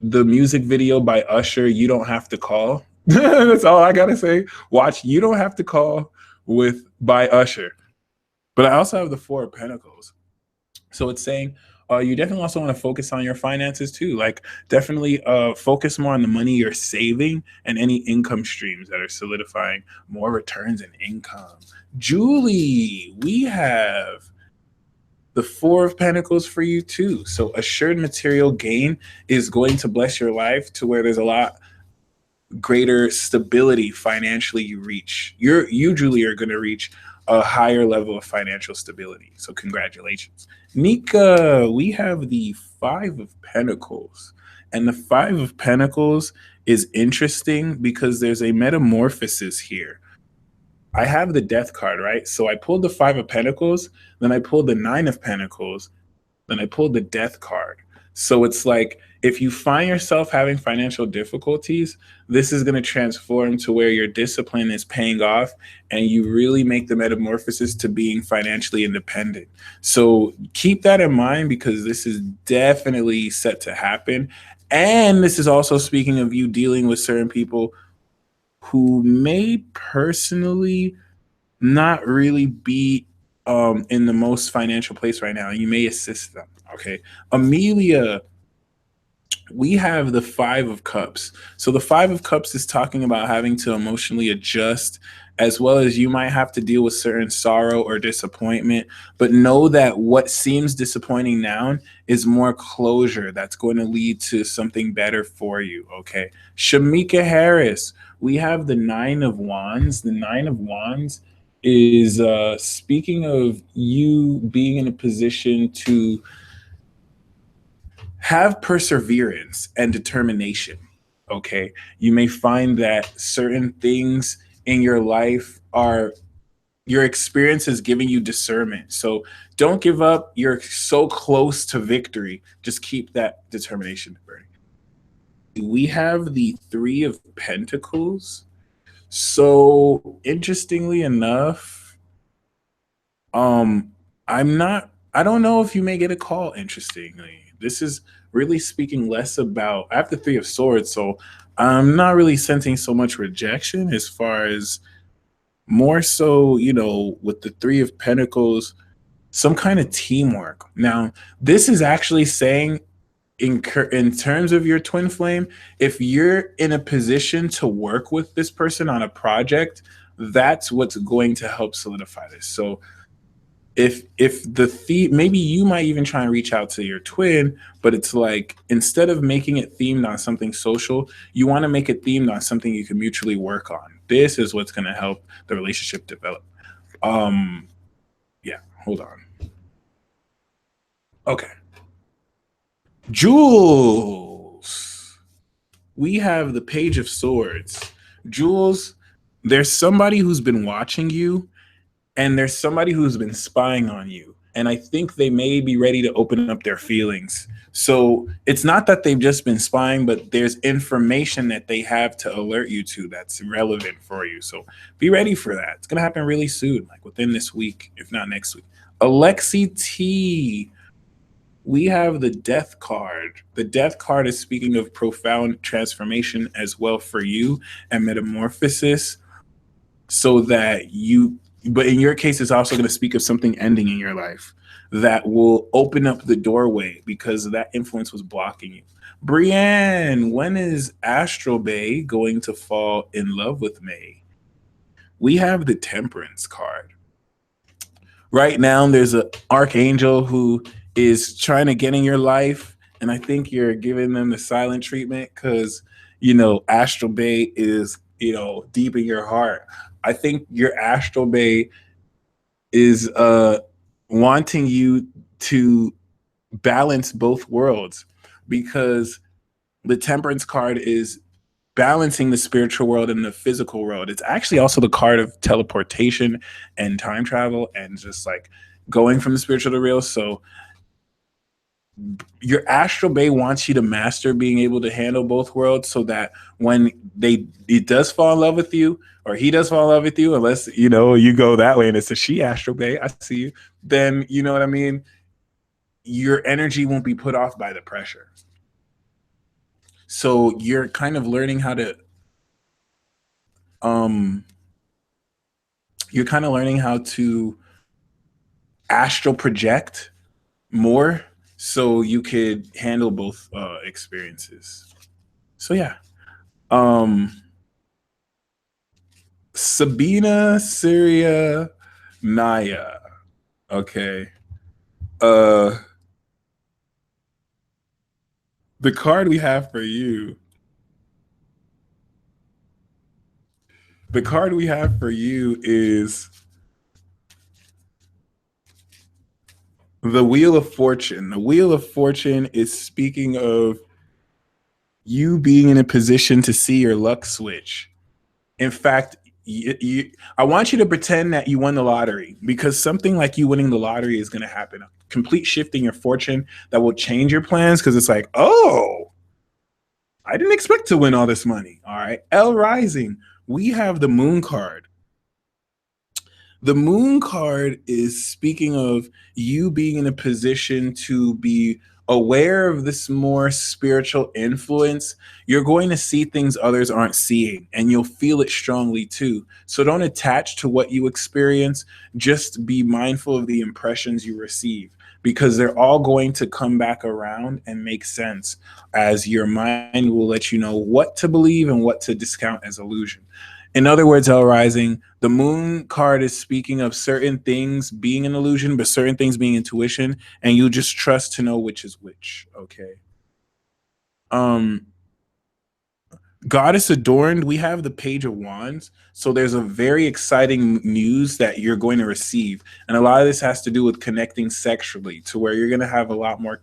the music video by Usher, You Don't Have to Call. That's all I gotta say. Watch You Don't Have to Call with by Usher. But I also have the Four of Pentacles. So it's saying you definitely also want to focus on your finances too. Like definitely focus more on the money you're saving and any income streams that are solidifying more returns and income. Julie, we have the Four of Pentacles for you too. So assured material gain is going to bless your life to where there's a lot greater stability financially you reach. You Julie are going to reach a higher level of financial stability. So congratulations. Nika, we have the Five of Pentacles. And the Five of Pentacles is interesting because there's a metamorphosis here. I have the Death card, right? So I pulled the Five of Pentacles, then I pulled the Nine of Pentacles, then I pulled the Death card. So it's like if you find yourself having financial difficulties, this is going to transform to where your discipline is paying off and you really make the metamorphosis to being financially independent. So keep that in mind because this is definitely set to happen. And this is also speaking of you dealing with certain people who may personally not really be in the most financial place right now. You may assist them. Okay. Amelia, we have the Five of Cups. So the Five of Cups is talking about having to emotionally adjust, as well as you might have to deal with certain sorrow or disappointment. But know that what seems disappointing now is more closure that's going to lead to something better for you. Okay. Shamika Harris, we have the Nine of Wands. The Nine of Wands is speaking of you being in a position to have perseverance and determination. Okay. You may find that certain things in your life are your experience is giving you discernment. So don't give up. You're so close to victory. Just keep that determination burning. We have the Three of Pentacles. So interestingly enough, um, I don't know if you may get a call, interestingly. This is really speaking less about, I have the Three of Swords, so I'm not really sensing so much rejection as far as more so, with the Three of Pentacles, some kind of teamwork. Now, this is actually saying in terms of your twin flame, if you're in a position to work with this person on a project, that's what's going to help solidify this. So if the theme, maybe you might even try and reach out to your twin, but it's like instead of making it themed on something social, you want to make it themed on something you can mutually work on. This is what's going to help the relationship develop. Yeah, hold on. Okay. Jules, we have the Page of Swords. Jules, there's somebody who's been watching you and there's somebody who's been spying on you. And I think they may be ready to open up their feelings. So it's not that they've just been spying, but there's information that they have to alert you to that's relevant for you. So be ready for that. It's going to happen really soon, like within this week, if not next week. Alexi T, we have the Death card. The Death card is speaking of profound transformation as well for you and metamorphosis so that you, but in your case, it's also going to speak of something ending in your life that will open up the doorway because that influence was blocking you. Brienne, when is Astral Bay going to fall in love with May? We have the Temperance card. Right now, there's an archangel who is trying to get in your life, and I think you're giving them the silent treatment because Astral Bay is deep in your heart. I think your Astral Bay is wanting you to balance both worlds, because the Temperance card is balancing the spiritual world and the physical world. It's actually also the card of teleportation and time travel and just like going from the spiritual to real. So your astral bay wants you to master being able to handle both worlds, so that when it does fall in love with you, or he does fall in love with you, unless you go that way and it's a she astral bay, I see you, then you know what I mean, your energy won't be put off by the pressure. So you're kind of learning how to um you're kind of learning how to astral project more, so you could handle both experiences. So yeah. um Sabina, Syria, Naya. Okay. Uh the card we have for you, the card we have for you is the Wheel of Fortune. The Wheel of Fortune is speaking of you being in a position to see your luck switch. In fact, I want you to pretend that you won the lottery, because something like you winning the lottery is going to happen. A complete shift in your fortune that will change your plans, because it's like, oh, I didn't expect to win all this money. All right. L Rising, we have the Moon card. The Moon card is speaking of you being in a position to be aware of this more spiritual influence. You're going to see things others aren't seeing, and you'll feel it strongly too. So don't attach to what you experience. Just be mindful of the impressions you receive, because they're all going to come back around and make sense, as your mind will let you know what to believe and what to discount as illusion. In other words, L Rising, the Moon card is speaking of certain things being an illusion, but certain things being intuition, and you just trust to know which is which. Okay. Um, Goddess Adorned, we have the Page of Wands. So there's a very exciting news that you're going to receive. And a lot of this has to do with connecting sexually, to where you're going to have a lot more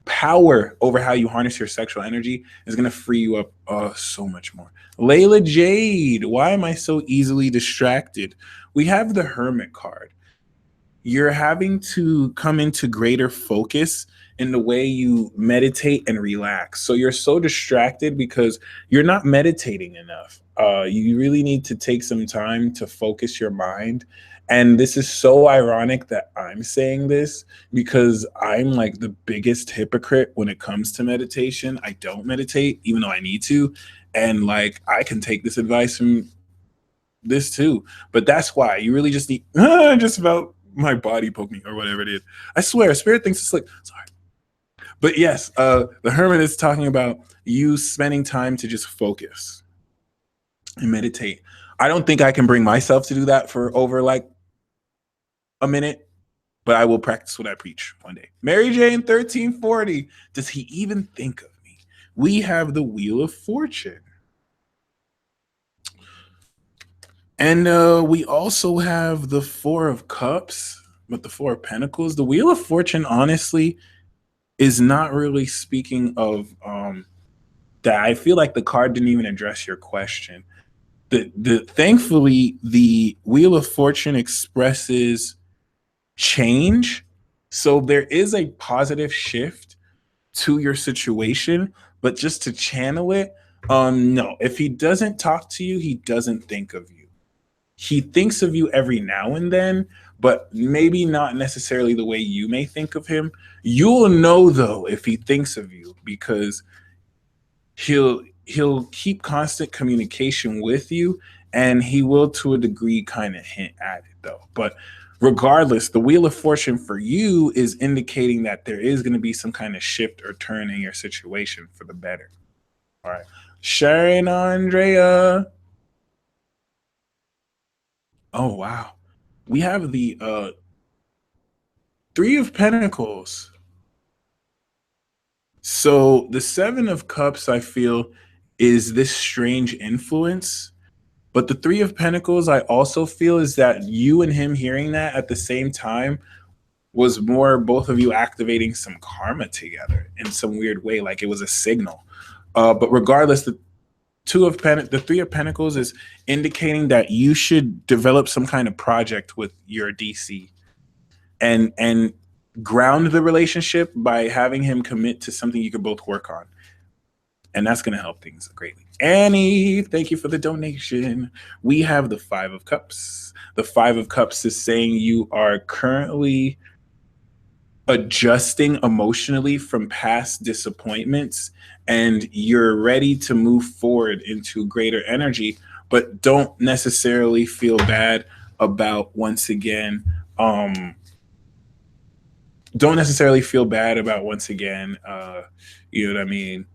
power over how you harness your sexual energy. Is going to free you up so much more. Layla Jade, why am I so easily distracted? We have the Hermit card. You're having to come into greater focus in the way you meditate and relax. So you're so distracted because you're not meditating enough. You really need to take some time to focus your mind. And this is so ironic that I'm saying this, because I'm like the biggest hypocrite when it comes to meditation. I don't meditate, even though I need to. And like, I can take this advice from this too. But that's why you really just need just about my body poke me or whatever it is. I swear, spirit thinks it's like sorry. But yes, the hermit is talking about you spending time to just focus and meditate. I don't think I can bring myself to do that for over like a minute, but I will practice what I preach one day. Mary Jane 1340. Does he even think of me? We have the Wheel of Fortune. And we also have the Four of Cups, but the Four of Pentacles. The Wheel of Fortune, honestly, is not really speaking of that. I feel like the card didn't even address your question. The thankfully, the Wheel of Fortune expresses change. So there is a positive shift to your situation, but just to channel it, no. If he doesn't talk to you, he doesn't think of you. He thinks of you every now and then, but maybe not necessarily the way you may think of him. You'll know though if he thinks of you, because he'll keep constant communication with you, and he will to a degree kind of hint at it though. But regardless, the Wheel of Fortune for you is indicating that there is going to be some kind of shift or turn in your situation for the better. All right. Sharon Andrea. Oh wow. We have Three of Pentacles. So the Seven of Cups, I feel, is this strange influence. But the Three of Pentacles, I also feel, is that you and him hearing that at the same time was more both of you activating some karma together in some weird way, like it was a signal. But regardless, the Three of Pentacles is indicating that you should develop some kind of project with your DC and ground the relationship by having him commit to something you could both work on. And that's going to help things greatly. Annie, thank you for the donation. We have the Five of Cups. The Five of Cups is saying you are currently adjusting emotionally from past disappointments and you're ready to move forward into greater energy, but don't necessarily feel bad about once again don't necessarily feel bad about once again you know what I mean,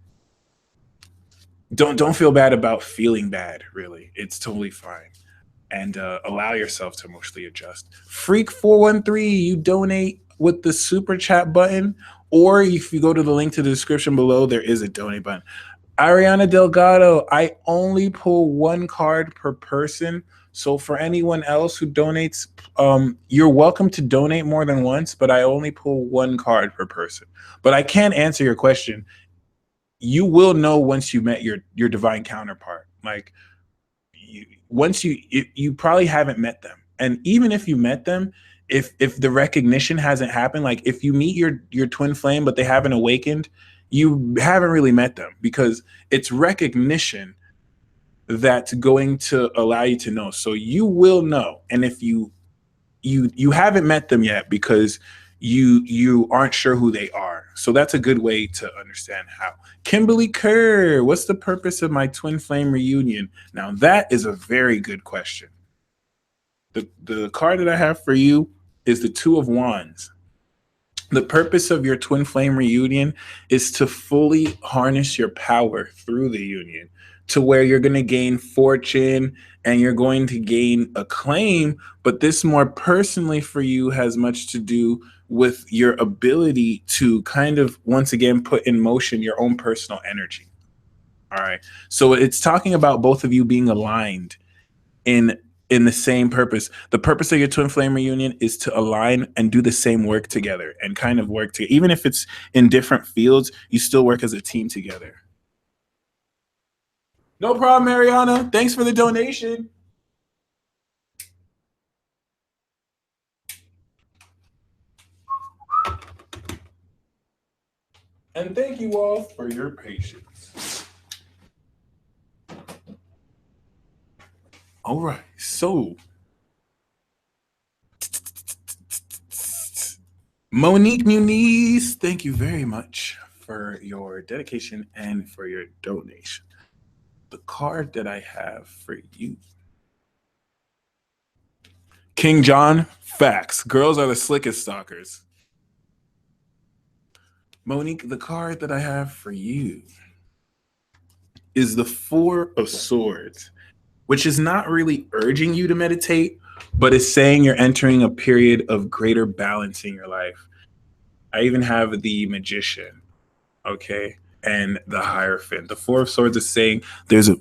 don't feel bad about feeling bad. Really, it's totally fine. And allow yourself to emotionally adjust. Freak 413, you donate with the super chat button, or if you go to the link to the description below, there is a donate button. Ariana Delgado, I only pull one card per person. So for anyone else who donates, you're welcome to donate more than once, but I only pull one card per person. But I can't answer your question. You will know once you met your divine counterpart. Like once you probably haven't met them, and even if you met them, if the recognition hasn't happened, like if you meet your twin flame but they haven't awakened, you haven't really met them, because it's recognition that's going to allow you to know. So you will know. And if you haven't met them yet because you aren't sure who they are. So that's a good way to understand how. Kimberly Kerr, what's the purpose of my twin flame reunion? Now that is a very good question. The card that I have for you is the Two of Wands. The purpose of your twin flame reunion is to fully harness your power through the union to where you're going to gain fortune and you're going to gain acclaim. But this more personally for you has much to do with your ability to kind of once again put in motion your own personal energy. All right. So it's talking about both of you being aligned in the same purpose. The purpose of your twin flame reunion is to align and do the same work together and kind of work together. Even if it's in different fields, you still work as a team together. No problem, Mariana. Thanks for the donation. And thank you all for your patience. All right. So Monique Muniz, thank you very much for your dedication and for your donation. The card that I have for you. King John, facts. Girls are the slickest stalkers. Monique, the card that I have for you is the Four of Swords, which is not really urging you to meditate, but is saying you're entering a period of greater balance in your life. I even have the Magician, okay, and the Hierophant. The Four of Swords is saying there's a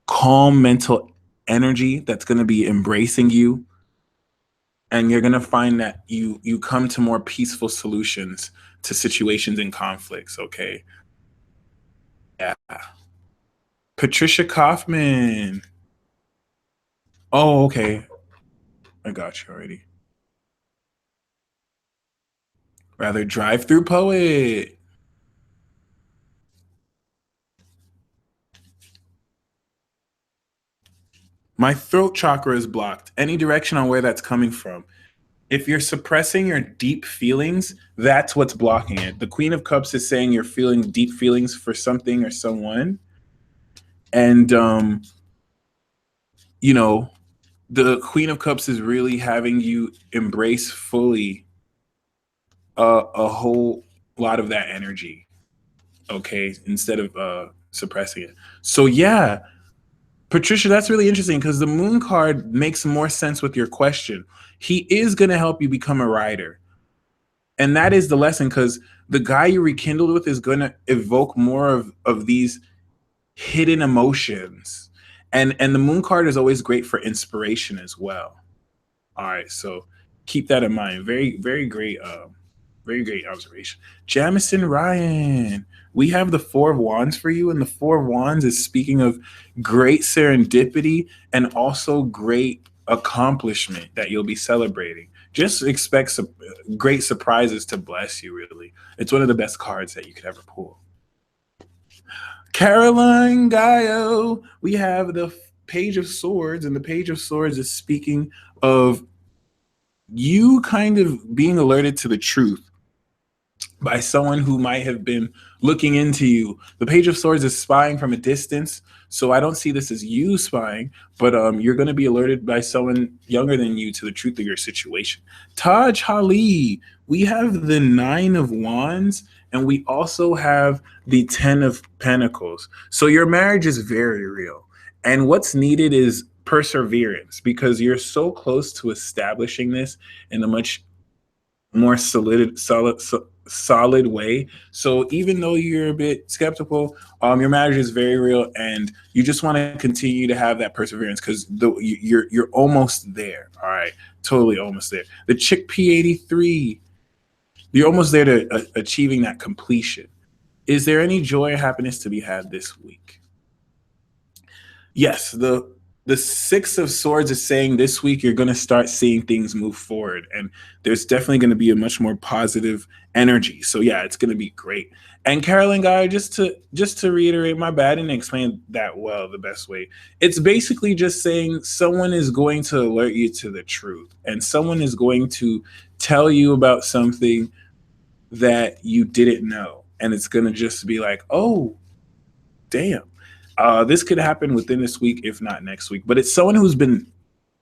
calm mental energy that's going to be embracing you, and you're going to find that you come to more peaceful solutions to situations and conflicts, okay? Yeah. Patricia Kaufman. Oh, okay. I got you already. Rather drive through poet. My throat chakra is blocked. Any direction on where that's coming from. If you're suppressing your deep feelings, that's what's blocking it. The Queen of Cups is saying you're feeling deep feelings for something or someone. And, you know, the Queen of Cups is really having you embrace fully a whole lot of that energy, okay, instead of suppressing it. So, yeah, Patricia, that's really interesting because the Moon card makes more sense with your question. He is going to help you become a writer. And that is the lesson, because the guy you rekindled with is going to evoke more of these hidden emotions. And the moon card is always great for inspiration as well. All right, so keep that in mind. Very great observation. Jamison Ryan, we have the Four of Wands for you, and the Four of Wands is speaking of great serendipity and also great accomplishment that you'll be celebrating. Just expect some great surprises to bless you, really. It's one of the best cards that you could ever pull. Caroline Gaio, we have the Page of Swords, and the Page of Swords is speaking of you kind of being alerted to the truth by someone who might have been looking into you. The Page of Swords is spying from a distance, so I don't see this as you spying, but you're going to be alerted by someone younger than you to the truth of your situation. Taj Hali, we have the Nine of Wands, and we also have the Ten of Pentacles. So your marriage is very real. And what's needed is perseverance, because you're so close to establishing this in a much more solid way. So even though you're a bit skeptical, your marriage is very real, and you just want to continue to have that perseverance, because you're almost there. All right, totally almost there. The Chickpea 83, you're almost there to achieving that completion. Is there any joy or happiness to be had this week? Yes, the Six of Swords is saying this week you're going to start seeing things move forward, and there's definitely going to be a much more positive energy. So yeah, it's going to be great. And Carolyn Guy, just to reiterate, my bad, I didn't explain that well the best way. It's basically just saying someone is going to alert you to the truth, and someone is going to tell you about something that you didn't know, and it's going to just be like, oh, damn. This could happen within this week, if not next week. But it's someone who's been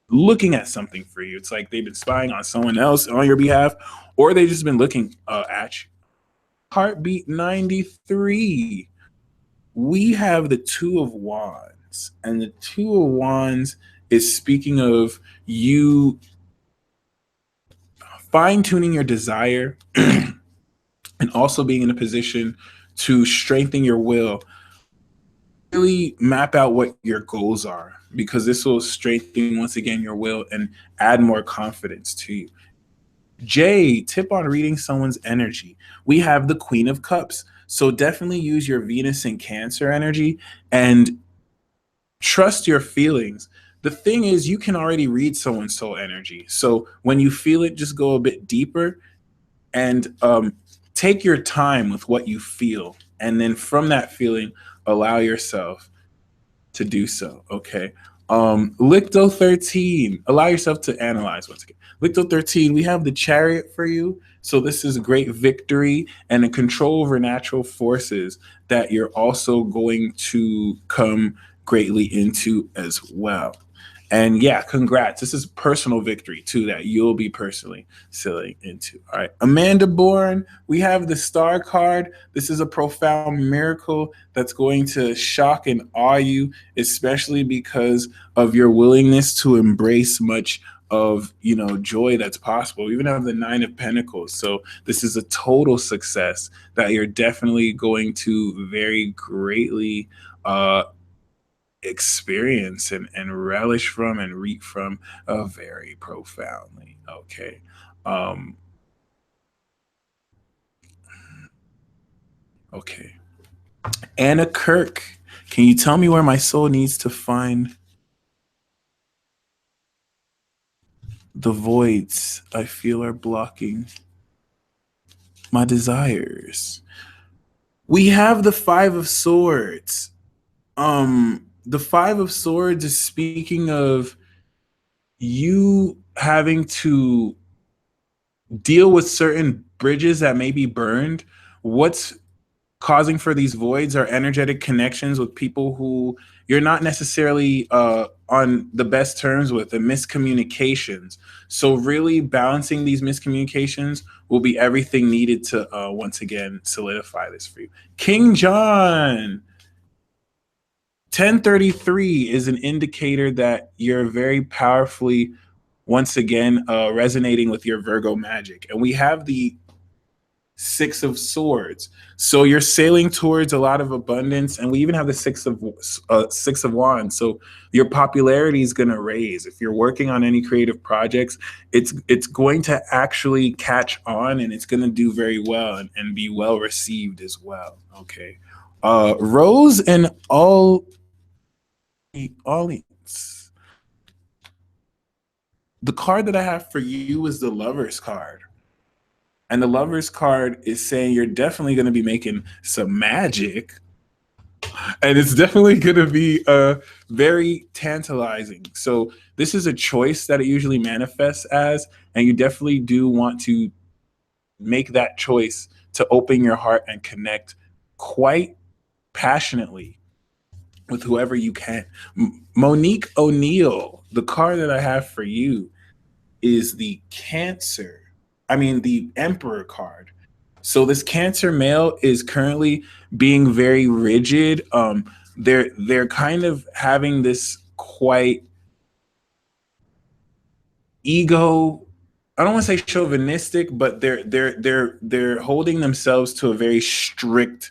looking at something for you. It's like they've been spying on someone else on your behalf, or they've just been looking at you. Heartbeat 93. We have the Two of Wands, and the Two of Wands is speaking of you fine-tuning your desire and also being in a position to strengthen your will. Really map out what your goals are, because this will strengthen once again your will and add more confidence to you. Jay, tip on reading someone's energy. We have the Queen of Cups. So definitely use your Venus and Cancer energy and trust your feelings. The thing is, you can already read someone's soul energy. So when you feel it, just go a bit deeper and take your time with what you feel. And then from that feeling, allow yourself to do so. Okay. Licto 13, allow yourself to analyze once again. Licto 13, we have the Chariot for you. So this is great victory and a control over natural forces that you're also going to come greatly into as well. And yeah, congrats. This is personal victory too that you'll be personally sailing into. All right. Amanda Bourne, we have the Star card. This is a profound miracle that's going to shock and awe you, especially because of your willingness to embrace much of joy that's possible. We even have the Nine of Pentacles. So this is a total success that you're definitely going to very greatly experience and relish from and reap from very profoundly. Okay. Okay. Anna Kirk, can you tell me where my soul needs to find the voids I feel are blocking my desires? We have the Five of Swords. The Five of Swords is speaking of you having to deal with certain bridges that may be burned. What's causing for these voids are energetic connections with people who you're not necessarily on the best terms with, and miscommunications. So really balancing these miscommunications will be everything needed to once again solidify this for you. King John, 1033 is an indicator that you're very powerfully once again resonating with your Virgo magic. And we have the Six of Swords. So you're sailing towards a lot of abundance, and we even have the Six of Wands. So your popularity is going to raise. If you're working on any creative projects, it's going to actually catch on, and it's going to do very well and be well received as well. Okay, Rose and all audience. The card that I have for you is the Lover's card. And the Lover's card is saying you're definitely going to be making some magic. And it's definitely going to be very tantalizing. So this is a choice that it usually manifests as. And you definitely do want to make that choice to open your heart and connect quite passionately with whoever you can. Monique O'Neill, the card that I have for you is the the Emperor card. So this Cancer male is currently being very rigid. They're kind of having this quite ego. I don't want to say chauvinistic, but they're holding themselves to a very strict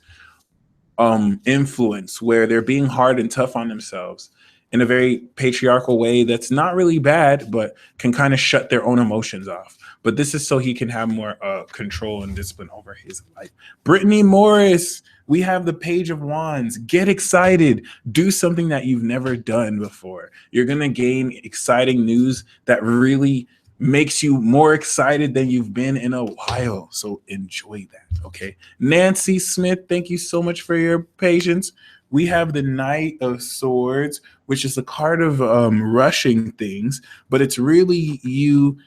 influence where they're being hard and tough on themselves in a very patriarchal way that's not really bad, but can kind of shut their own emotions off. But this is so he can have more control and discipline over his life. Brittany Morris, we have the Page of Wands. Get excited. Do something that you've never done before. You're going to gain exciting news that really makes you more excited than you've been in a while. So enjoy that. Okay. Nancy Smith, thank you so much for your patience. We have the Knight of Swords, which is a card of rushing things, but it's really you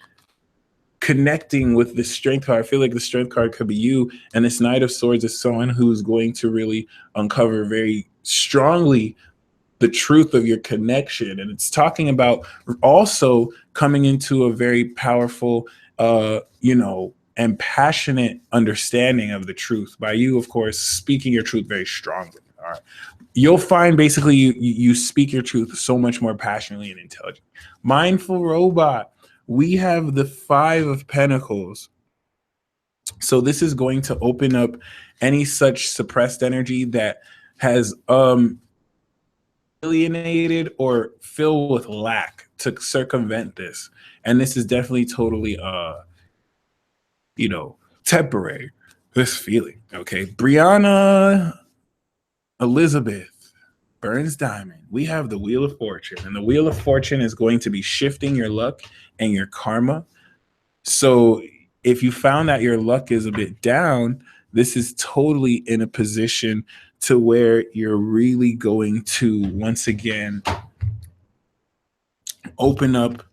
connecting with the Strength card. I feel like the Strength card could be you, and this Knight of Swords is someone who's going to really uncover very strongly the truth of your connection. And it's talking about also coming into a very powerful, and passionate understanding of the truth by you, of course, speaking your truth very strongly. All right. You'll find basically you speak your truth so much more passionately and intelligently. Mindful Robot, we have the Five of Pentacles. So this is going to open up any such suppressed energy that has alienated or filled with lack to circumvent this. And this is definitely totally temporary, this feeling. Okay. Brianna Elizabeth Burns Diamond, we have the Wheel of Fortune, and the Wheel of Fortune is going to be shifting your luck and your karma. So if you found that your luck is a bit down, this is totally in a position to where you're really going to once again open up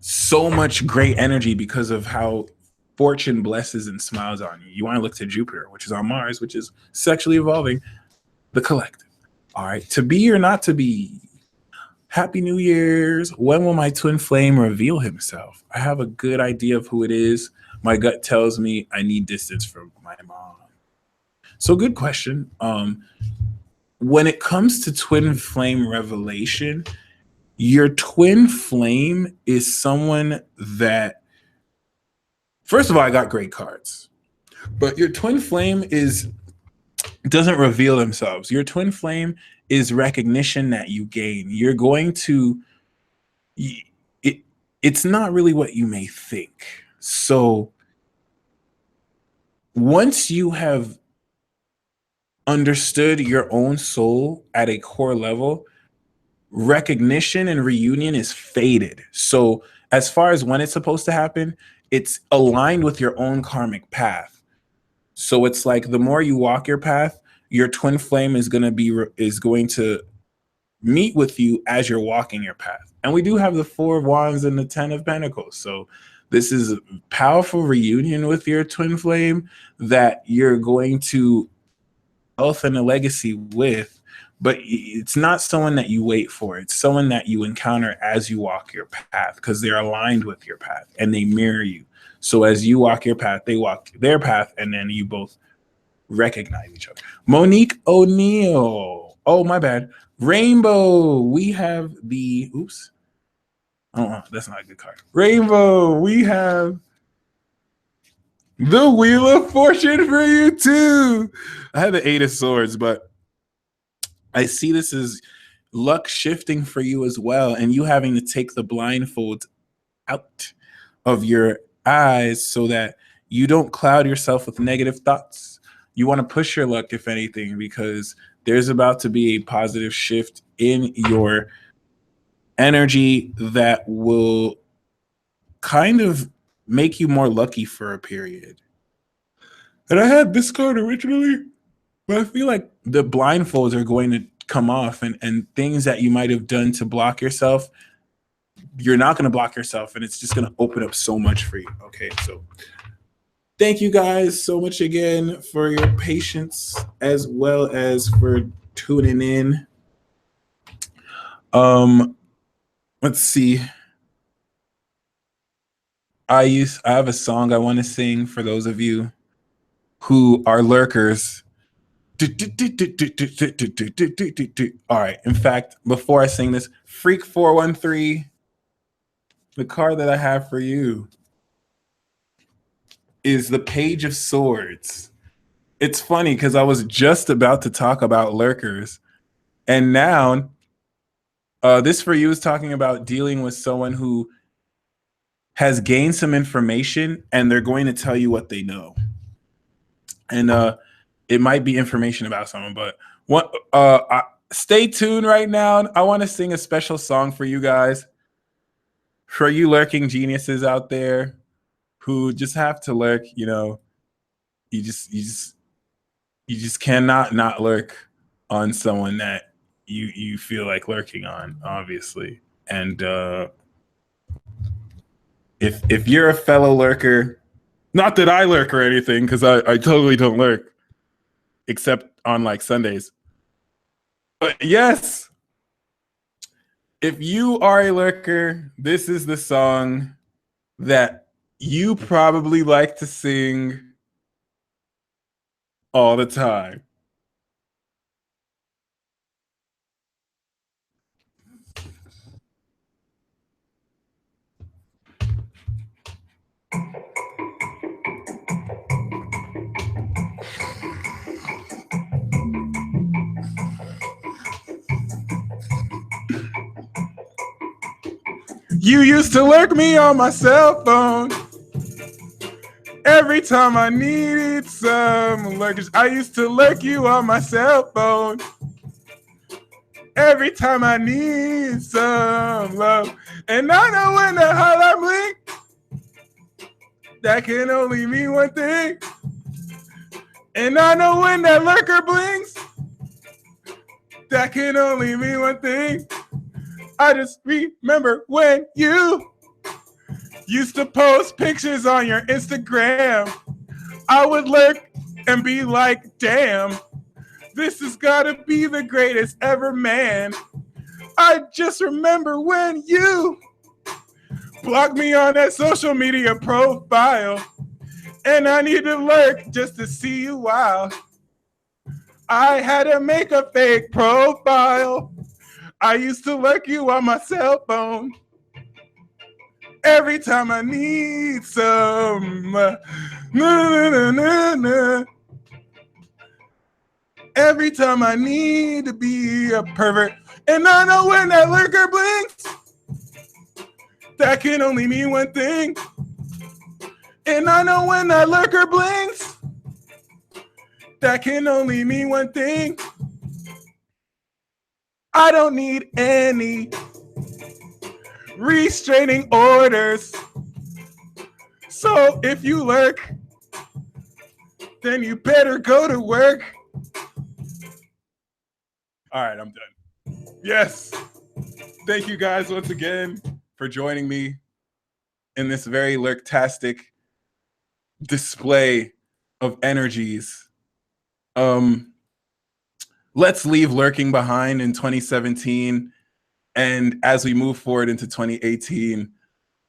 so much great energy because of how fortune blesses and smiles on you. You want to look to Jupiter, which is on Mars, which is sexually evolving the collective. All right. To be or not to be. Happy New Year's. When will my twin flame reveal himself? I have a good idea of who it is. My gut tells me I need distance from my mom. So good question. When it comes to twin flame revelation, your twin flame is someone that, first of all, I got great cards, but your twin flame doesn't reveal themselves. Your twin flame is recognition that you gain. You're going to, it's not really what you may think. So once you have understood your own soul at a core level, recognition and reunion is faded. So as far as when it's supposed to happen, it's aligned with your own karmic path. So it's like the more you walk your path, your twin flame is going to meet with you as you're walking your path. And we do have the Four of Wands and the Ten of Pentacles. So this is a powerful reunion with your twin flame that you're going to wealth and a legacy with, but it's not someone that you wait for. It's someone that you encounter as you walk your path because they're aligned with your path and they mirror you. So as you walk your path, they walk their path, and then you both recognize each other. Monique O'Neill. Oh, my bad. Rainbow. We have the, oops. Oh, that's not a good card. Rainbow. We have The Wheel of Fortune for you too. I had the Eight of Swords, but I see this as luck shifting for you as well, and you having to take the blindfold out of your eyes so that you don't cloud yourself with negative thoughts. You want to push your luck, if anything, because there's about to be a positive shift in your energy that will kind of make you more lucky for a period. And I had this card originally, but I feel like the blindfolds are going to come off, and things that you might have done to block yourself, you're not going to block yourself, and it's just going to open up so much for you. Okay, so thank you guys so much again for your patience as well as for tuning in. Let's see. I have a song I want to sing for those of you who are lurkers. All right. In fact, before I sing this, Freak 413, the card that I have for you is the Page of Swords. It's funny because I was just about to talk about lurkers, and now this for you is talking about dealing with someone who has gained some information and they're going to tell you what they know. And it might be information about someone, but stay tuned right now. I want to sing a special song for you guys, for you lurking geniuses out there who just have to lurk. You know, you just cannot not lurk on someone that you feel like lurking on, obviously. And if you're a fellow lurker, not that I lurk or anything, because I totally don't lurk, except on like Sundays. But yes, if you are a lurker, this is the song that you probably like to sing all the time. You used to lurk me on my cell phone every time I needed some lurkers. I used to lurk you on my cell phone every time I need some love. And I know when the highlight blink, that can only mean one thing. And I know when that lurker blinks, that can only mean one thing. I just remember when you used to post pictures on your Instagram. I would lurk and be like, damn, this has got to be the greatest ever, man. I just remember when you blocked me on that social media profile, and I need to lurk just to see you wow. I had to make a fake profile. I used to lurk you on my cell phone every time I need some. Every time I need to be a pervert. And I know when that lurker blinks, that can only mean one thing. And I know when that lurker blinks, that can only mean one thing. I don't need any restraining orders. So if you lurk, then you better go to work. All right, I'm done. Yes. Thank you guys once again for joining me in this very lurktastic display of energies. Let's leave lurking behind in 2017. And as we move forward into 2018,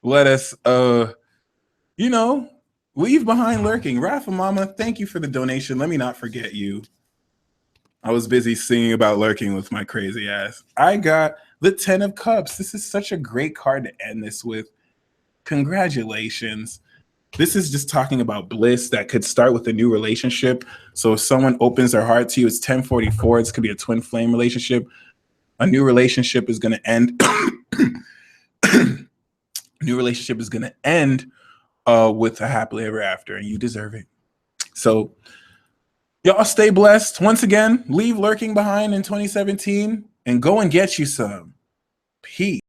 let us, leave behind lurking. Rafa Mama, thank you for the donation. Let me not forget you. I was busy singing about lurking with my crazy ass. I got the 10 of Cups. This is such a great card to end this with. Congratulations. This is just talking about bliss that could start with a new relationship. So if someone opens their heart to you, it's 1044. This could be a twin flame relationship. A new relationship is going to end. New relationship is going to end with a happily ever after, and you deserve it. So y'all stay blessed. Once again, leave lurking behind in 2017 and go and get you some. Peace.